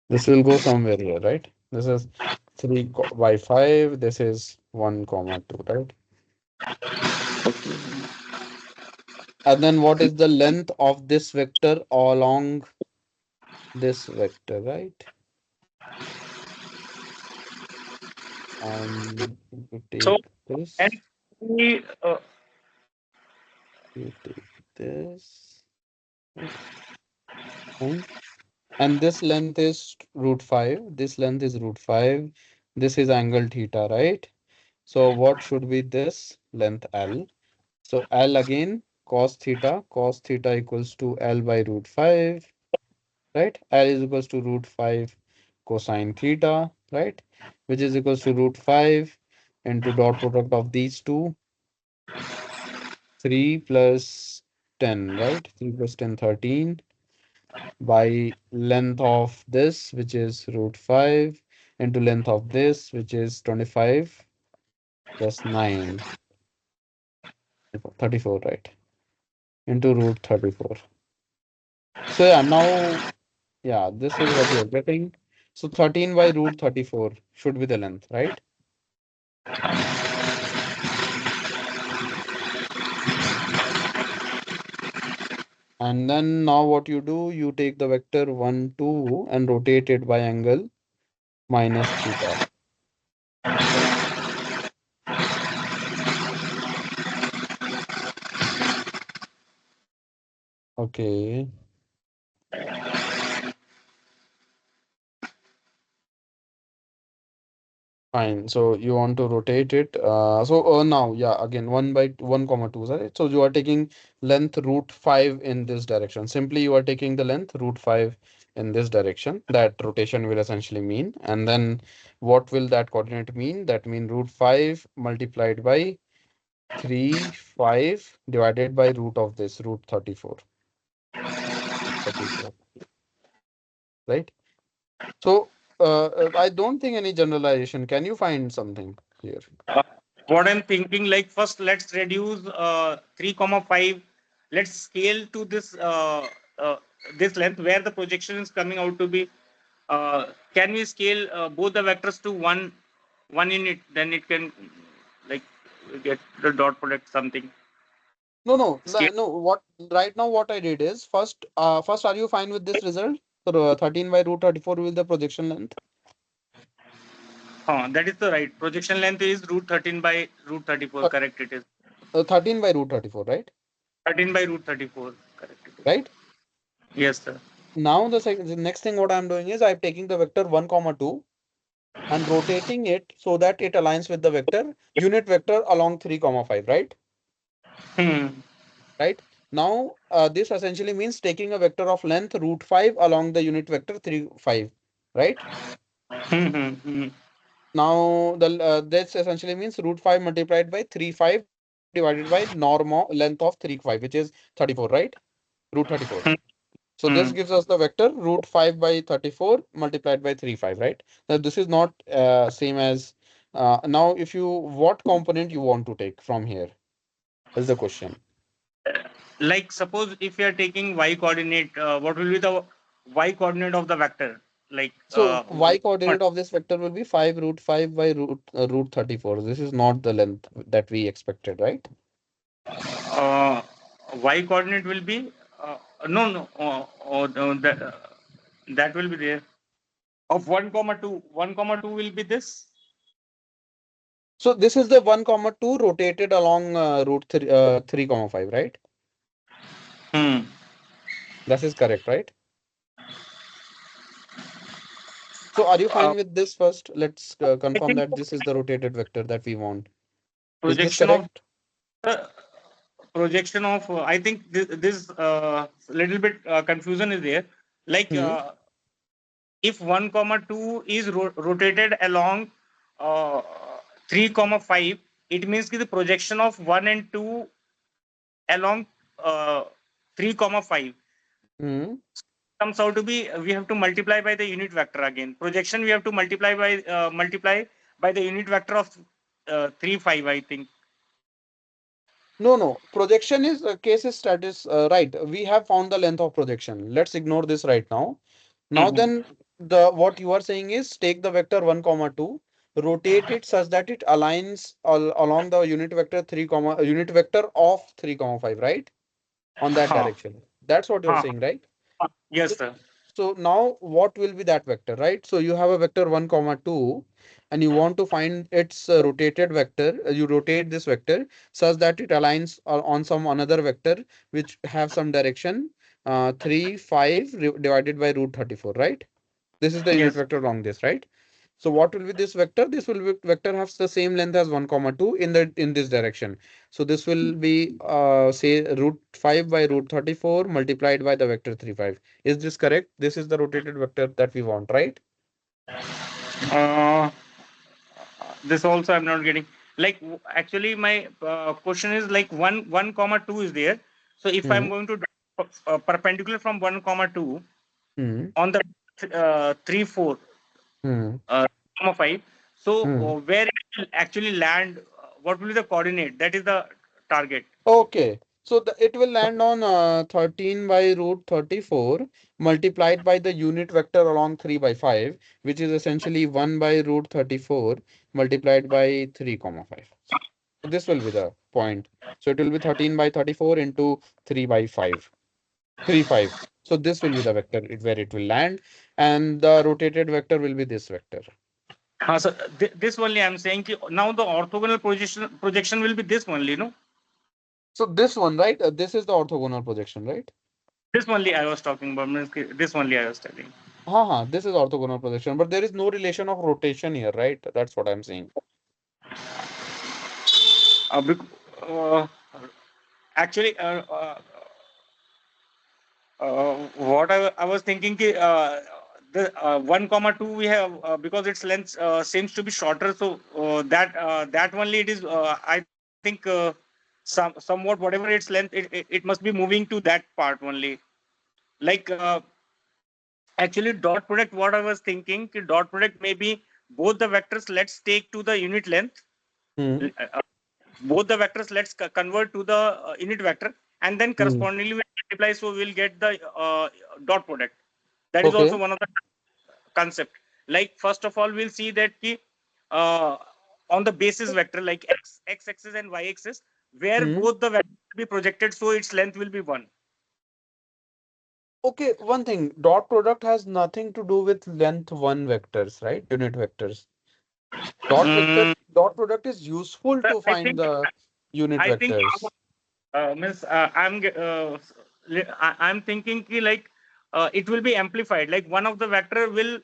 This will go somewhere here, right? This is 3 by 5. This is 1 comma 2, right? And then what is the length of this vector along this vector, right? You So take and this, we, you take this, right? Fine. And this length is root 5. This length is root 5. This is angle theta, right? So what should be this length L? So L again, cos theta equals to L by root 5, right? L is equals to root 5 cosine theta, right? Which is equals to root 5 into dot product of these two, 3 plus 10, right? 3 plus 10, 13 by length of this, which is root 5 into length of this, which is 25 plus 9, 34, right? Into root 34. So yeah, now, yeah, this is what you're getting. So 13 by root 34 should be the length, right? And then now what you do, you take the vector 1, 2 and rotate it by angle minus theta, right? Okay, fine. So you want to rotate it. Now, yeah, again, 1 by 1 comma 2, right? So you are taking length root 5 in this direction. Simply you are taking the length root 5 in this direction. That rotation will essentially mean. And then what will that coordinate mean? That mean root 5 multiplied by 3, 5 divided by root of this, root 34, 34, right? So I don't think any generalization. Can you find something here? uh, what I'm thinking, like first let's reduce 3 comma 5. Let's scale to this length where the projection is coming out to be. Can we scale both the vectors to one unit? Then it can, like, get the dot product something. No, no, Scale. no. What right now? What I did is first, are you fine with this result? So 13 by root 34 will the projection length. That is the right. Projection length is root 13 by root 34. Uh, Correct, it is. 13 by root 34, right? 13 by root 34. Correct, it is. Right. Yes, sir. Now the next thing what I'm doing is I'm taking the vector 1 comma 2 and rotating it so that it aligns with the vector unit vector along 3 comma 5, right? Hmm. Right. Now this essentially means taking a vector of length root 5 along the unit vector 3, 5, right? Hmm, hmm, hmm. Now the this essentially means root 5 multiplied by 3, 5 divided by normal length of 3, 5, which is 34, right? root 34. Hmm. So this Hmm. gives us the vector root 5 by 34 multiplied by 3, 5, right? Now this is not same as now if you what component you want to take from here is the question. Like suppose if you are taking y coordinate, what will be the y coordinate of the vector? Like So y coordinate of this vector will be 5 root 5 by root 34. This is not the length that we expected, right? uh, y coordinate will be no that will be there of 1 comma 2. 1 comma 2 will be this. So this is the 1 comma 2 rotated along root 3, 3 comma 5, right? Hmm. That is correct, right? So are you Uh, fine with this first? Let's I confirm think that this is the rotated vector that we want. Is this projection of correct? uh, projection of I think this little bit confusion is there. Like Hmm. if 1 comma 2 is rotated along uh, 3 comma 5, it means the projection of 1 and 2 along uh, 3 comma 5 Hmm. comes out to be we have to multiply by the unit vector again. Projection we have to multiply by the unit vector of 3 5, I think. No, no. Projection is case status. Right. We have found the length of projection. Let's ignore this right now. Now Mhm. then, the what you are saying is take the vector 1 comma 2, rotate it such that it aligns along the unit vector 3 comma unit vector of 3 comma 5, right? On that Huh. direction. That's what you're Huh. saying, right? Yes, So, sir. so now what will be that vector, right? So you have a vector 1 comma 2 and you want to find its rotated vector. You rotate this vector such that it aligns on some another vector which have some direction 3, 5 divided by root 34, right? This is the unit Yes. vector along this, right? So what will be this vector? This will be vector has the same length as 1 comma 2 in this direction. So this will be say root 5 by root 34 multiplied by the vector 3 5. Is this correct? This is the rotated vector that we want, right? Uh, this also I'm not getting. Like actually, my question is like one comma two is there. So if I'm Hmm. going to draw perpendicular from 1 comma 2 Hmm. on the 3 4 Hmm. comma 5, so Hmm. where it will actually land, what will be the coordinate? That is the target. Okay. So it will land on 13 by root 34 multiplied by the unit vector along 3 by 5, which is essentially 1 by root 34 multiplied by 3 comma 5. So this will be the point. So it will be 13 by 34 into 3 by 5. 3 5. So this will be the vector where it will land, and the rotated vector will be this vector. So this only I'm saying now the orthogonal projection will be this only, no? So this one, right? This is the orthogonal projection, right? This only I was talking about. This only I was telling. This is orthogonal projection, but there is no relation of rotation here, right? That's what I'm saying. Uh, actually, what I was thinking, the 1 comma 2 we have because its length seems to be shorter, so that only it is. I think somewhat whatever its length, it must be moving to that part only. Like actually, dot product. What I was thinking, dot product maybe both the vectors. Let's take to the unit length. Hmm. Both the vectors let's convert to the unit vector, and then Hmm. correspondingly we multiply, so we'll get the dot product. That is also Okay. one of the concept. Like first of all we'll see that uh, on the basis vector like x axis and y axis, where Hmm. both the vectors will be projected, so its length will be 1. Okay, one thing, dot product has nothing to do with length one vectors, right? Unit vectors. Mm, Dot product is useful to I find think the unit I think vectors. means I'm thinking like it will be amplified. Like one of the vector will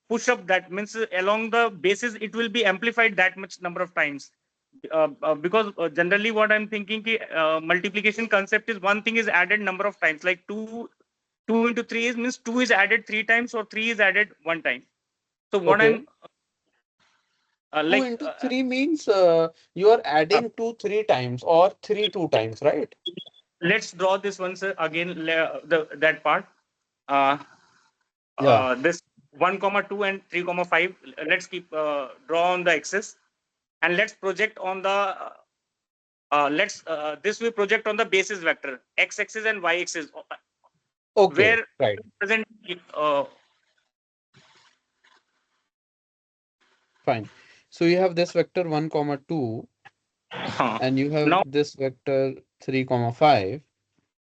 push up, that means along the basis it will be amplified that much number of times. Because generally what I'm thinking multiplication concept is one thing is added number of times. Like 2 into 3 is means 2 is added 3 times or 3 is added 1 time. So what Okay. I'm 2 like into 3 means you are uh, adding 2 3 times or 3 2 times, right? let's draw this once again, that part. Uh, Yeah. this 1 comma 2 and 3 comma 5. Let's keep draw on the axis, and let's project on the let's this we project on the basis vector x axis and y axis, Okay. where Right. present Fine. So you have this vector 1 comma 2 and you have now. this vector 3 comma 5,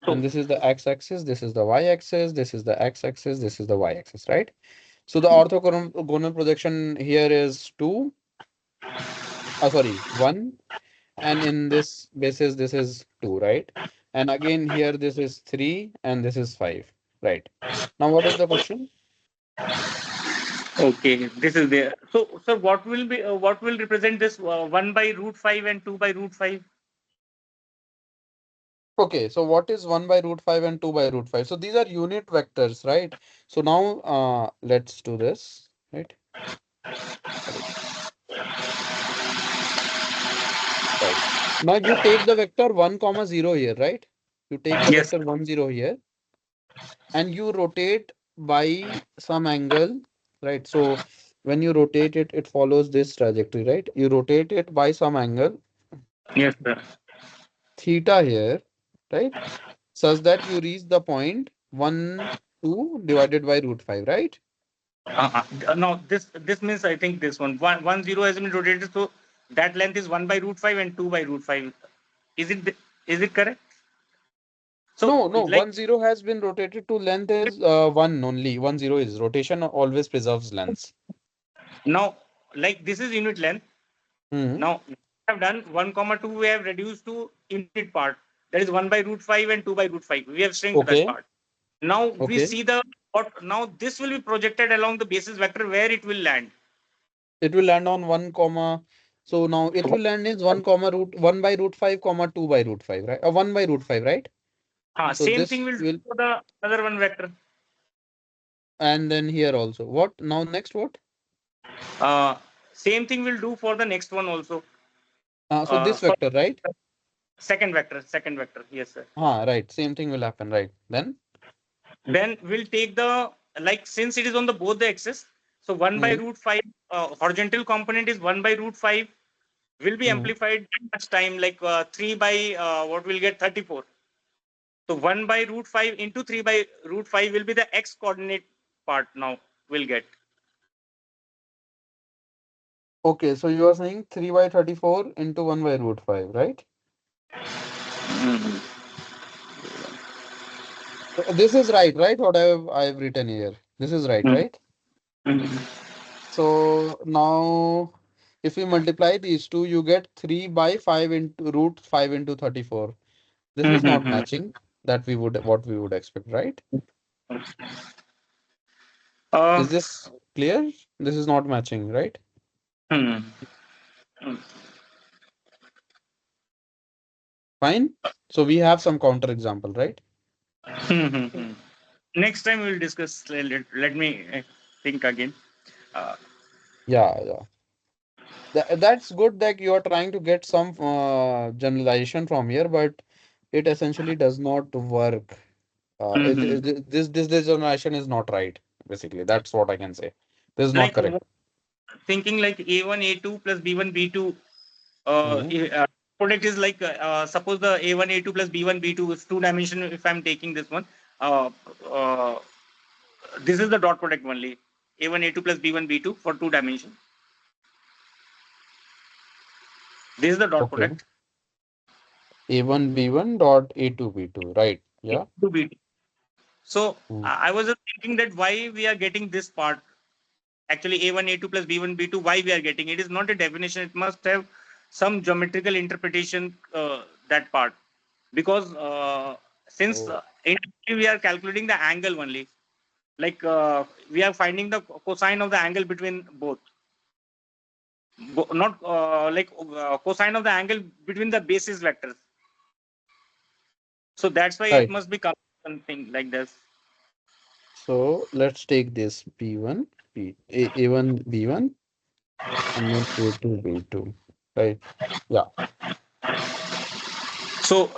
So and this is the x-axis, this is the y-axis, this is the x-axis, this is the y-axis, right? So the orthogonal projection here is 2, sorry, 1, and in this basis this is 2, right? And again here this is 3 and this is 5, right? Now what is the question? okay, this is there. So sir, what will represent this 1 by root 5 and 2 by root 5? Okay, so what is 1 by root 5 and 2 by root 5? So these are unit vectors, right? So now let's do this, right? Sorry. Right. Now you take the vector 1 comma 0 here, right? You take the Yes. vector 1 0 here and you rotate by some angle, right? So when you rotate it, it follows this trajectory, right? You rotate it by some angle Yes, sir. theta here, right? Such that you reach the point 1 2 divided by root 5, right? Now this means I think this one 0 has been rotated, so that length is 1 by root 5 and 2 by root 5. Is it is it correct? So No, no, like 1 0 has been rotated to length is 1 only. 1 0 is rotation always preserves length. now, like this is unit length. Hmm. Now we have done 1 comma 2, we have reduced to unit part, that is 1 by root 5 and 2 by root 5. We have shrunk that Okay, part. Now we okay. see the what, now this will be projected along the basis vector where it will land. It will land on 1 comma. So now it will land is 1 comma root 1 by root 5 comma 2 by root 5, right? 1 by root 5, right? So Same thing this will do will, for the other one vector. and then here also. What now next what? Uh, Same thing will do for the next one also. So this For vector, right? second vector, yes, sir. Right. Same thing will happen, right? Then. Then we'll take the, like since it is on the both the axis, so 1 by Hmm. root 5 horizontal component is 1 by root 5 will be Hmm. amplified that much time, like 3 by what will get 34. So 1 by root 5 into 3 by root 5 will be the x coordinate part now will get. Okay, so you are saying 3 by 34 into 1 by root 5, right? Mhm. This is right, right? What I've written here. This is right, Mhm. right? So now if we multiply these two, you get 3 by 5 into root 5 into 34. This is not Mhm. matching that we would what we would expect, right? Uh, Is this clear? This is not matching, right? hmm. Fine. So we have some counter example, right? Hmm. Next time we will discuss. Let me think again. Uh, Yeah, yeah. That's good that you are trying to get some generalization from here, but it essentially does not work. mhm. This generalization is not right. Basically, that's what I can say. This is not Like correct. thinking like A1 A2 plus B1 B2 Hmm. product is like suppose the A1 A2 plus B1 B2 is two dimension. If I'm taking this one, uh, uh, this is the dot product only. A1 A2 plus B1 B2 for two dimension. This is the dot Okay. product. A1 B1 dot A2 B2. Right. Yeah. A2 B2. So Mm. I was just thinking that why we are getting this part. Actually, A1 A2 plus B1 B2. Why we are getting it is not a definition. It must have some geometrical interpretation. That part, because since Oh. initially we are calculating the angle only, like we are finding the cosine of the angle between both, not like cosine of the angle between the basis vectors. So that's why it Right. must be something like this. So let's take this B1, A1 B1 and then A2 B2. Right. Yeah. So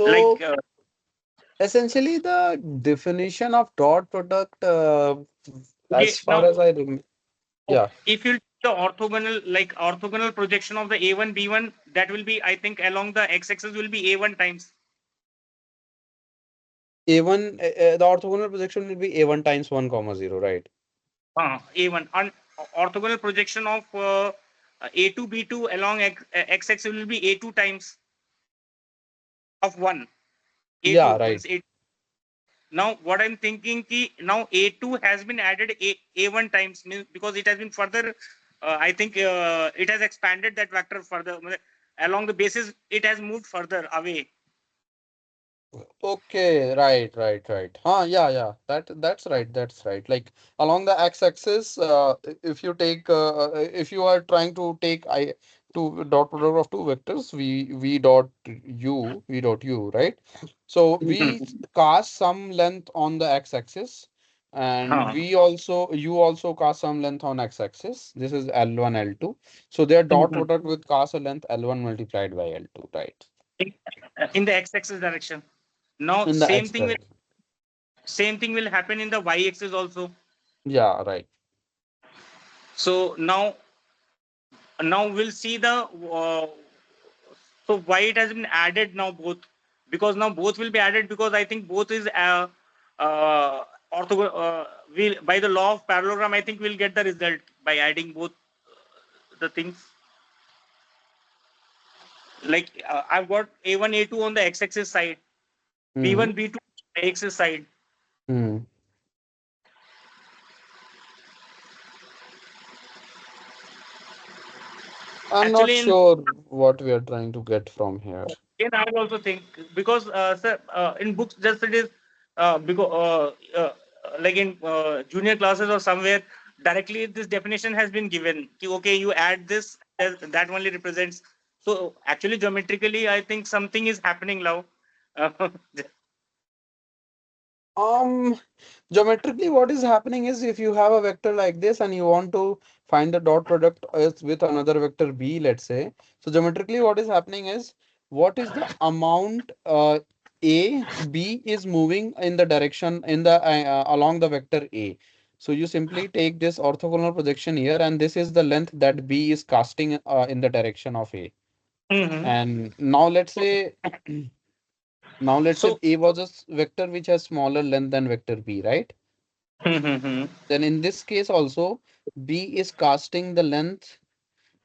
Like So essentially, the definition of dot product, okay, as far now as I remember, yeah, if you the orthogonal, like orthogonal projection of the a1 b1, that will be, I think, along the x-axis will be a1 times A1, the orthogonal projection will be A1 times 1 comma 0, right? a1, and orthogonal projection of a2 b2 along x-axis will be a2 times of 1. Yeah, A2 right. means a. Now what I'm thinking ki now a2 has been added a1 times, means because it has been further, I think it has expanded that vector further along the basis, it has moved further away. Okay, right. Yeah, yeah. That's right. That's right. Like along the x-axis, if you take, if you are trying to take two dot product of two vectors, v dot u, right? So we cast some length on the x-axis, and Huh. we also you also cast some length on x-axis. This is L1, L2. So their dot product with cast a length L1 multiplied by L2, right? In the x-axis direction. Now In the x direction. same thing will happen in the y-axis also. Yeah, right. So now we'll see the so why it has been added now both, because now both will be added because I think both is ortho we by the law of parallelogram I think we'll get the result by adding both the things. Like I've got a1 a2 on the x-axis side, Hmm. b1 b2 y-axis side. Hmm. I'm not Actually in sure what we are trying to get from here. again, I will also think because sir, in books just it is because like in junior classes or somewhere directly this definition has been given. Ki, okay, you add this, that only represents. So actually, geometrically, I think something is happening now. Uh, Um, Geometrically, what is happening is if you have a vector like this and you want to find the dot product with another vector b, let's say. So geometrically, what is happening is what is the amount a b is moving in the direction in the along the vector a. So you simply take this orthogonal projection here, and this is the length that b is casting in the direction of a. mhm. And now let's say now let's say So A was a vector which has smaller length than vector B, right? mhm, Then in this case also B is casting the length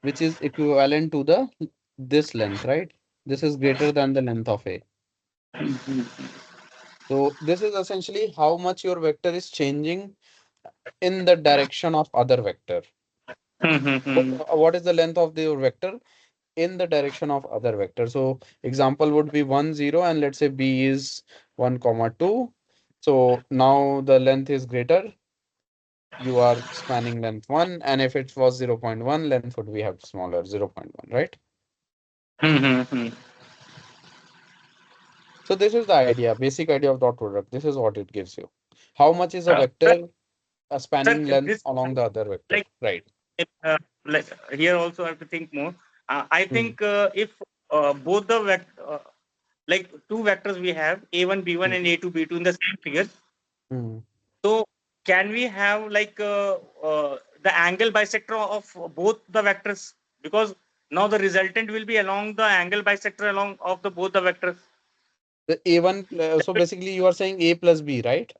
which is equivalent to the this length, right? This is greater than the length of A. So this is essentially how much your vector is changing in the direction of other vector. mhm, What is the length of your vector in the direction of other vector? So example would be 1, 0, and let's say B is 1 comma 2. So now the length is greater, you are spanning length 1, and if it was 0.1, length would be have smaller 0.1, right? mhm. So this is the idea, basic idea of dot product. This is what it gives you. How much is a Sir, vector sir, spanning length this along the other vector, like right? uh, like here also I have to think more. I Hmm. think if both the like two vectors we have a1 b1 Hmm. and a2 b2 in the same figure, Hmm. so can we have like the angle bisector of both the vectors, because now the resultant will be along the angle bisector along of the both the vectors. The A1, so basically you are saying A plus B, right?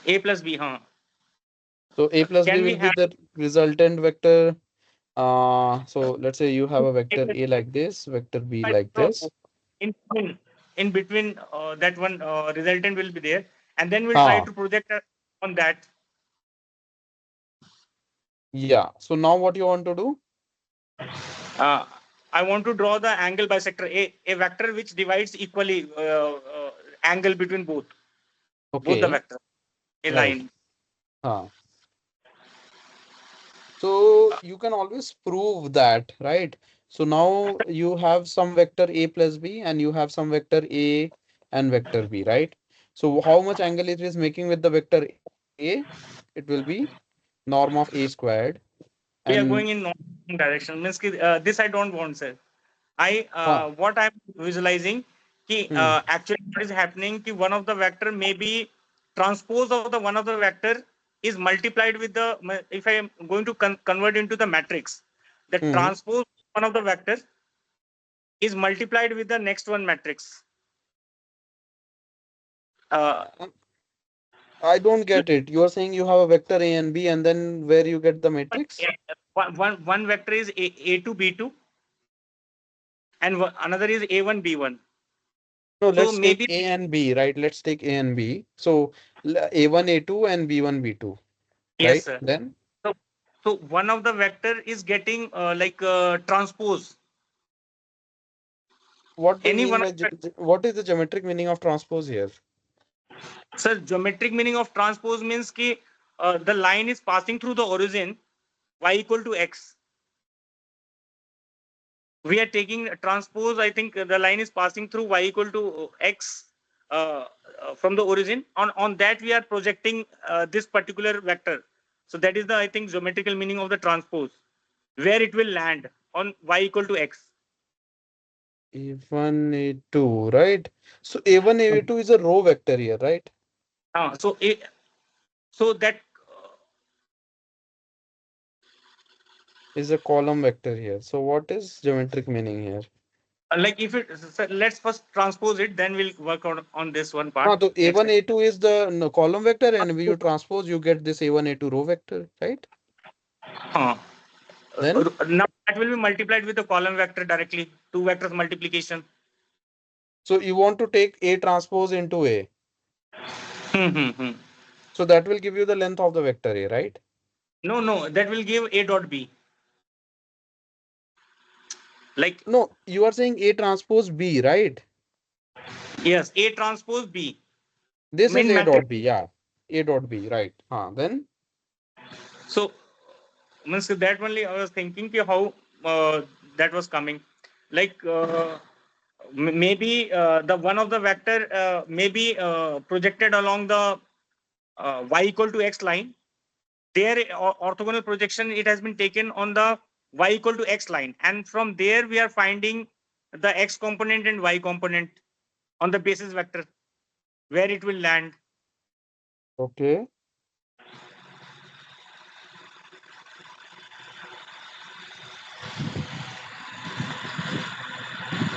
A plus b, huh? So A plus B Can we will be have the resultant vector. So let's say you have a a vector plus A like this, vector B like bisector of this. both? In between that one resultant will be there, and then we'll try Ah, to project on that. yeah. So now what you want to do? uh, I want to draw the angle bisector, a vector which divides equally angle between both the Okay, vectors, a right. line. Huh. So you can always prove that, right? So now you have some vector A plus B and you have some vector A and vector B, right? So how much angle it is making with the vector A? It will be norm of A squared. We are And going in wrong direction. Means this I don't want, sir. I Huh. what I'm visualizing ki Hmm. actually what is happening ki one of the vector may be transpose of the one of the vector is multiplied with the, if I am going to convert into the matrix, the Hmm. transpose one of the vector is multiplied with the next one matrix. Uh, I don't get it. You are saying you have a vector A and B, and then where you get the matrix? one vector is A2 B2 and another is A1 B1. No, So let's take maybe A and B, right? Let's take A and B. So A1, A2, and B1, B2, yes right? sir. Then So so one of the vector is getting transpose what do you any mean one of by the, what is the geometric meaning of transpose here? sir, geometric meaning of transpose means ki the line is passing through the origin y equal to x. We are taking transpose. I think the line is passing through y equal to x from the origin. On that we are projecting this particular vector. So that is the, I think, geometrical meaning of the transpose, where it will land on y equal to x. A1, A2, right? So A1, A2 is a row vector here, right? So so that Is a column vector here. So what is geometric meaning here? like if it, so let's first transpose it, then we'll work on this one part So next A1, time. A2 is the column vector, and when you transpose, you get this A1, A2 row vector, right? Uh, Then, now that will be multiplied with the column vector directly, two vectors multiplication. so you want to take A transpose into A. Hmm, hmm, hmm. So that will give you the length of the vector A, right? No, no, that will give A dot B. Like, No, you are saying A transpose B, right? yes, A transpose B. This is Main A matrix. dot B, yeah. A dot B, right. Then, So, means that only I was thinking ki how that was coming. Like, maybe the one of the vector may be projected along the y equal to x line. There, orthogonal projection, it has been taken on the y equal to x line. And from there, we are finding the x component and y component on the basis vector, where it will land. okay.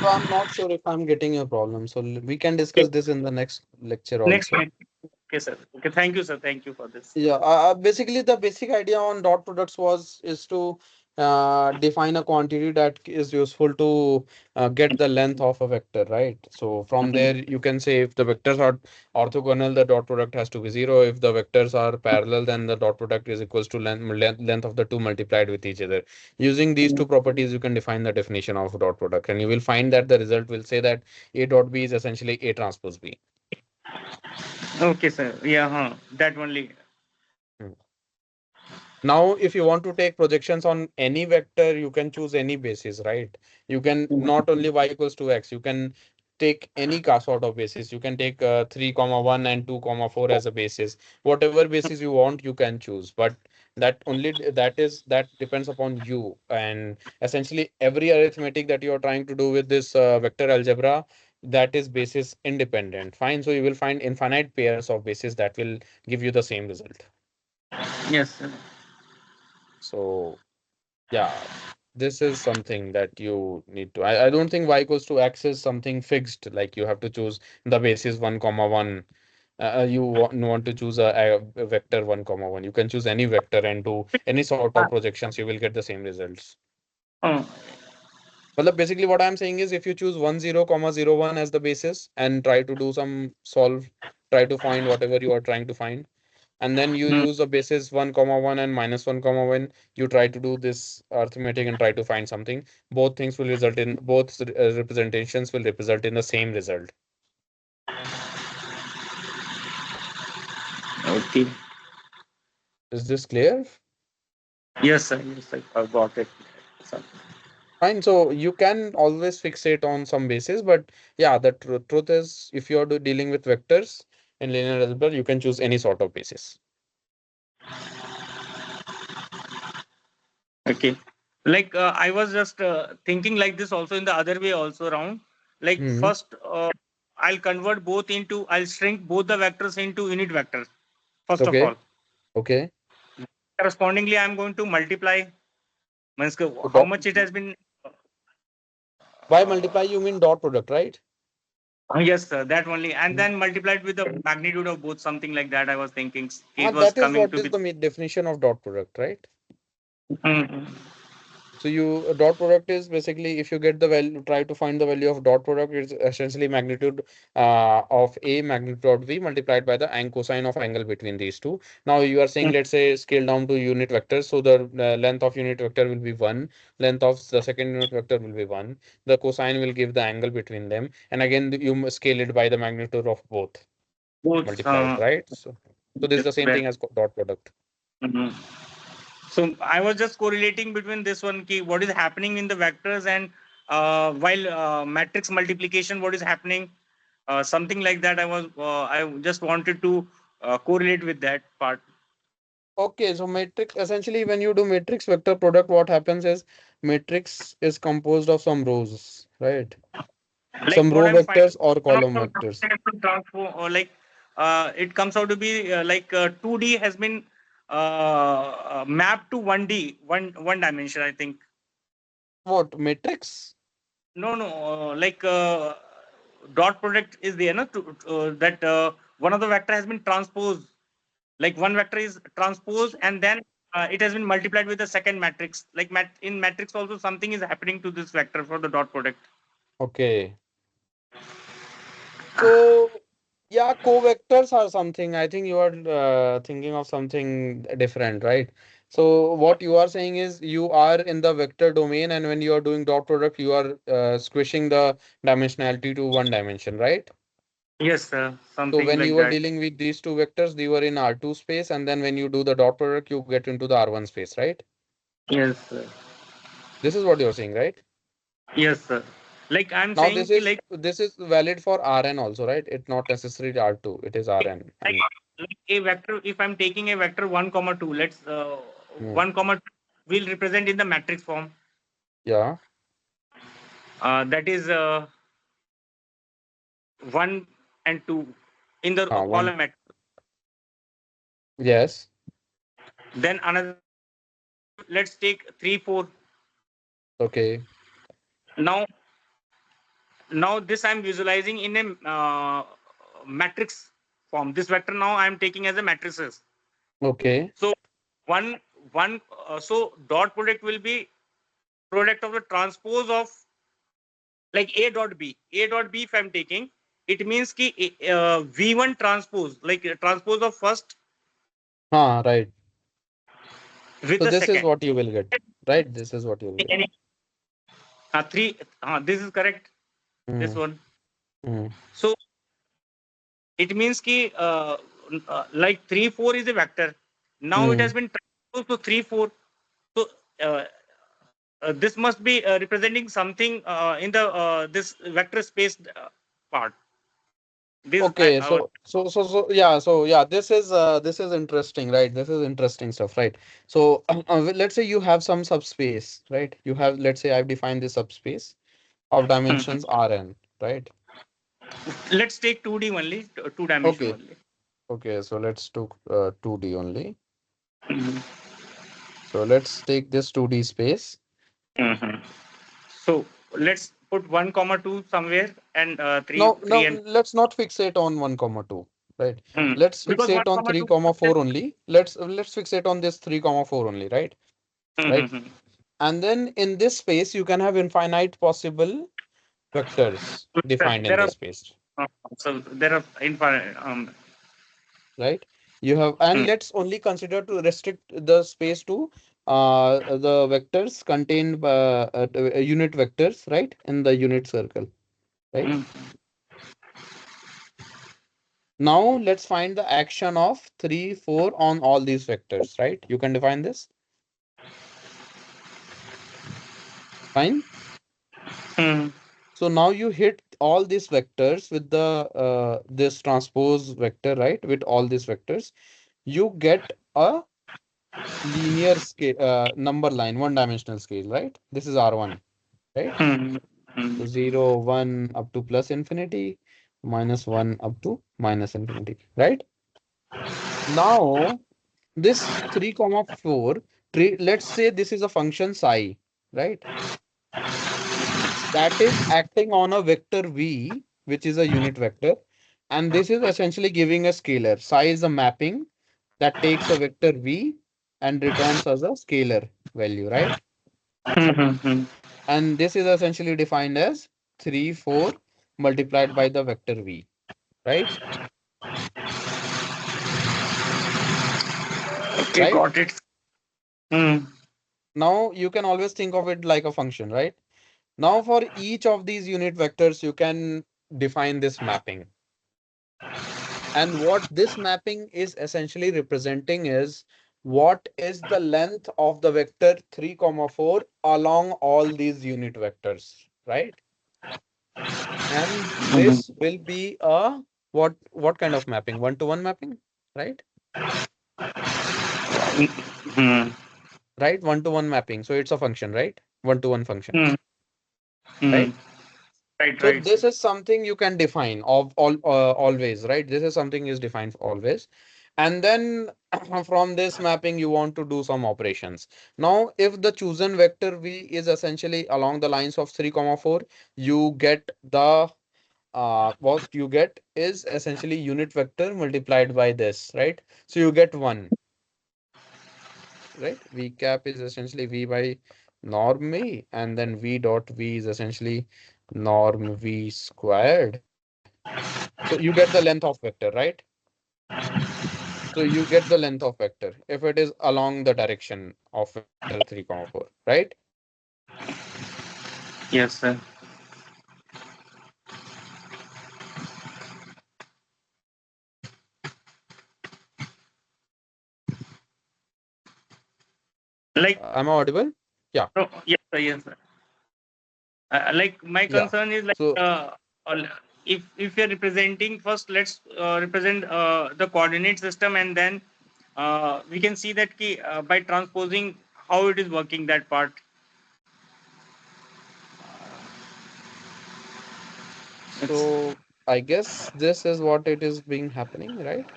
So I'm not sure if I'm getting your problem. So we can discuss this in the next lecture Next also. slide. Okay, sir. Okay, thank you, sir. Thank you for this. Yeah, basically the basic idea on dot products was is to define a quantity that is useful to get the length of a vector, right? So from there you can say if the vectors are orthogonal, the dot product has to be zero. If the vectors are parallel, then the dot product is equals to length of the two multiplied with each other. Using these two properties, you can define the definition of dot product, and you will find that the result will say that A dot B is essentially A transpose B. Okay, sir. Yeah, that only. Hmm. Now, if you want to take projections on any vector, you can choose any basis, right? You can not only y equals to x, you can take any sort of basis. You can take 3 comma 1 and 2 comma 4 as a basis. Whatever basis you want, you can choose. But that depends upon you. And essentially, every arithmetic that you are trying to do with this vector algebra, that is basis independent. Fine. So you will find infinite pairs of bases that will give you the same result. Yes, sir. So yeah, this is something that you need to. I don't think y equals to x is something fixed. Like you have to choose the basis 1 comma 1. You want to choose a vector 1 comma 1. You can choose any vector and do any sort of projections. You will get the same results. Uh, But basically, what I'm saying is if you choose 1 0 comma 0 1 as the basis and try to do some solve, try to find whatever you are trying to find, and then you hmm. use a basis 1 comma 1 and minus 1 comma 1, you try to do this arithmetic and try to find something. Both things will result in both representations will result in the same result. Okay. Is this clear? Yes, sir. Yes, sir. I got it. Sir. Fine, so you can always fixate on some basis, but yeah, the truth is if you're dealing with vectors in linear algebra, you can choose any sort of basis. Okay. Like I was just thinking like this also in the other way also around. Like Hmm. first, I'll convert both into. I'll shrink both the vectors into unit vectors. First of Okay. all, Okay. correspondingly, I'm going to multiply. Means So how dot much it has been. by multiply you mean dot product, right? Yes, sir, that only, and Hmm. then multiplied with the magnitude of both, something like that. I was thinking it was That is coming what to is be. the definition of dot product, right? Mhm. So you dot product is basically if you get the value, try to find the value of dot product, it's essentially magnitude of A magnitude of V multiplied by the cosine of angle between these two. Now you are saying let's say scale down to unit vectors. So the length of unit vector will be 1, length of the second unit vector will be 1. The cosine will give the angle between them. And again you scale it by the magnitude of both Both. multiplied, right? So this is Yes, the same thing as dot product. mhm. So I was just correlating between this one key, what is happening in the vectors, and while matrix multiplication, what is happening, something like that. I just wanted to correlate with that part. Okay, so matrix essentially when you do matrix vector product, what happens is matrix is composed of some rows, right? Like Some what row I'm finding, vectors or one of column the vectors. transform, or like it comes out to be like 2D has been mapped to 1D, one dimension, I think. What matrix? No, no, like dot product is there, no? That one of the vector has been transposed. Like one vector is transposed, and then it has been multiplied with the second matrix. Like in matrix also something is happening to this vector for the dot product. Okay. So yeah, co-vectors are something. I think you are thinking of something different, right? So what you are saying is you are in the vector domain, and when you are doing dot product, you are squishing the dimensionality to one dimension, right? Yes, So something when like you were that. dealing with these two vectors, they were in R2 space, and then when you do the dot product, you get into the R1 space, right? Yes, This is what you're saying, right? yes, sir. Like I'm Now saying, ki like this is valid for Rn also, right? It's not necessarily R2, it is Rn. like, And like a vector. If I'm taking a vector 1 comma 2, let's hmm, 1 comma 2 will represent in the matrix form. yeah, That is 1 and 2 in the one, column. yes, Then another vector, let's take 3, 4. okay, Now, now this I'm visualizing in a matrix form. This vector now I'm taking as a matrices. okay, So one one so dot product will be product of the transpose of like A dot B. A dot B if I'm taking, it means ki V1 transpose, like transpose of first right. with So the this is second. what you will get, right? This is what you will get. Three. This is correct. This Hmm, one. hmm, So it means ki like 3, 4 is a vector. Now it hmm. has been transposed to 3, 4. So uh, this must be representing something in the this vector space part. This Okay, this is interesting, right? This is interesting stuff, right? So let's say you have some subspace, right? You have, let's say I've defined this subspace of dimensions Rn, right? let's take 2D only, two dimension Okay, only. okay, so let's do 2D only. Mhm. So let's take this 2D space. Mhm. So let's put 1 comma 2 somewhere, and Now, 3 and let's not fixate on 1 comma 2, right? Let's because one fixate on comma 3 2. comma 4 only. Let's fixate on this 3 comma 4 only, right? Right. Mhm. And then in this space, you can have infinite possible vectors defined in There are this space, so there are infinite. right? You have, and Hmm. let's only consider to restrict the space to the vectors contained unit vectors, right? In the unit circle, right? Hmm. Now let's find the action of 3, 4 on all these vectors, right? You can define this. Fine. Hmm. So now you hit all these vectors with the this transpose vector, right? With all these vectors, you get a linear scale, number line, one dimensional scale, right? This is R1, right? Hmm. Hmm. So 0, 1 up to plus infinity, minus 1 up to minus infinity, right? Now, this 3 comma 4, let's say this is a function psi, right? That is acting on a vector v, which is a unit vector. And this is essentially giving a scalar. Psi is a mapping that takes a vector v and returns as a scalar value, right? Hmm. Hmm. And this is essentially defined as 3, 4 multiplied by the vector v, right? Okay, Right? got it. Hmm. Now you can always think of it like a function, right? Now for each of these unit vectors, you can define this mapping. And what this mapping is essentially representing is what is the length of the vector 3 comma 4 along all these unit vectors, right? And Hmm. this will be a what kind of mapping? One-to-one mapping, right? Hmm. Right, one-to-one mapping. So it's a function, right? One-to-one function, Hmm. Hmm. right? Right, So right, sir. this is something you can define of always, right? This is something is defined always. And then from this mapping, you want to do some operations. Now, if the chosen vector v is essentially along the lines of 3 comma 4, you get the what you get is essentially unit vector multiplied by this, right? So you get 1, right? V cap is essentially v by norm v, and then v dot v is essentially norm v squared. So you get the length of vector, right? So you get the length of vector if it is along the direction of vector 3 comma 4, right? Yes, sir. Like, Am I audible? Yeah, no, yes, sir, yes, sir. Like my yeah. concern is like So uh, if you're representing first, let's represent the coordinate system, and then we can see that by transposing how it is working that part. It's so I guess this is what it is being happening, right?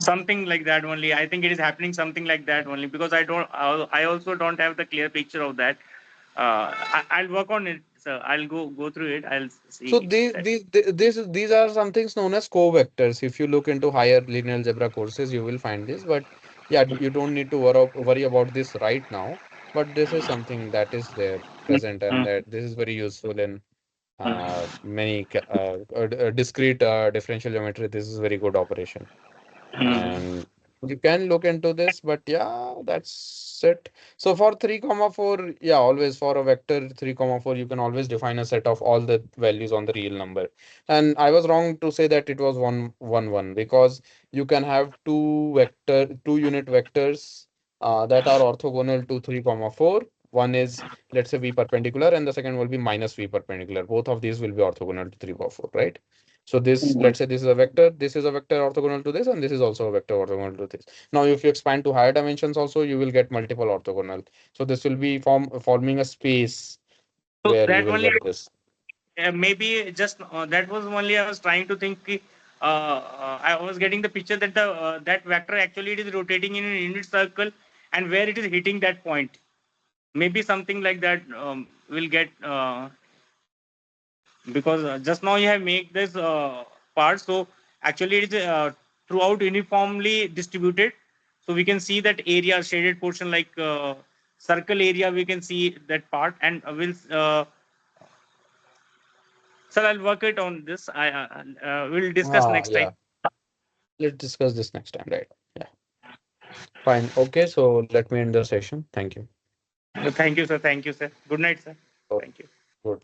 something like that only. I think it is happening something like that only because I also don't have the clear picture of that. I'll work on it, sir. I'll go through it. I'll So see that. these are some things known as covectors. If you look into higher linear algebra courses, you will find this. But yeah, you don't need to worry about this right now. But this is something that is there present, and Mm, that this is very useful in mm, many discrete differential geometry. This is very good operation. mm. And you can look into this, but yeah, that's it. So for 3 comma 4, yeah, always for a vector 3 comma 4, you can always define a set of all the values on the real number. And I was wrong to say that it was 1 1 1, because you can have two unit vectors that are orthogonal to 3 comma 4. One is, let's say, v perpendicular, and the second will be minus v perpendicular. Both of these will be orthogonal to 3 comma 4, right? So this, Mm. let's say this is a vector orthogonal to this, and this is also a vector orthogonal to this. Now, if you expand to higher dimensions also, you will get multiple orthogonal. So this will be forming a space So where you that will only get this. maybe just that was only I was trying to think. I was getting the picture that the that vector actually it is rotating in a unit circle, and where it is hitting that point. Maybe something like that will get because just now you have made this part, so actually it is throughout uniformly distributed. So we can see that area shaded portion like circle area. We can see that part, and we'll. Sir, I'll work it on this. I will discuss next time. Yeah. Let's discuss this next time, right? Yeah. Fine. Okay. So let me end the session. Thank you. Thank you, sir. Thank you, sir. Good night, sir. Oh, Thank you. good.